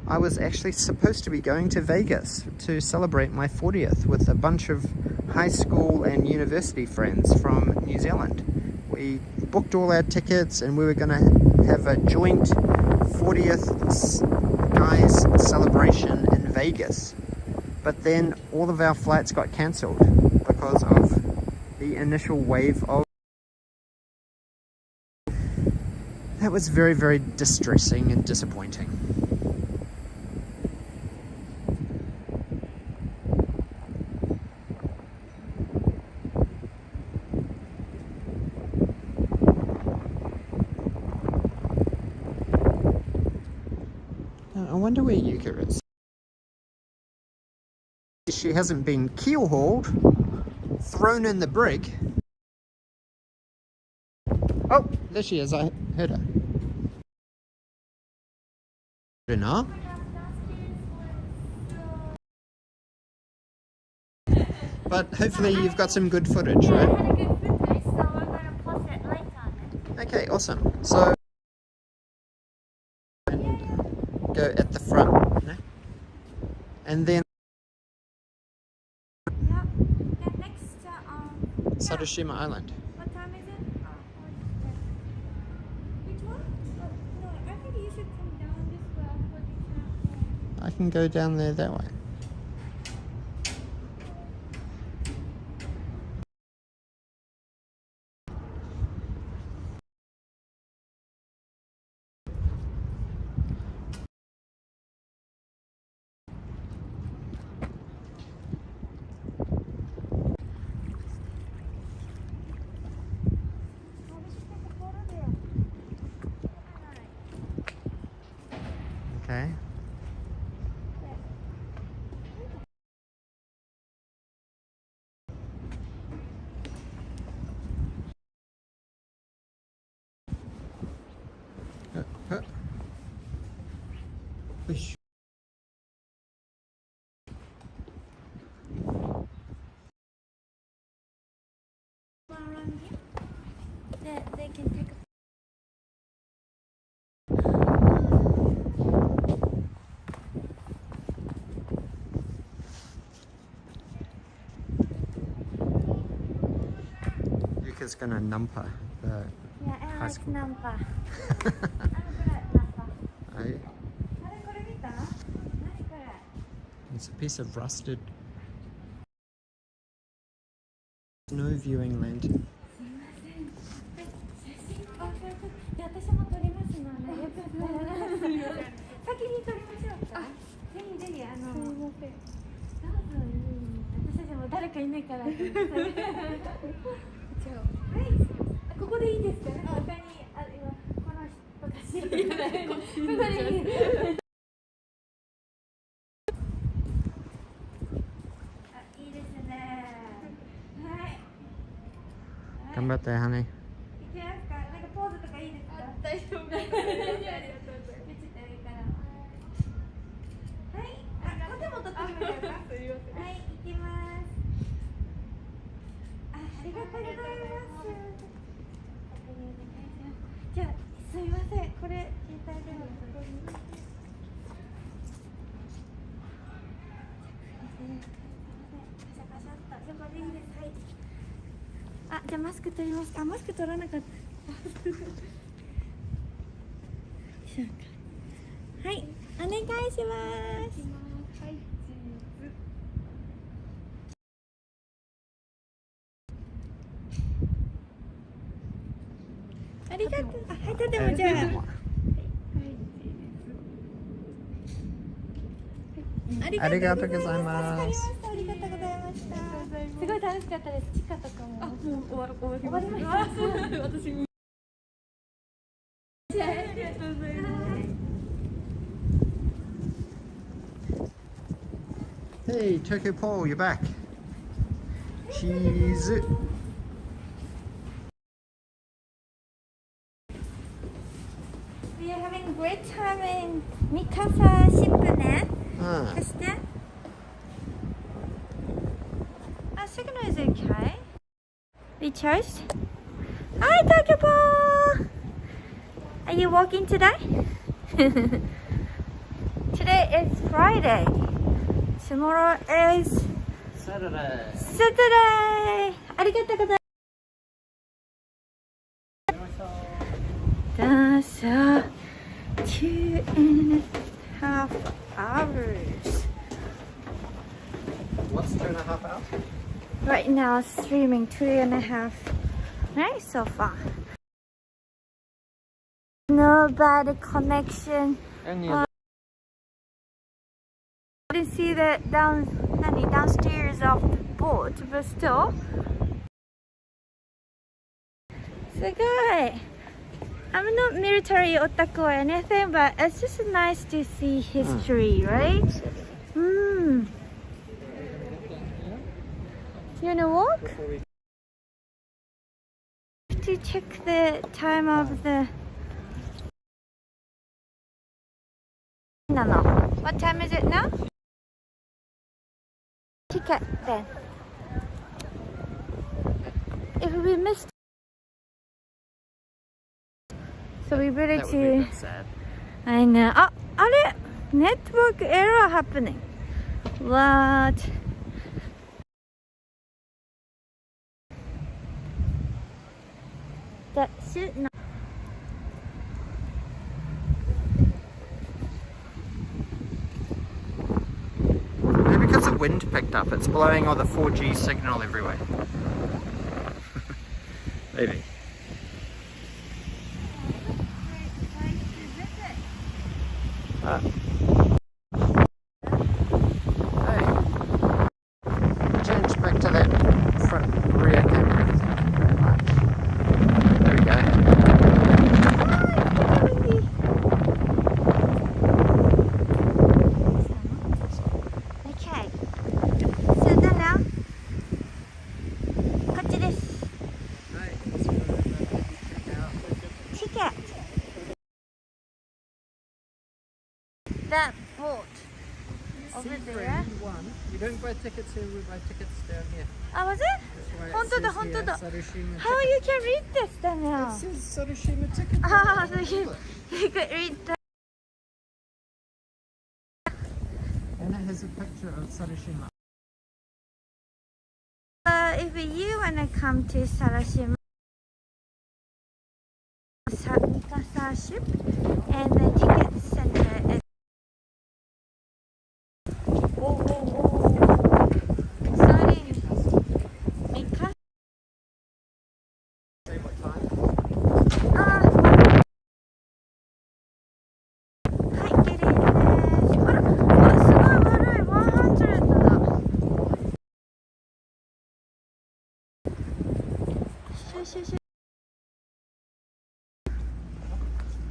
I was actually supposed to be going to Vegas to celebrate my 40th with a bunch of high school and university friends from New Zealand. We booked all our tickets and we were going to have a joint 40th guys celebration in Vegas. But then all of our flights got cancelled because of the initial wave of... That was very, very distressing and disappointing. I wonder where Yuka is. She hasn't been keel-hauled, thrown in the brig. Oh, there she is. I heard her. Enough. But hopefully you've got some good footage, Yeah, right? I had a good footage, so we're gonna post it later. Okay, awesome. So go at the front, no? And then Yeah. Then next, Sarushima Island. what time is it? Which one? No, I think you should come down this way for the I can go down there that way. Okay. Push. They can take a Yuka's gonna numper the yeah, I high like school. number. I- It's a piece of rusted snow viewing lantern. 私も撮りますので、よかったら先に撮りましょうか。ぜひぜひすいません。どうぞ私たちも誰かいないからって言って。はい。ここでいいですかね。他に今この人たち。ここでいいです。いいですね。はい。頑張って、honey. いきますか。なんかポーズとかいいですか。大丈夫。ありがとうございます。はい。あ、手も取ってみましょうか。はい、行きます。ありがとうございます。じゃあ、すみません。これ携帯電話ここに。パシャパシャっと。そこでいいです。はい。あ、じゃあマスク取りますか。マスク取らなかった。はい、お願いします。はい、チーズ。はい、とてもじゃあ。ありがとうございます。ありがとうございました。すごい楽しかったです。地下とかも。もう終わりました。私も。Hey, Tokyo Paul, you're back. Cheese. We are having a great time in Mikasa ship ね。そして。Signal is okay. We chose. Hi, Tokyo Paul. Are you walking today? Today is Friday. Tomorrow is Saturday. Saturday. ありがとうございます。2.5 hours. What's 2.5 hours? Right now, streaming 2.5. Nice so far. No bad connection. I didn't see the downstairs of the boat, but still. すごい. I'm not military otaku or anything, but it's just nice to see history, right? You wanna walk? To check the time of the. No. What time is it now? Ticket then. If we missed, so we better That would be a to. bit sad. I know. Ah, network error happening. What? That should not. Maybe because the wind picked up, it's blowing all the 4G signal everywhere. Maybe. Hey. Change back to that front rear camera. There we go. Okay. So done now. こっちです。Ticket. That boat over there. We don't buy tickets here, we buy tickets down here. Ah, was it? That's why it 本当だ says 本当 here, だ Sarushima How you can read this then ticket. now? It says Sarushima ticket. Ah, so Look. you could read that. And it has a picture of Sarushima. If you wanna come to Sarushima, Mikasa ship, and the ticket center is. Sorry, Mikasa. Say what time? はい、綺麗です。あら、すごい悪い、100だ。シュ。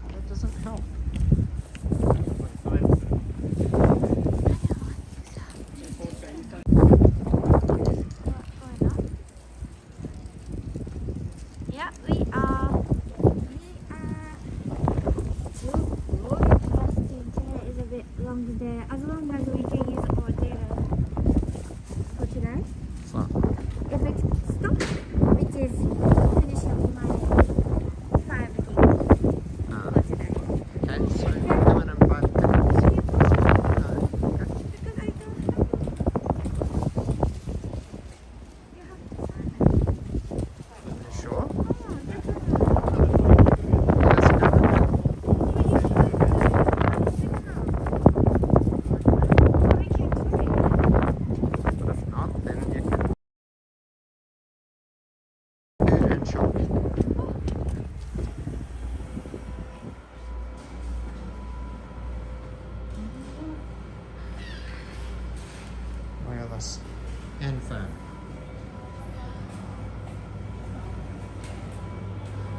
That doesn't help. Yeah, we are. Today is a bit long day. As long as we can use our data for today. So, If it stops, which is finish up my 5 gig for today. okay, so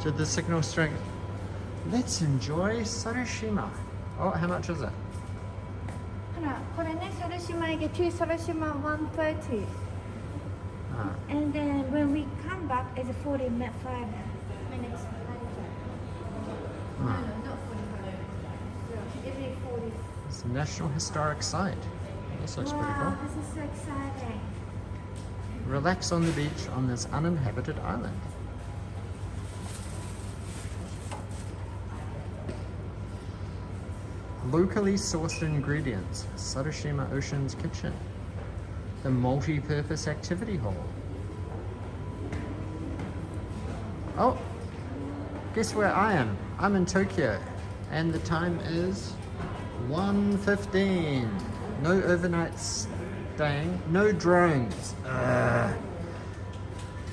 to the signal strength. Let's enjoy Sarushima. Oh, how much is it? ほら、これね、Sarushima駅 to Sarushima 130. And then when we come back, it's 45 minutes. No, not 45. Every 40. It's a National Historic Site. This looks pretty cool. Wow, this is so exciting. Relax on the beach on this uninhabited island. Locally sourced ingredients, Sarushima Ocean's Kitchen. The multi-purpose activity hall. Oh, guess where I am? I'm in Tokyo, and the time is 1:15. No overnight staying, no drones.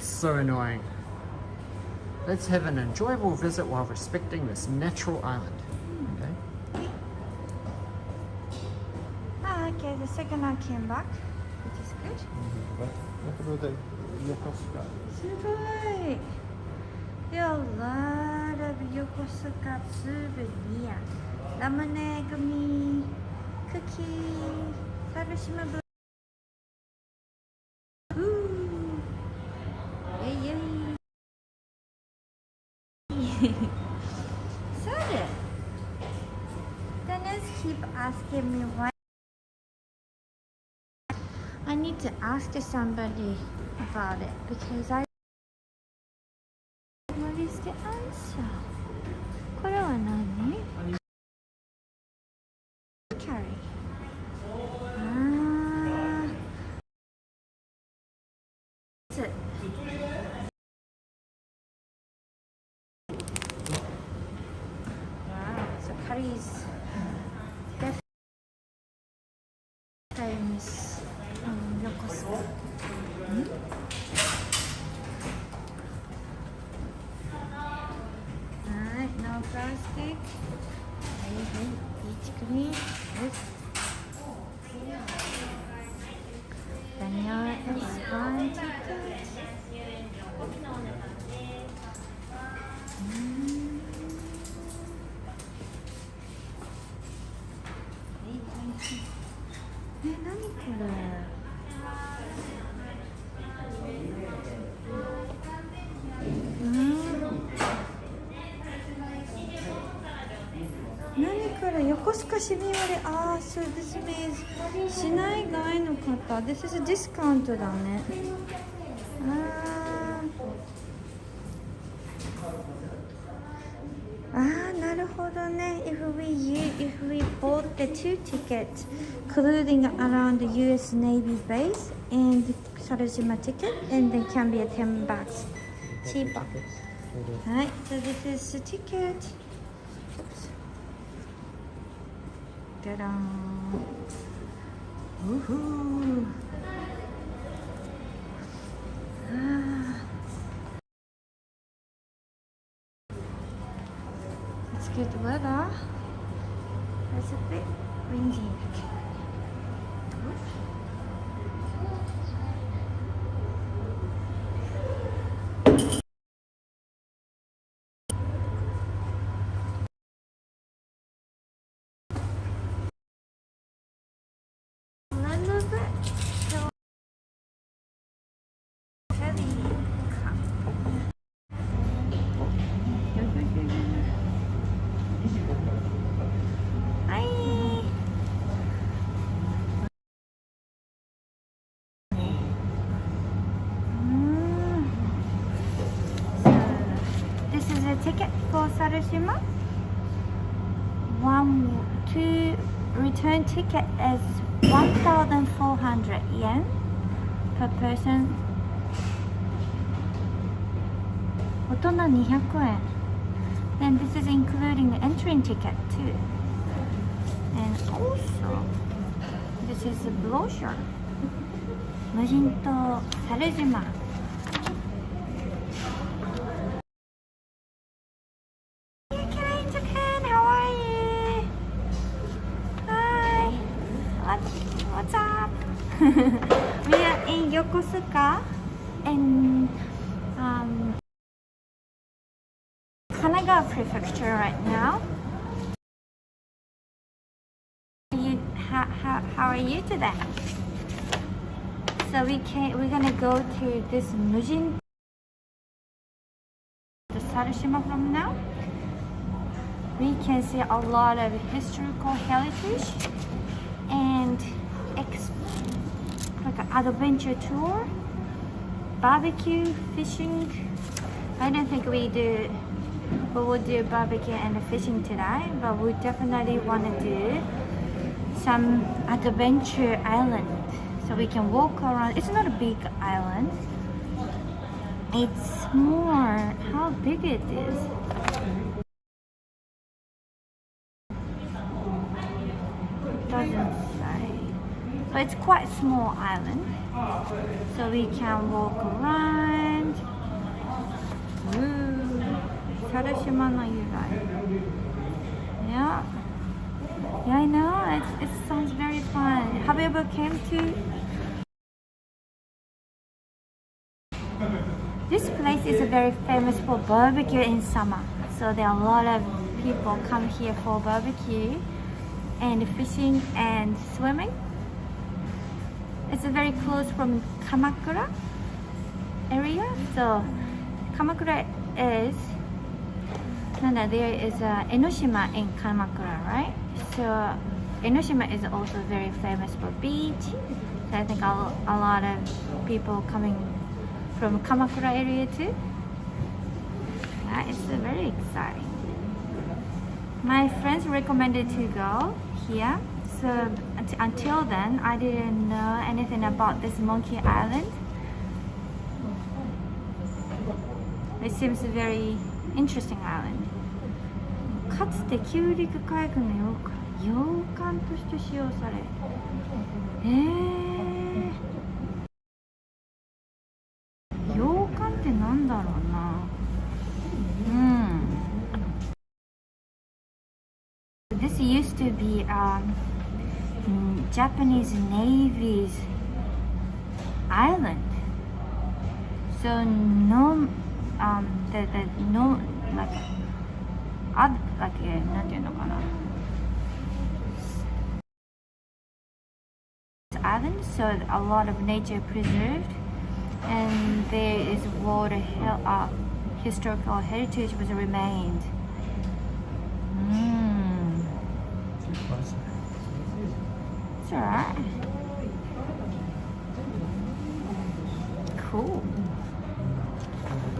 So annoying. Let's have an enjoyable visit while respecting this natural island. Okay. Okay, the signal came back, which is good. すごい。There are a lot of Yokosuka souvenir. Lemonade, gummy, cookie, Sarushima blue. Ooh. Yay, yay. So Dennis keep asking me why. I need to ask somebody about it because what is the answer? これは何? Carry. That's it. Wow, so curry is definitely famous in Yokosuka. Alright, now plastic. Hey, peach cream. Vanilla is one ticket. Yokosuka Shimiwari. Ah, so this means 市内外の方. This is a discount だね. Naるほどね. If we bought the 2 tickets, including around the US Navy base and Sarushima ticket, and then can be a $10 cheaper. Right, so this is the ticket. Oops. Ta-da! Woohoo! It's good weather. It's a bit windy. Ticket for Sarushima. 2 return ticket is 1,400 yen per person. 大人200円. Then this is including the entering ticket too. And also, this is a brochure. 無人島サルジマ. What's up? We are in Yokosuka and Prefecture right now. How are you today? So we're gonna go to this Mujin, the Sarushima from now. We can see a lot of historical heritage and like an adventure tour, barbecue, fishing. I don't think we will do barbecue and fishing today, but we definitely want to do some adventure island, so we can walk around. It's not a big island. It's more how big it is. It doesn't say, but it's quite a small island, so we can walk around. Sarushima no Yurai. Yeah. Yeah, I know. It sounds very fun. Have you ever came to? This place is very famous for barbecue in summer. So there are a lot of people come here for barbecue and fishing and swimming. It's very close from Kamakura area. So Kamakura is there is Enoshima in Kamakura, right? So Enoshima is also very famous for beach. So I think a lot of people coming from Kamakura area too. It's very exciting. My friends recommended to go here. So until then, I didn't know anything about this Monkey Island. It seems a very interesting island. かつて旧陸海軍の洋館として使用され、洋館ってなんだろうな。This used to be Japanese Navy's island. So no, no likeなんていうのかな。Island, so a lot of nature preserved, and there is world historical heritage was remained. It's alright. Cool.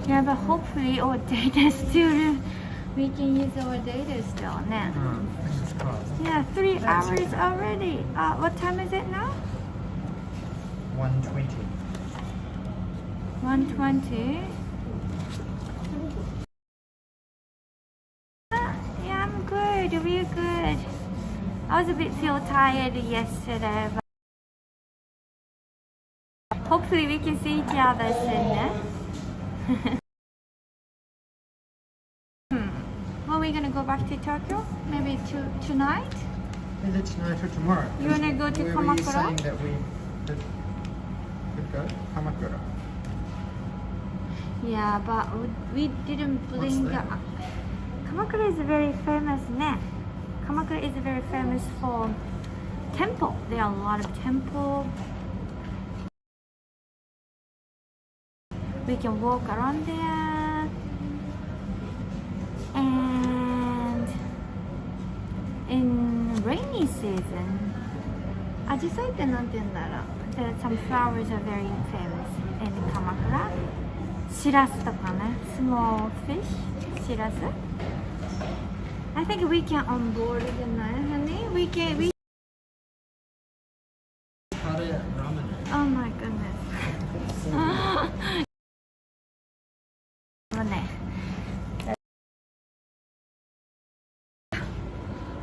Yeah, but hopefully our data still, we can use our data still now. Yeah, 3 hours already. What time is it now? 1:20. 1:20. Yeah, I'm good, real good. I was a bit tired yesterday, but hopefully we can see each other soon. Are we gonna go back to Tokyo? Maybe tonight? Either tonight or tomorrow. You wanna go to Where Kamakura? were you saying that we could go? Kamakura. Yeah, but we didn't bring the... Kamakura is very famous, ne? Kamakura is very famous for temple. There are a lot of temple. We can walk around there. And in rainy season, ajisaiってなんて言うんだろう。Some flowers are very famous in Kamakura. Shirasu とかね。Small fish. Shirasu. I think we can on board tonight, honey. We can. Oh my goodness.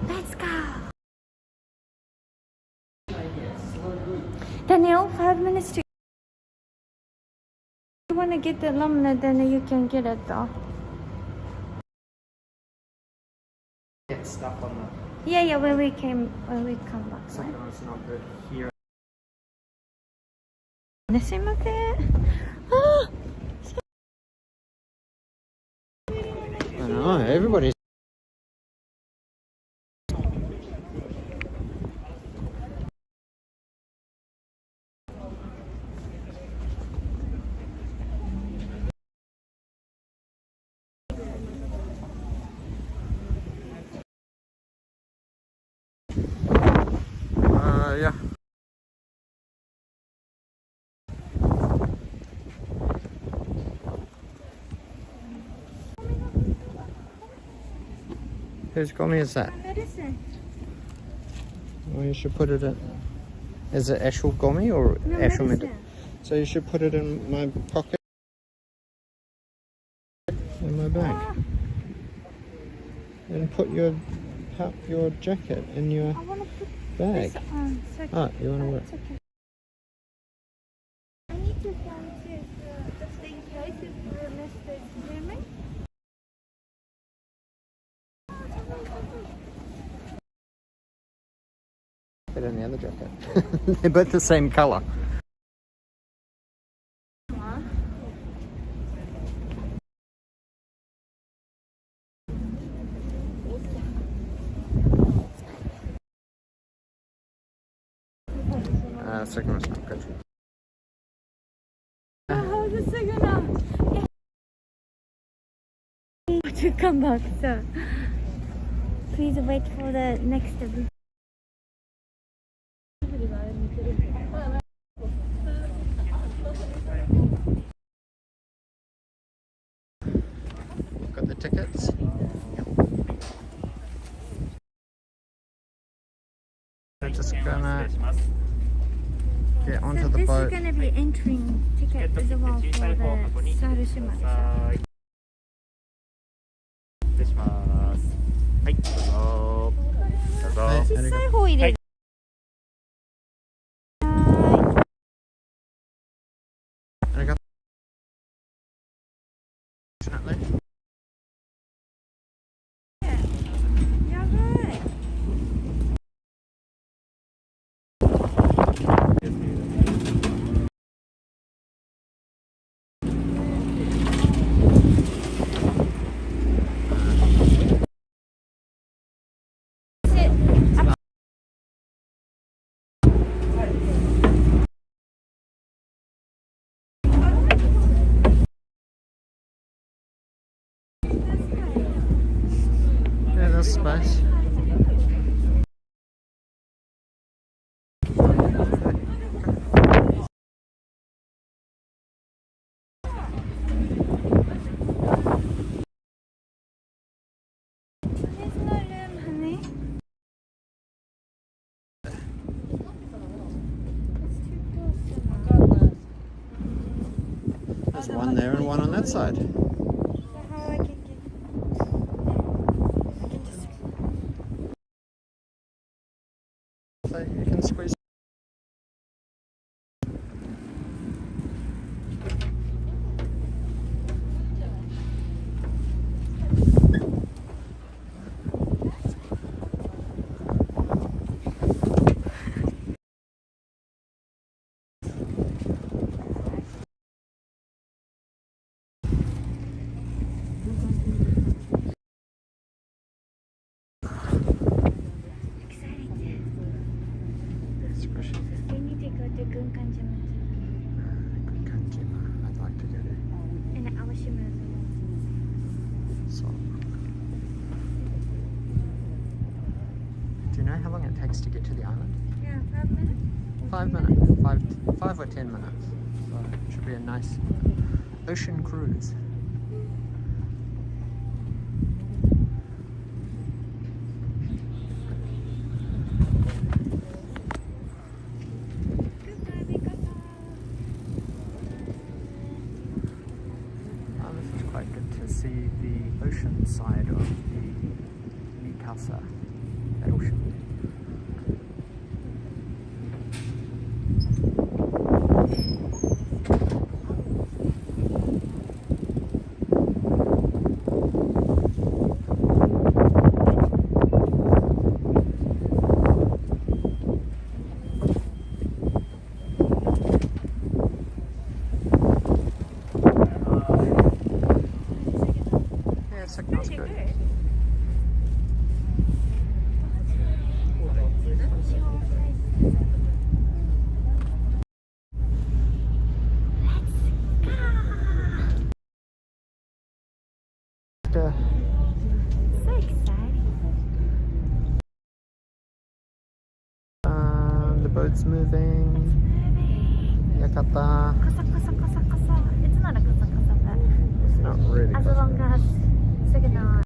Let's go. Daniel, 5 minutes to. You want to get the lemonade, then you can get it though. Get stuff on the... Yeah, when we come back. So it's not good here. すいません。Oh, everybody's. Yeah. Whose gummy is that? Medicine. Well, you should put it in. Is it actual gummy or No, actual medicine. So you should put it in my pocket. In my bag. And put your jacket in your I want to put bag. this on. So Oh, you want to wear it's okay. I need to find it just in case if we miss the swimming. Put it in the other jacket. They're both the same colour. Second one's not good. How's the second one? To come back, so please wait for the next video. Got the tickets. We're just gonna get onto So the this boat. is gonna be entering ticket as well for the Sarushima. 失礼します。はい、どうぞ。どうぞ。はい小さい方入れる。ありがとう。Fortunately. やばい。Yeah, there's space. There's no room, honey. It's too close to now. There's one there and one on that side. So how I can get? I can just. So you can squeeze. Exciting. Squishy. We need to go to Gunkanjima Good Kanjima. I'd like to go to. and Awashima as well. So. Do you know how long it takes to get to the island? Yeah, 5 minutes. 5 minutes. Five or 10 minutes. So it should be a nice ocean cruise. Goodbye, Mikasa. This is quite good to see the ocean side of the Mikasa battleship. Yeah, second one's good. boat's moving. Moving. Yakata. Kasa, kasa, kasa, kasa. It's not a kasa, kasa, but It's not really. as long as signal.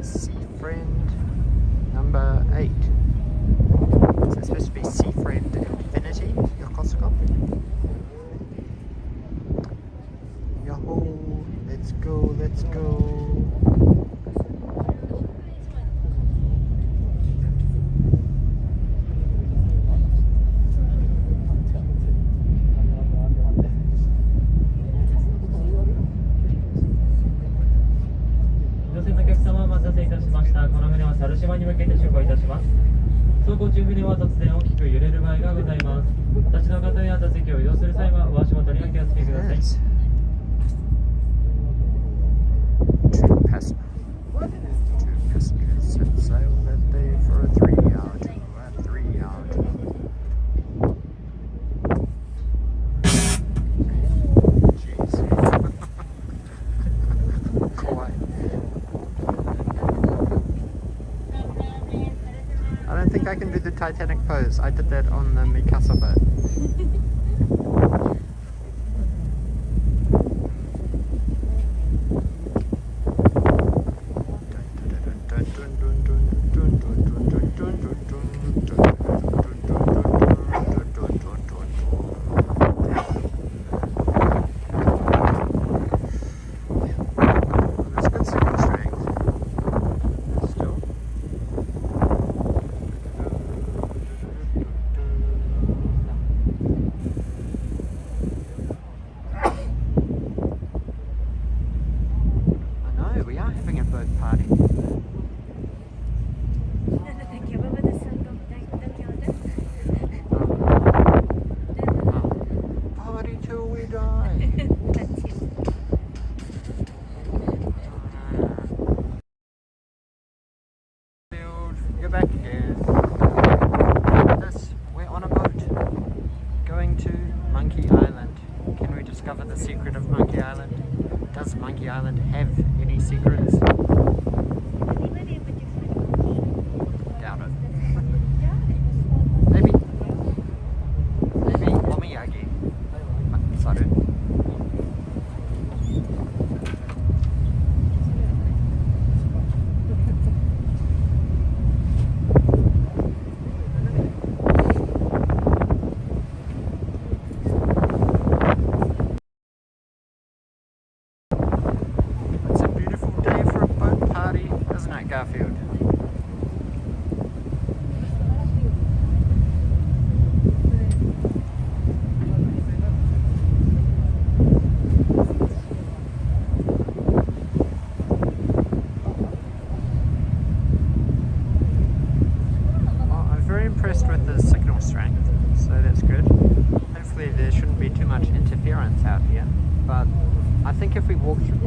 Sea Friend number 8. So it's supposed to be Sea Friend Infinity, Yokosuka. Yahoo! Let's go, let's go. Sarushima に向けて出航いたします。走行中船は突然大きく揺れる場合がございます。お立ちの方や座席を移動する際はお足元にお気をつけください。 Two passengers set sail that day for a 3-hour tour at 3-hour tour. Jeez. Kawaii. I don't think I can do the Titanic pose. I did that on the Mikasa boat. Back again. We're on a boat going to Monkey Island. Can we discover the secret of Monkey Island? Does Monkey Island have any secrets? Doubt it. Maybe Omiyagi. Saru. Garfield. Well, I'm very impressed with the signal strength, so that's good. Hopefully there shouldn't be too much interference out here, but I think if we walk through...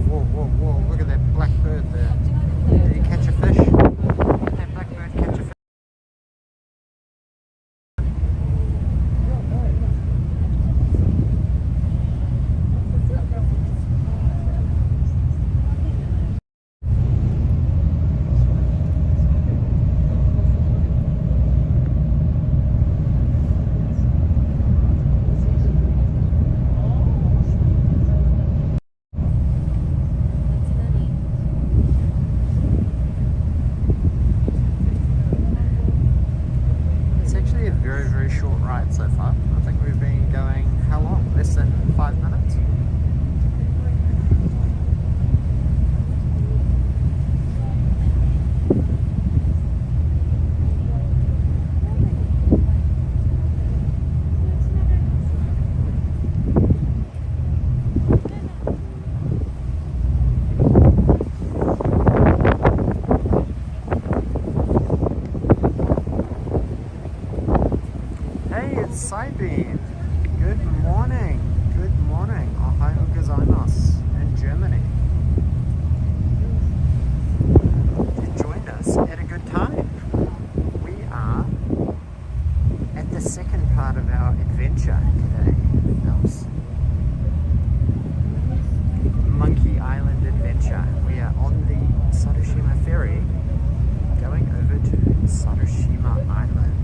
Whoa, look at that black bird there. Did he catch a fish? Did that black bird catch a fish? Very short ride so far. I think we've been going, how long? Less than 5 minutes? Cybeam. Good morning. Good morning. Ohayo gozaimasu in Germany. You joined us at a good time. We are at the second part of our adventure today. adventure. We are on the Sarushima ferry going over to Sarushima Island.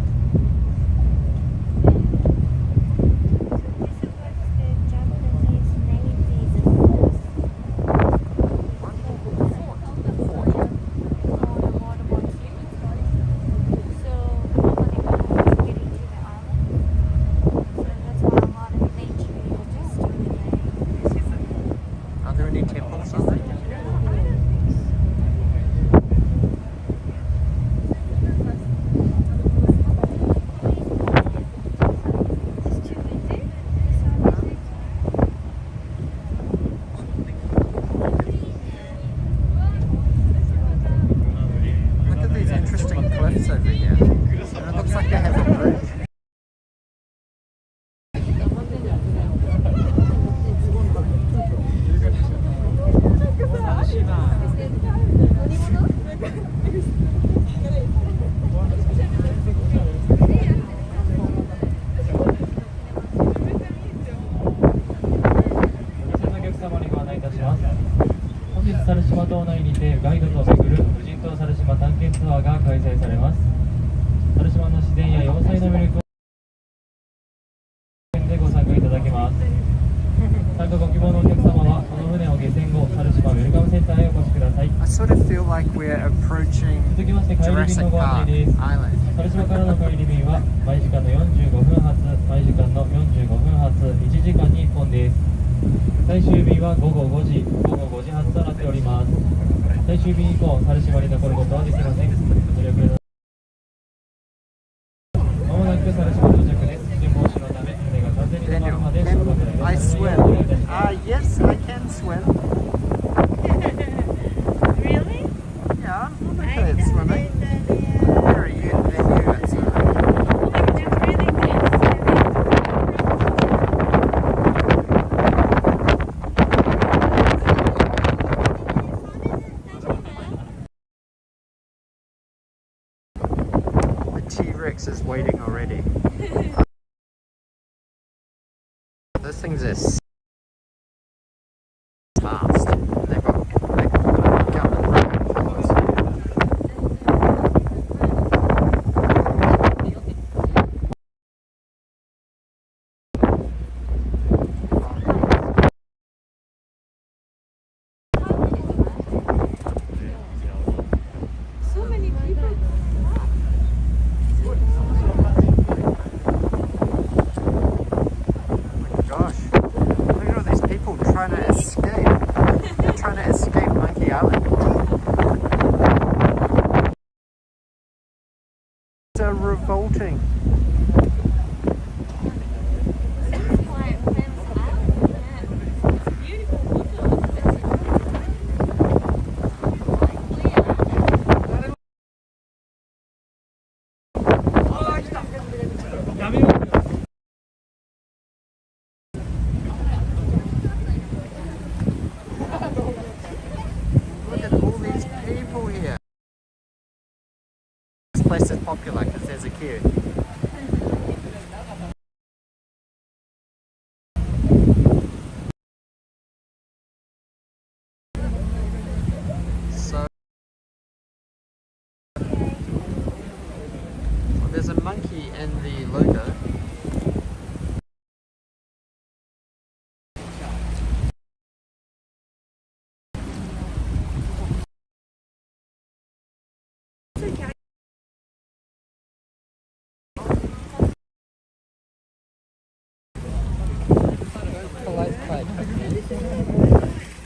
I sort of feel like we're approaching Jurassic Park Island. サルシマからの帰り便は毎時間の45分発、毎時間の45分発、1時間に1本です。最終便は午後5時発となっております。最終便以降、サルシマに残ることはできません。ご了承まもなくサルシマ到着です。事故防止のため、船が完全に止まるまで小学内で I swim. Yes, I can swim. Really? Yeah, I'm pretty good at swimming. Where are you? Then you at swimming. The T-Rex is waiting already. Those things are fast. They've got gun and rope. So many people. Gosh, look at all these people trying to escape. They're trying to escape Monkey Island. So revolting. Look at all these people here. This place is popular because there's a queue. So well, there's a monkey in the logo.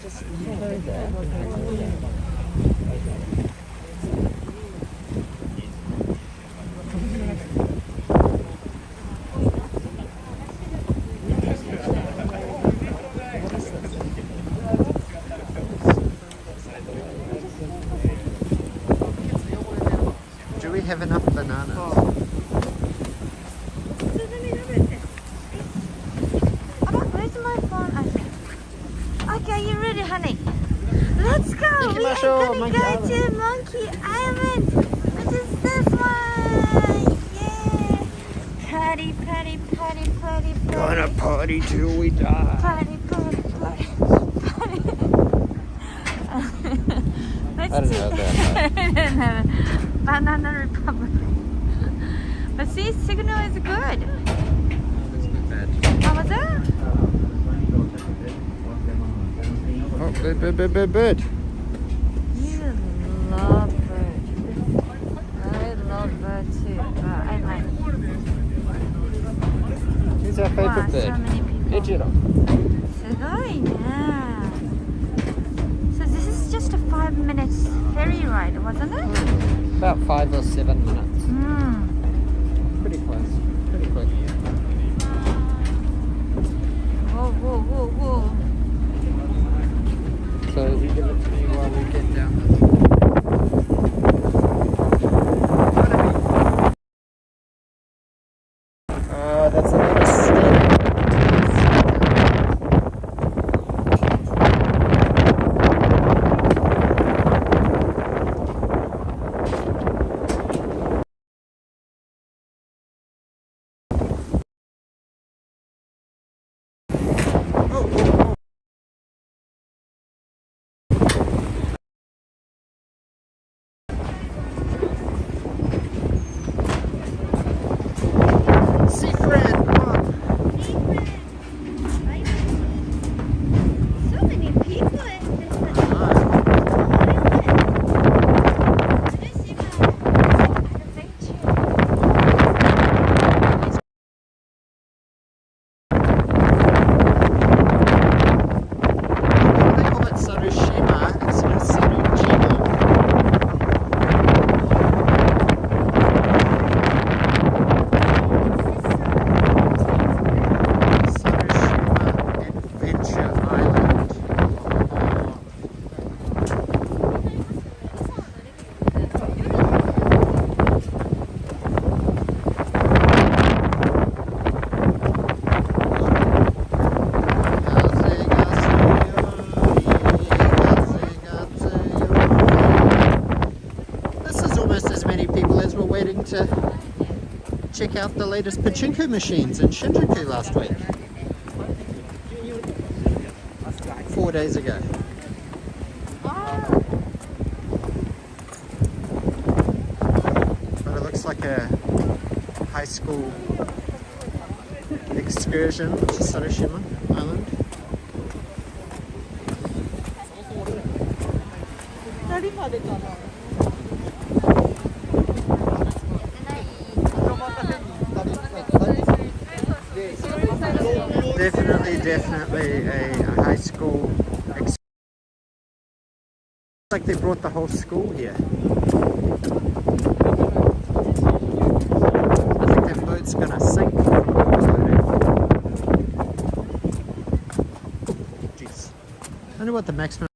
Just go there. Do we have enough bananas? Where's my phone? Okay, are you ready, honey? Let's go! We are gonna go to Monkey Island! Which is this one! Yeah! Party, party, party, party, party! Gonna party till we die. Party, party, party, party! Which I don't know about that. Banana Republic. But see, signal is good. That's not bad. How was it? Oh, bird. You love bird. I love bird too, but I like. Who's our favorite Wow, bird? so many people. エジロ。すごいね。So this is just a 5 minutes ferry ride, wasn't it? About 5 or 7 minutes. Pretty close. Pretty quick. Whoa, whoa, whoa, whoa. So you give it to me while we get down. That's a lot of standing. So many people in this They call it Sarushima instead of Sarushima. Sarushima Adventure Island. This is almost as many people as were waiting to check out the latest pachinko machines in Shinjuku last week. 4 days ago. But it looks like a high school excursion to Sarushima Island. Definitely a high school experience. Like they brought the whole school here. I think that boat's gonna sink from overloading. Jeez. I wonder what the maximum.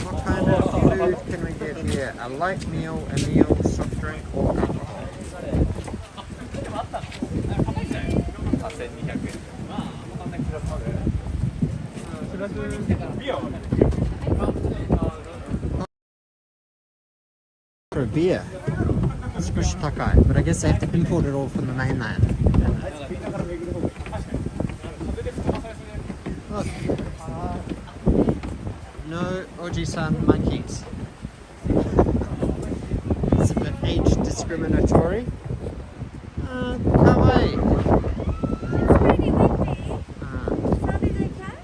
What kind of food can we get here? A light meal, a meal, soft drink, or alcohol? For a beer, it's takai, but I guess they have to import it all from the mainland. Look. No Oji-san monkeys. It's a bit age discriminatory. Kawaii. It's pretty windy. Sounded like that?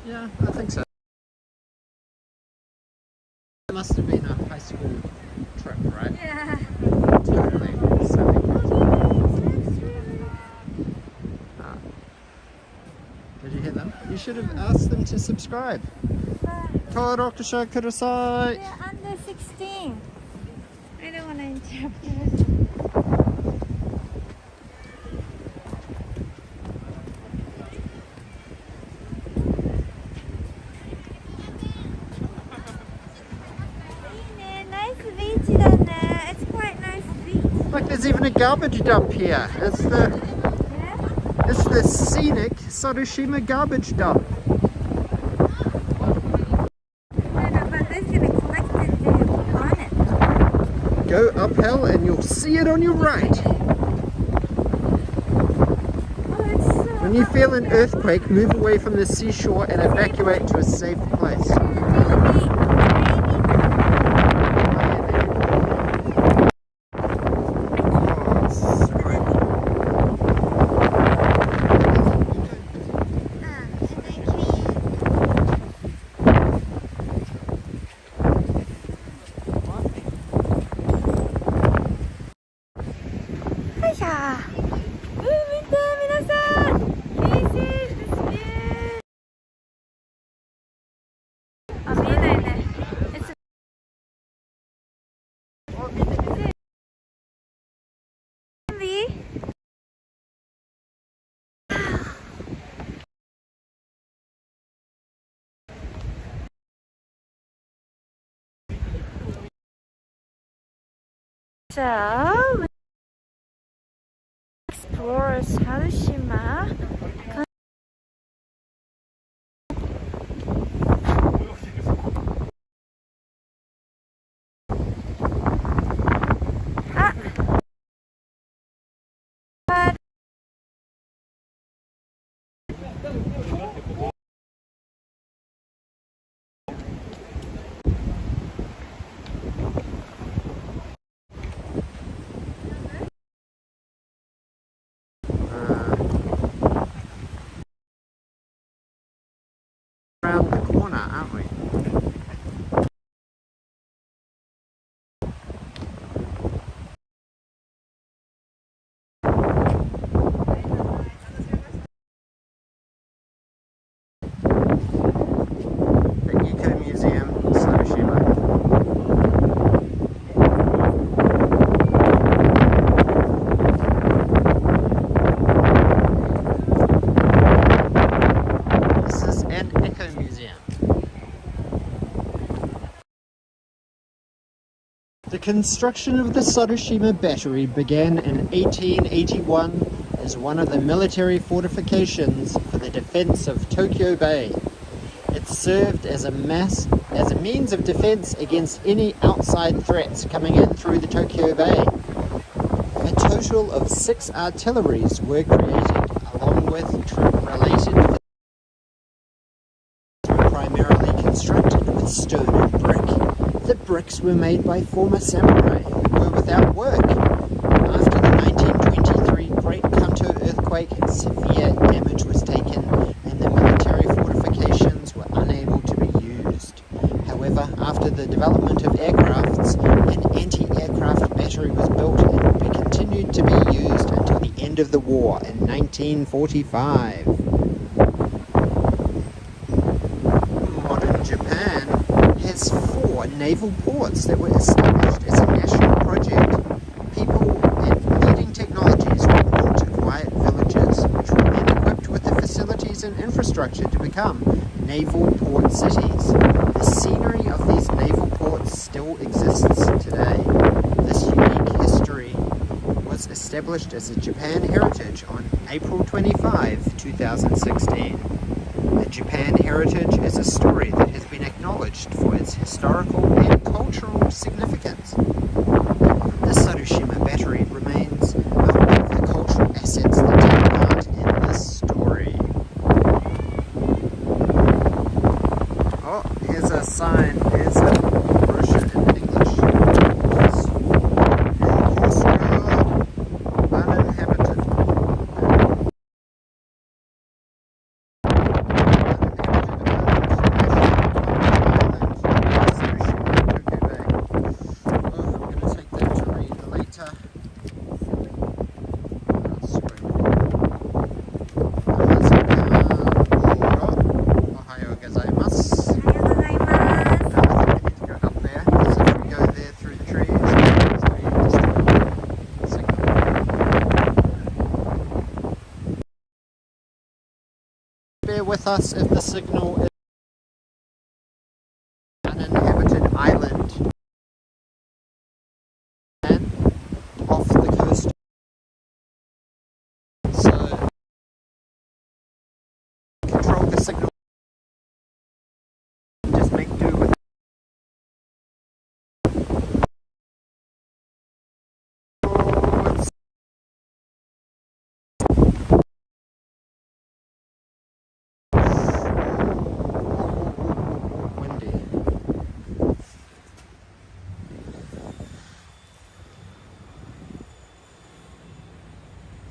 Yeah, I think so. It must have been a high school trip, right? Yeah. Totally. Did you hear them? You should have asked them to subscribe.登録してください. They're under 16. I don't want to interrupt you. Nice beach down there. It's quite nice beach. Look, there's even a garbage dump here. It's the Yeah? scenic Sarushima garbage dump. go uphill and you'll see it on your right. When you feel an earthquake, move away from the seashore and evacuate to a safe place. So, explore Sarushima. Around the corner, aren't we? The Eco Museum, Sarushima. This is an Eco Museum. The construction of the Sarushima battery began in 1881 as one of the military fortifications for the defense of Tokyo Bay. It served as a means of defense against any outside threats coming in through the Tokyo Bay. A total of 6 artilleries were created, along with troop-related were primarily constructed with stone and brick. The bricks were made by former samurai who were without work. After the 1923 Great Kanto earthquake, severe damage was taken and the military fortifications were unable to be used. However, after the development of aircrafts, an anti-aircraft battery was built and continued to be used until the end of the war in 1945. Modern Japan has 4 naval ports that were established as a national project. People and leading technologies were brought to quiet villages, which were then equipped with the facilities and infrastructure to become naval port cities. The scenery of these naval ports still exists today. This unique history was established as a Japan Heritage on April 25, 2016. The Japan Heritage is a story that has been acknowledged for its historical and cultural significance. The Sarushima battery remains one of the cultural assets that take part in this story. Oh, here's a sign. Here's a brochure in English. Yokosuka uninhabited. Bear with us if the signal is an uninhabited island off the coast. So control the signal. Just make do with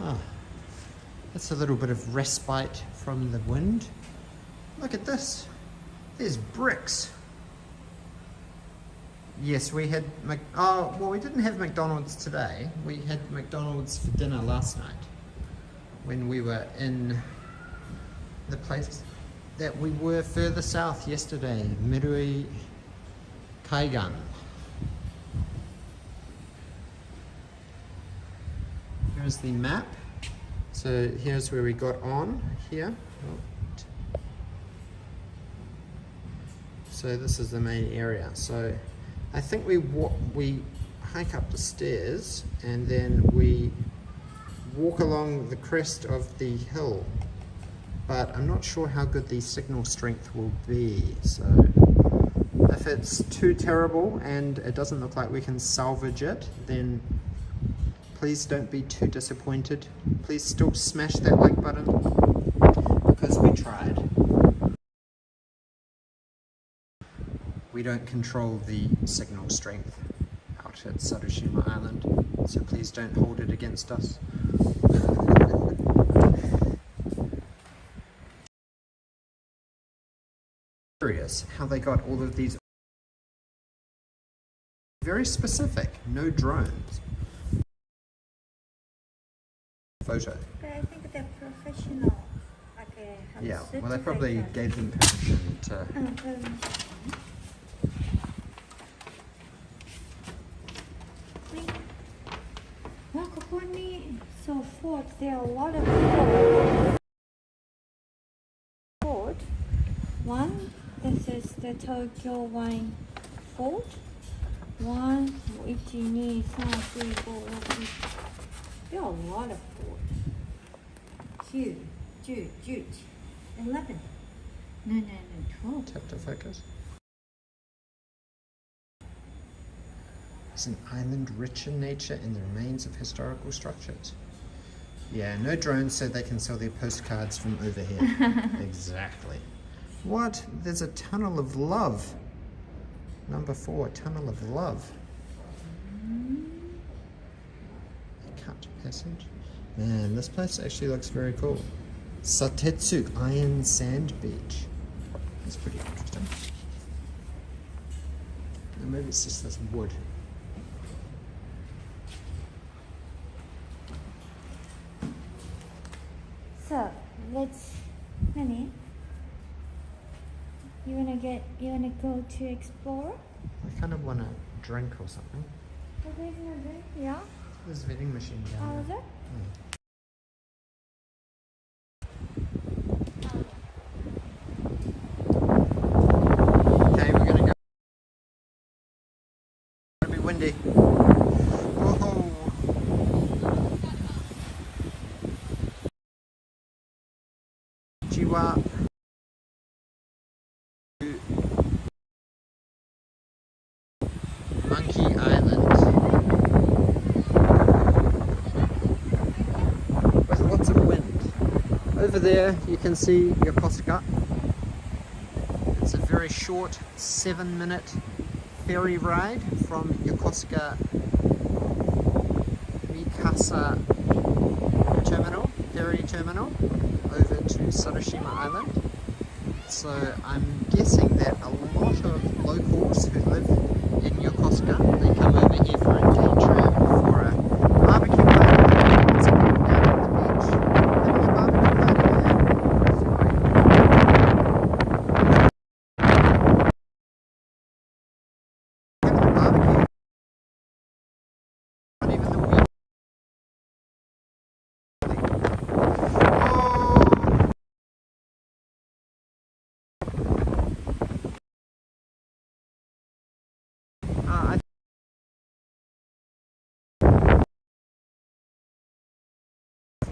Ah, that's a little bit of respite from the wind. Look at this. There's bricks. Yes, we had we didn't have McDonald's today. We had McDonald's for dinner last night when we were in the place that we were further south yesterday, Mirui Kaigan. Here's the map. So here's where we got on here. So this is the main area. So I think we hike up the stairs and then we walk along the crest of the hill, but I'm not sure how good the signal strength will be. So if it's too terrible and it doesn't look like we can salvage it, then please don't be too disappointed. Please still smash that like button because we tried. We don't control the signal strength out at Sarushima Island, so please don't hold it against us. Curious how they got all of these. Very specific, no drones. Photo. But I think they're professional. Yeah, well they probably gave them permission to. So fort, there are a lot of fort. One, this is the Tokyo Wine Fort. 1, 2, 3, 4, 5. There are a lot of forts. 2, 11. No, 12. Tap to focus. It's an island rich in nature and the remains of historical structures. Yeah, no drones so they can sell their postcards from over here. Exactly. What? There's a tunnel of love. Number 4, tunnel of love. A cut passage. Man, this place actually looks very cool. Satetsu Iron Sand Beach. That's pretty interesting. And maybe it's just this wood. So let's, honey, you wanna go to explore? I kind of want a drink or something. Oh, there's no drink. Yeah. There's a vending machine down Oh, is there. it? Okay, we're gonna go. It's gonna be windy. Whoa. Jiwa. Monkey Island. With lots of wind. Over there you can see Yokosuka. It's a very short 7-minute ferry ride from Yokosuka Mikasa ferry terminal, over to Sarushima Island. So I'm guessing that a lot of locals who live in Yokosuka, they come over here for a day trip, for a barbecue party. It's down at the beach, having a barbecue party. Having a barbecue. Not even the wind.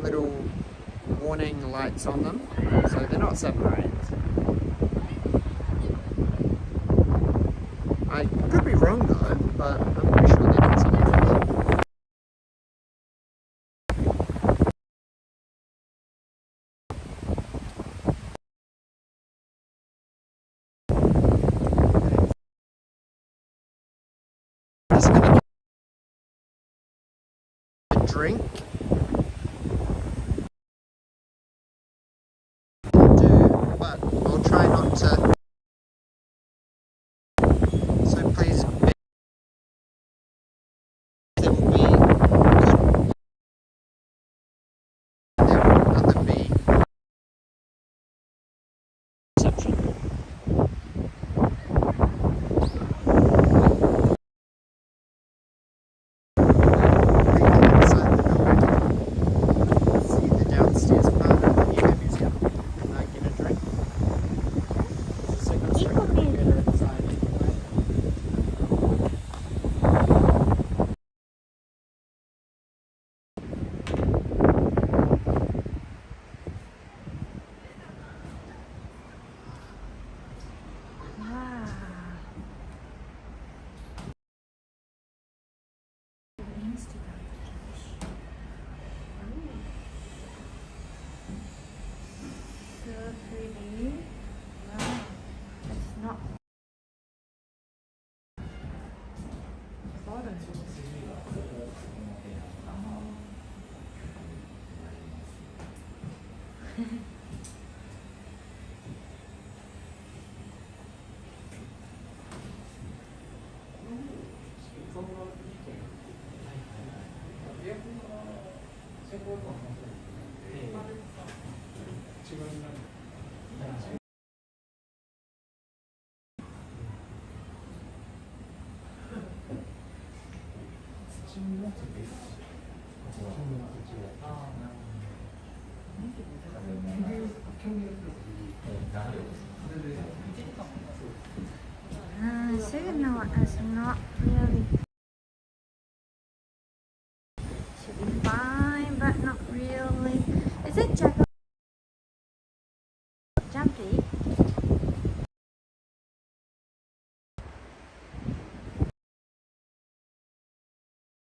Little warning lights on them, so they're not submarines. I could be wrong though, but I'm pretty sure they're not submarines. Just gonna get a drink Signal is not really. Should be fine, but not really. Is it jumpy?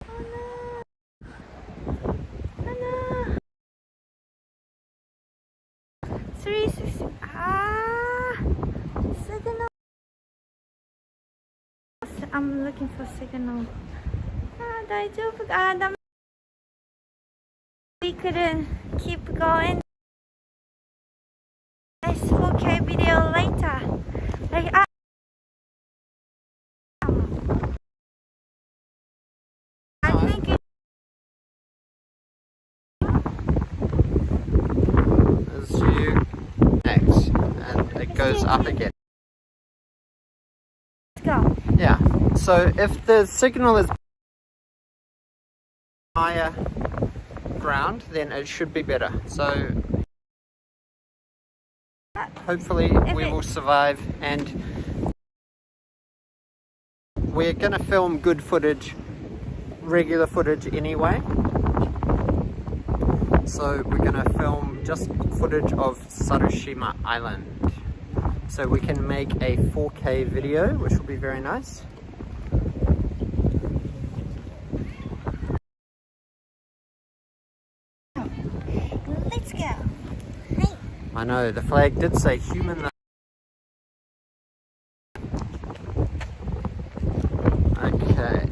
Oh no! Oh no! 360. Signal. I'm looking for signal. We couldn't keep going. Nice 4K video later. Like, I think it. As you next, and it goes up again. Let's go. Yeah, so if the signal is higher ground, then it should be better. So hopefully we will survive, and we're gonna film good footage, regular footage anyway. So we're gonna film just footage of Sarushima Island. So we can make a 4K video, which will be very nice. Let's go. I know, the flag did say human. Okay.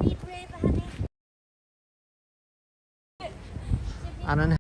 Be brave, honey. I don't know.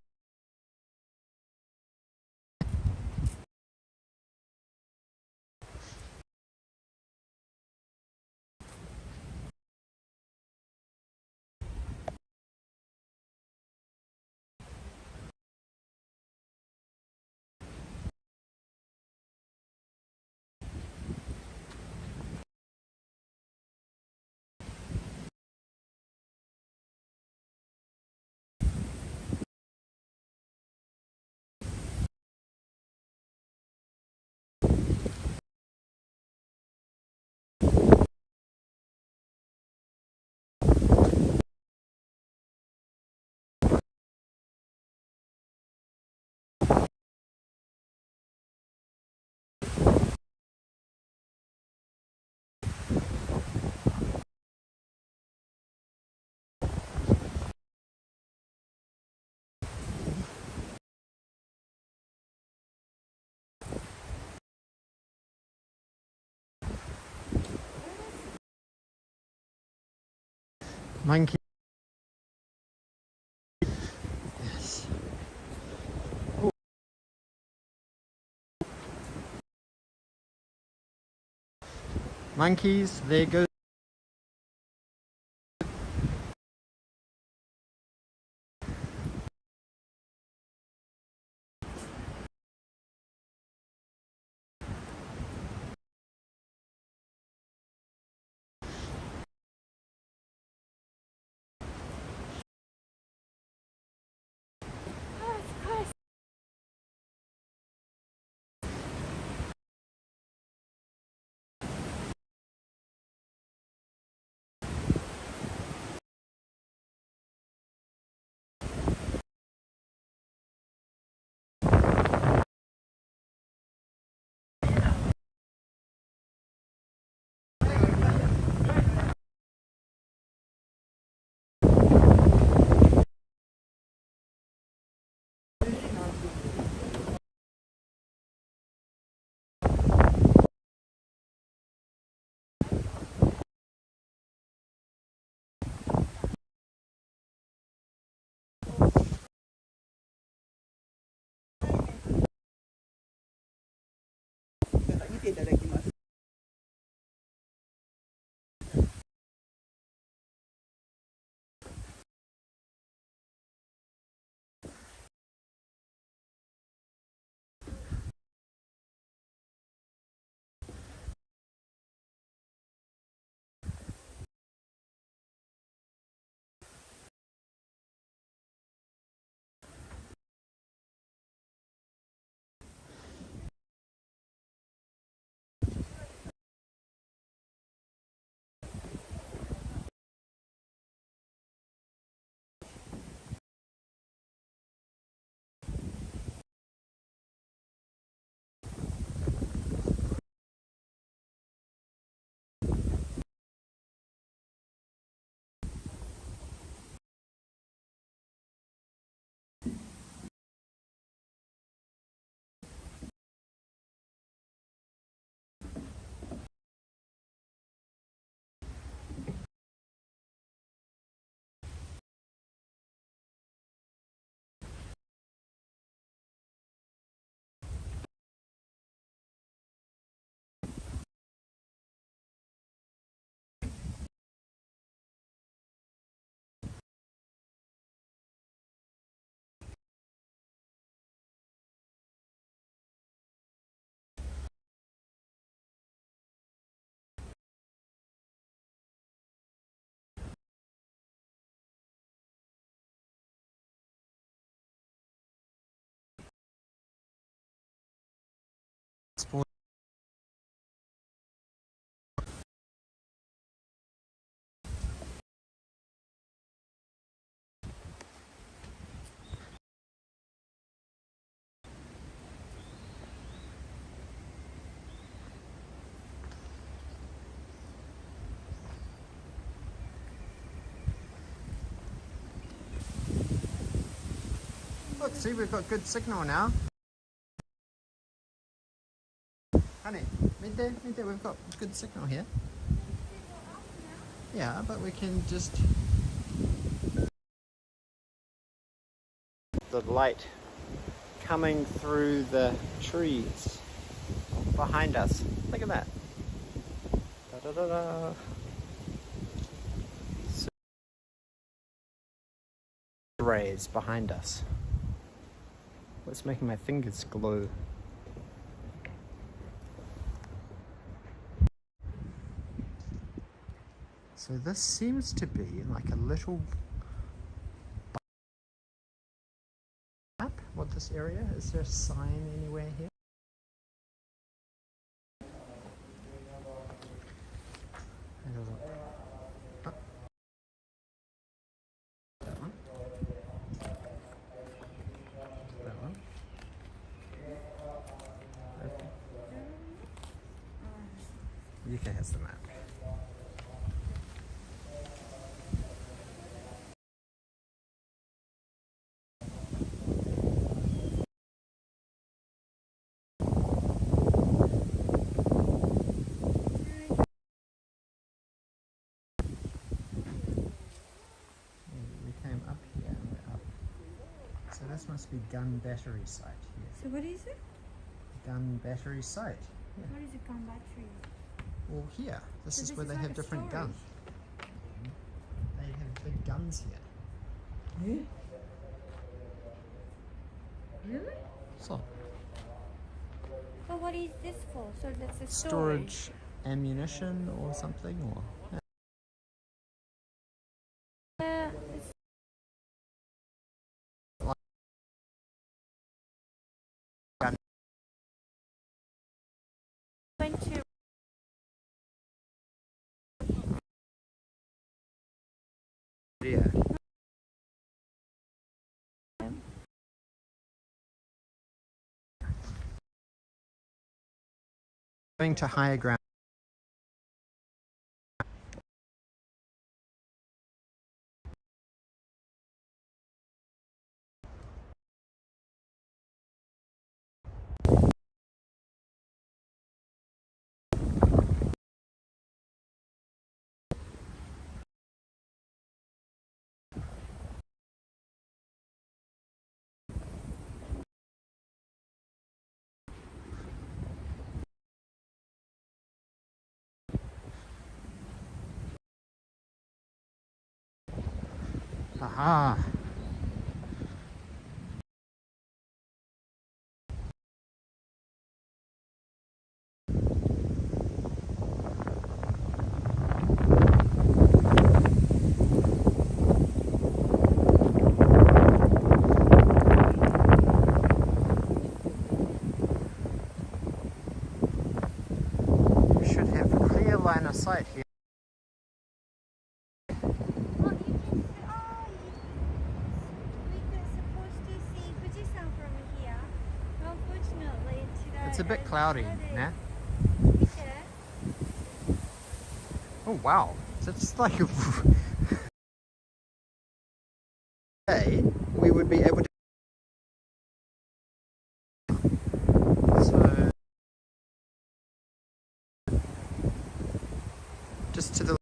Monkey. Yes. Monkeys, there goes. Look, see, we've got good signal now. Honey, meet there, we've got good signal here. Yeah, but we can just... The light coming through the trees behind us. Look at that. Da, da, da, da. Rays behind us. What's making my fingers glow? So this seems to be like a little map. What this area is? There a sign anywhere here? Have a look. Oh. That one. That one. Okay. UK has the map. So this must be gun battery site here. So what is it? Gun battery site. Yeah. What is a gun battery? Well, here. This So is this where is they like have a different storage. guns. They have big guns here. Really? So But what is this for? So that's a storage ammunition or something, or It's gun. going to Yeah. Going to higher ground. Aha. You should have clear line of sight here. Oh, you can see. Oh, we were supposed to see Fujisan from here. Unfortunately, today It's a bit cloudy, nah? Picture. Oh wow, so it's like today we would be able to. So just to the.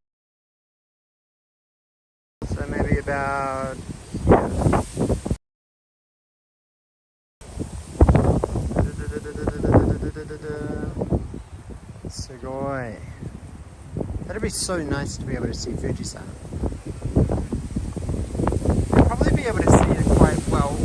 So maybe about here. Sugoi. That'd be so nice to be able to see Fujisan. You'll probably be able to see it quite well.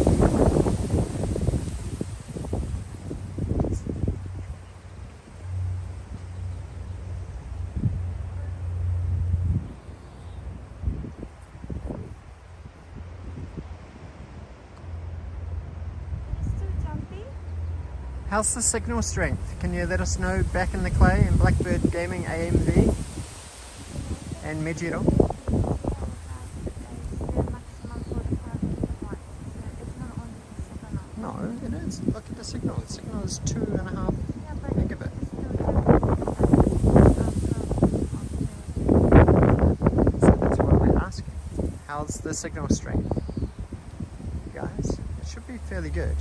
It's still jumping. How's the signal strength? Can you let us know back in the clay and Blackbird Gaming AMV and Mejiro? No, it is. Look at the signal. The signal is 2.5 megabit. So that's what we're asking. How's the signal strength, guys? It should be fairly good.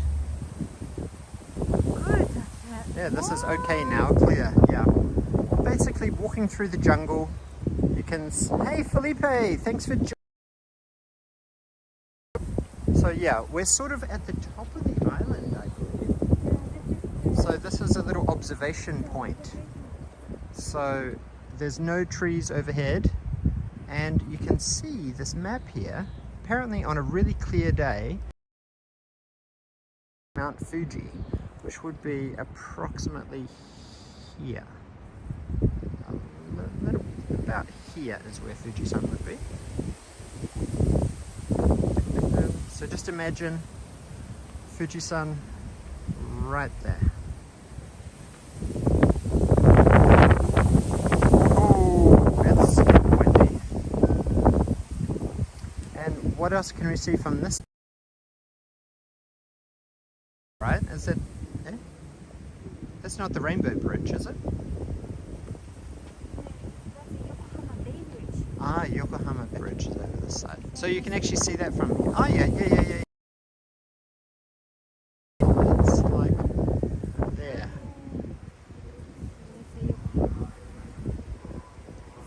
Yeah, this is okay now, clear, yeah. Basically walking through the jungle, you can... Hey Felipe, thanks for... So yeah, we're sort of at the top of the island, I believe. So this is a little observation point. So there's no trees overhead, and you can see this map here, apparently on a really clear day, Mount Fuji, which would be approximately here. About here is where Fuji-san would be. So just imagine Fuji-san right there. Oh, that's windy. And what else can we see from this? Right? Is it? Eh? That's not the Rainbow Bridge, is it? Ah, Yokohama Bridge is over this side. So you can actually see that from here. Oh yeah. It's like there.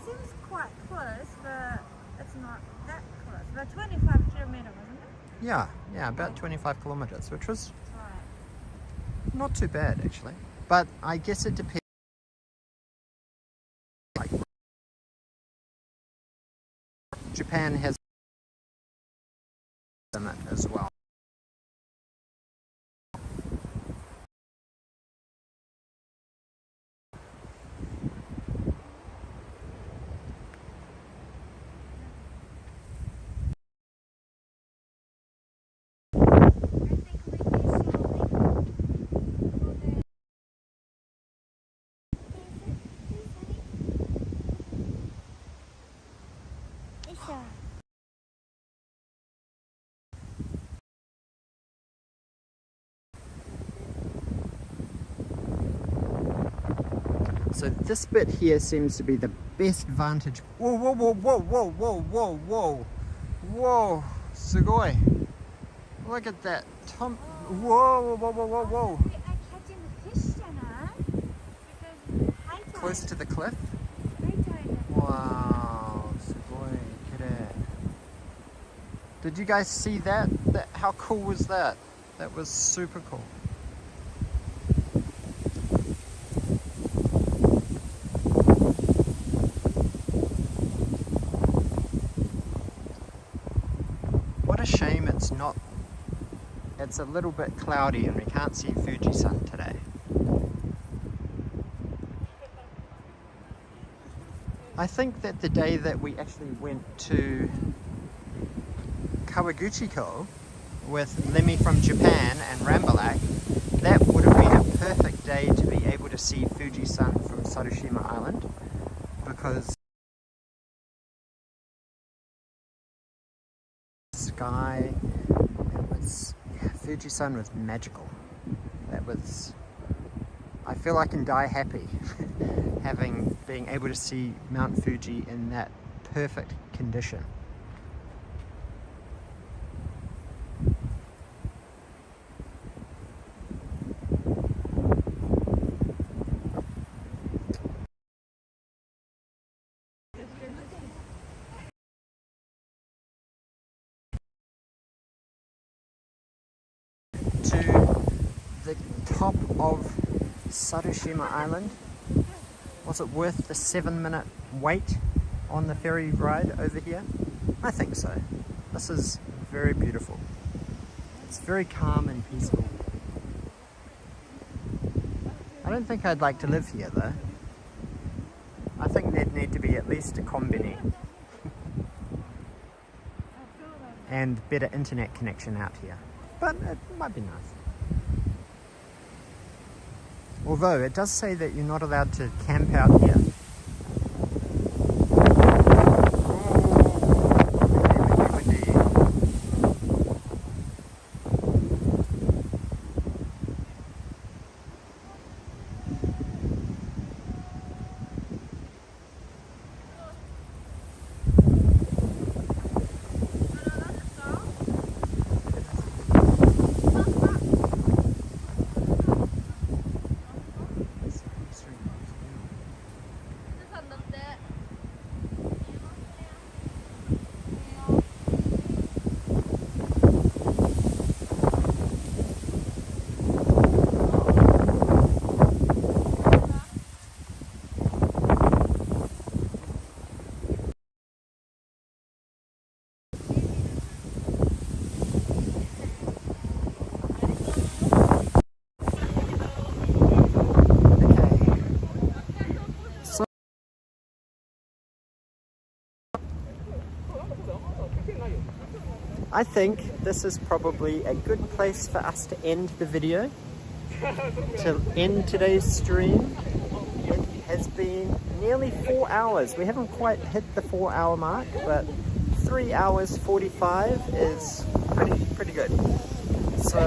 Seems quite close, but it's not that close. About 25 kilometers, wasn't it? Yeah, about 25 kilometers, which was Right. not too bad actually. But I guess it depends. Like, Japan has in it as well. So this bit here seems to be the best vantage. Whoa, whoa, whoa, whoa, whoa, whoa, whoa, whoa, whoa, sugoi. Look at that. Whoa, whoa, whoa, whoa, whoa, whoa. Close to the cliff. Wow, sugoi, kirei. Did you guys see that? How cool was that? That was super cool. What a shame it's not. It's a little bit cloudy and we can't see Fuji-san today. I think that the day that we actually went to Kawaguchiko with Lemmy from Japan and Rambalak, that would have been a perfect day to be able to see Fuji-san from Sarushima Island, because sky, it was, yeah, Fuji-san was magical. That was, I feel I can die happy being able to see Mount Fuji in that perfect condition. To the top of Sarushima Island. Was it worth the 7-minute wait on the ferry ride over here? I think so. This is very beautiful. It's very calm and peaceful. I don't think I'd like to live here though. I think there'd need to be at least a combini. And better internet connection out here. But it might be nice. Although it does say that you're not allowed to camp out here. I think this is probably a good place for us to end the video, to end today's stream. It has been nearly 4 hours. We haven't quite hit the 4 hour mark, but 3 hours 45 is pretty good. So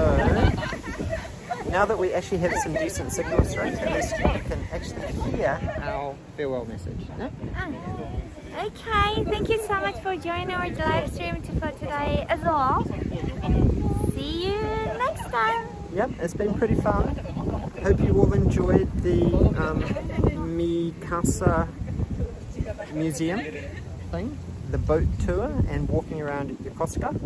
now that we actually have some decent signal strength, at least you can actually hear our farewell message. No? Okay, thank you so much for joining our live stream for today as well. See you next time. Yep, it's been pretty fun. Hope you all enjoyed the Mikasa museum thing, the boat tour and walking around Yokosuka.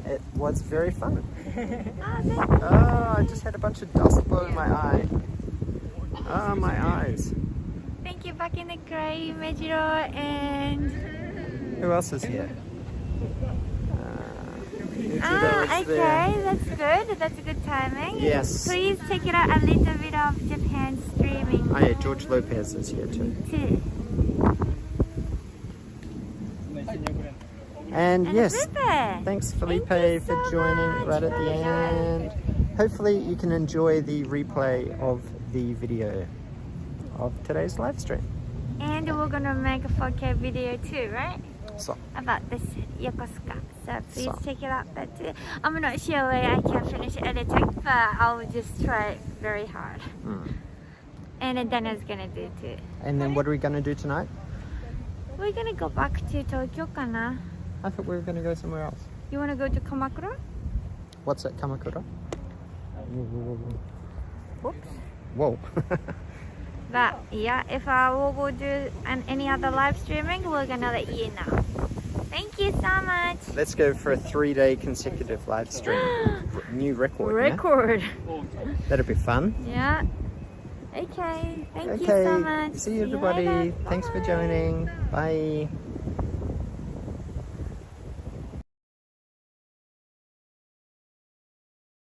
It was very fun. Oh, I just had a bunch of dust blow in my eye. Oh, my eyes. Thank you, back in the gray, Mejiro, and... Who else is here? Okay, that's good. That's a good timing. Yes. Please check it out a little bit of Japan streaming. Oh yeah, George Lopez is here too. And yes, thanks Felipe for joining right at the end. Hopefully you can enjoy the replay of the video of today's live stream. And we're gonna make a 4K video too, right? So. About this Yokosuka. So please check it out that too. I'm not sure where I can finish editing, but I'll just try very hard. And then Daniel's gonna do too. And then what are we gonna do tonight? We're gonna go back to Tokyo, kana? I thought we were gonna go somewhere else. You wanna go to Kamakura? What's at Kamakura? Whoops. Whoa. But yeah, if I will do any other live streaming, we're gonna let you know. Thank you so much. Let's go for a 3-day consecutive live stream. New record. Record. Yeah? That'll be fun. Yeah. Okay. Thank you so much. See you everybody. later. Thanks for joining. Bye.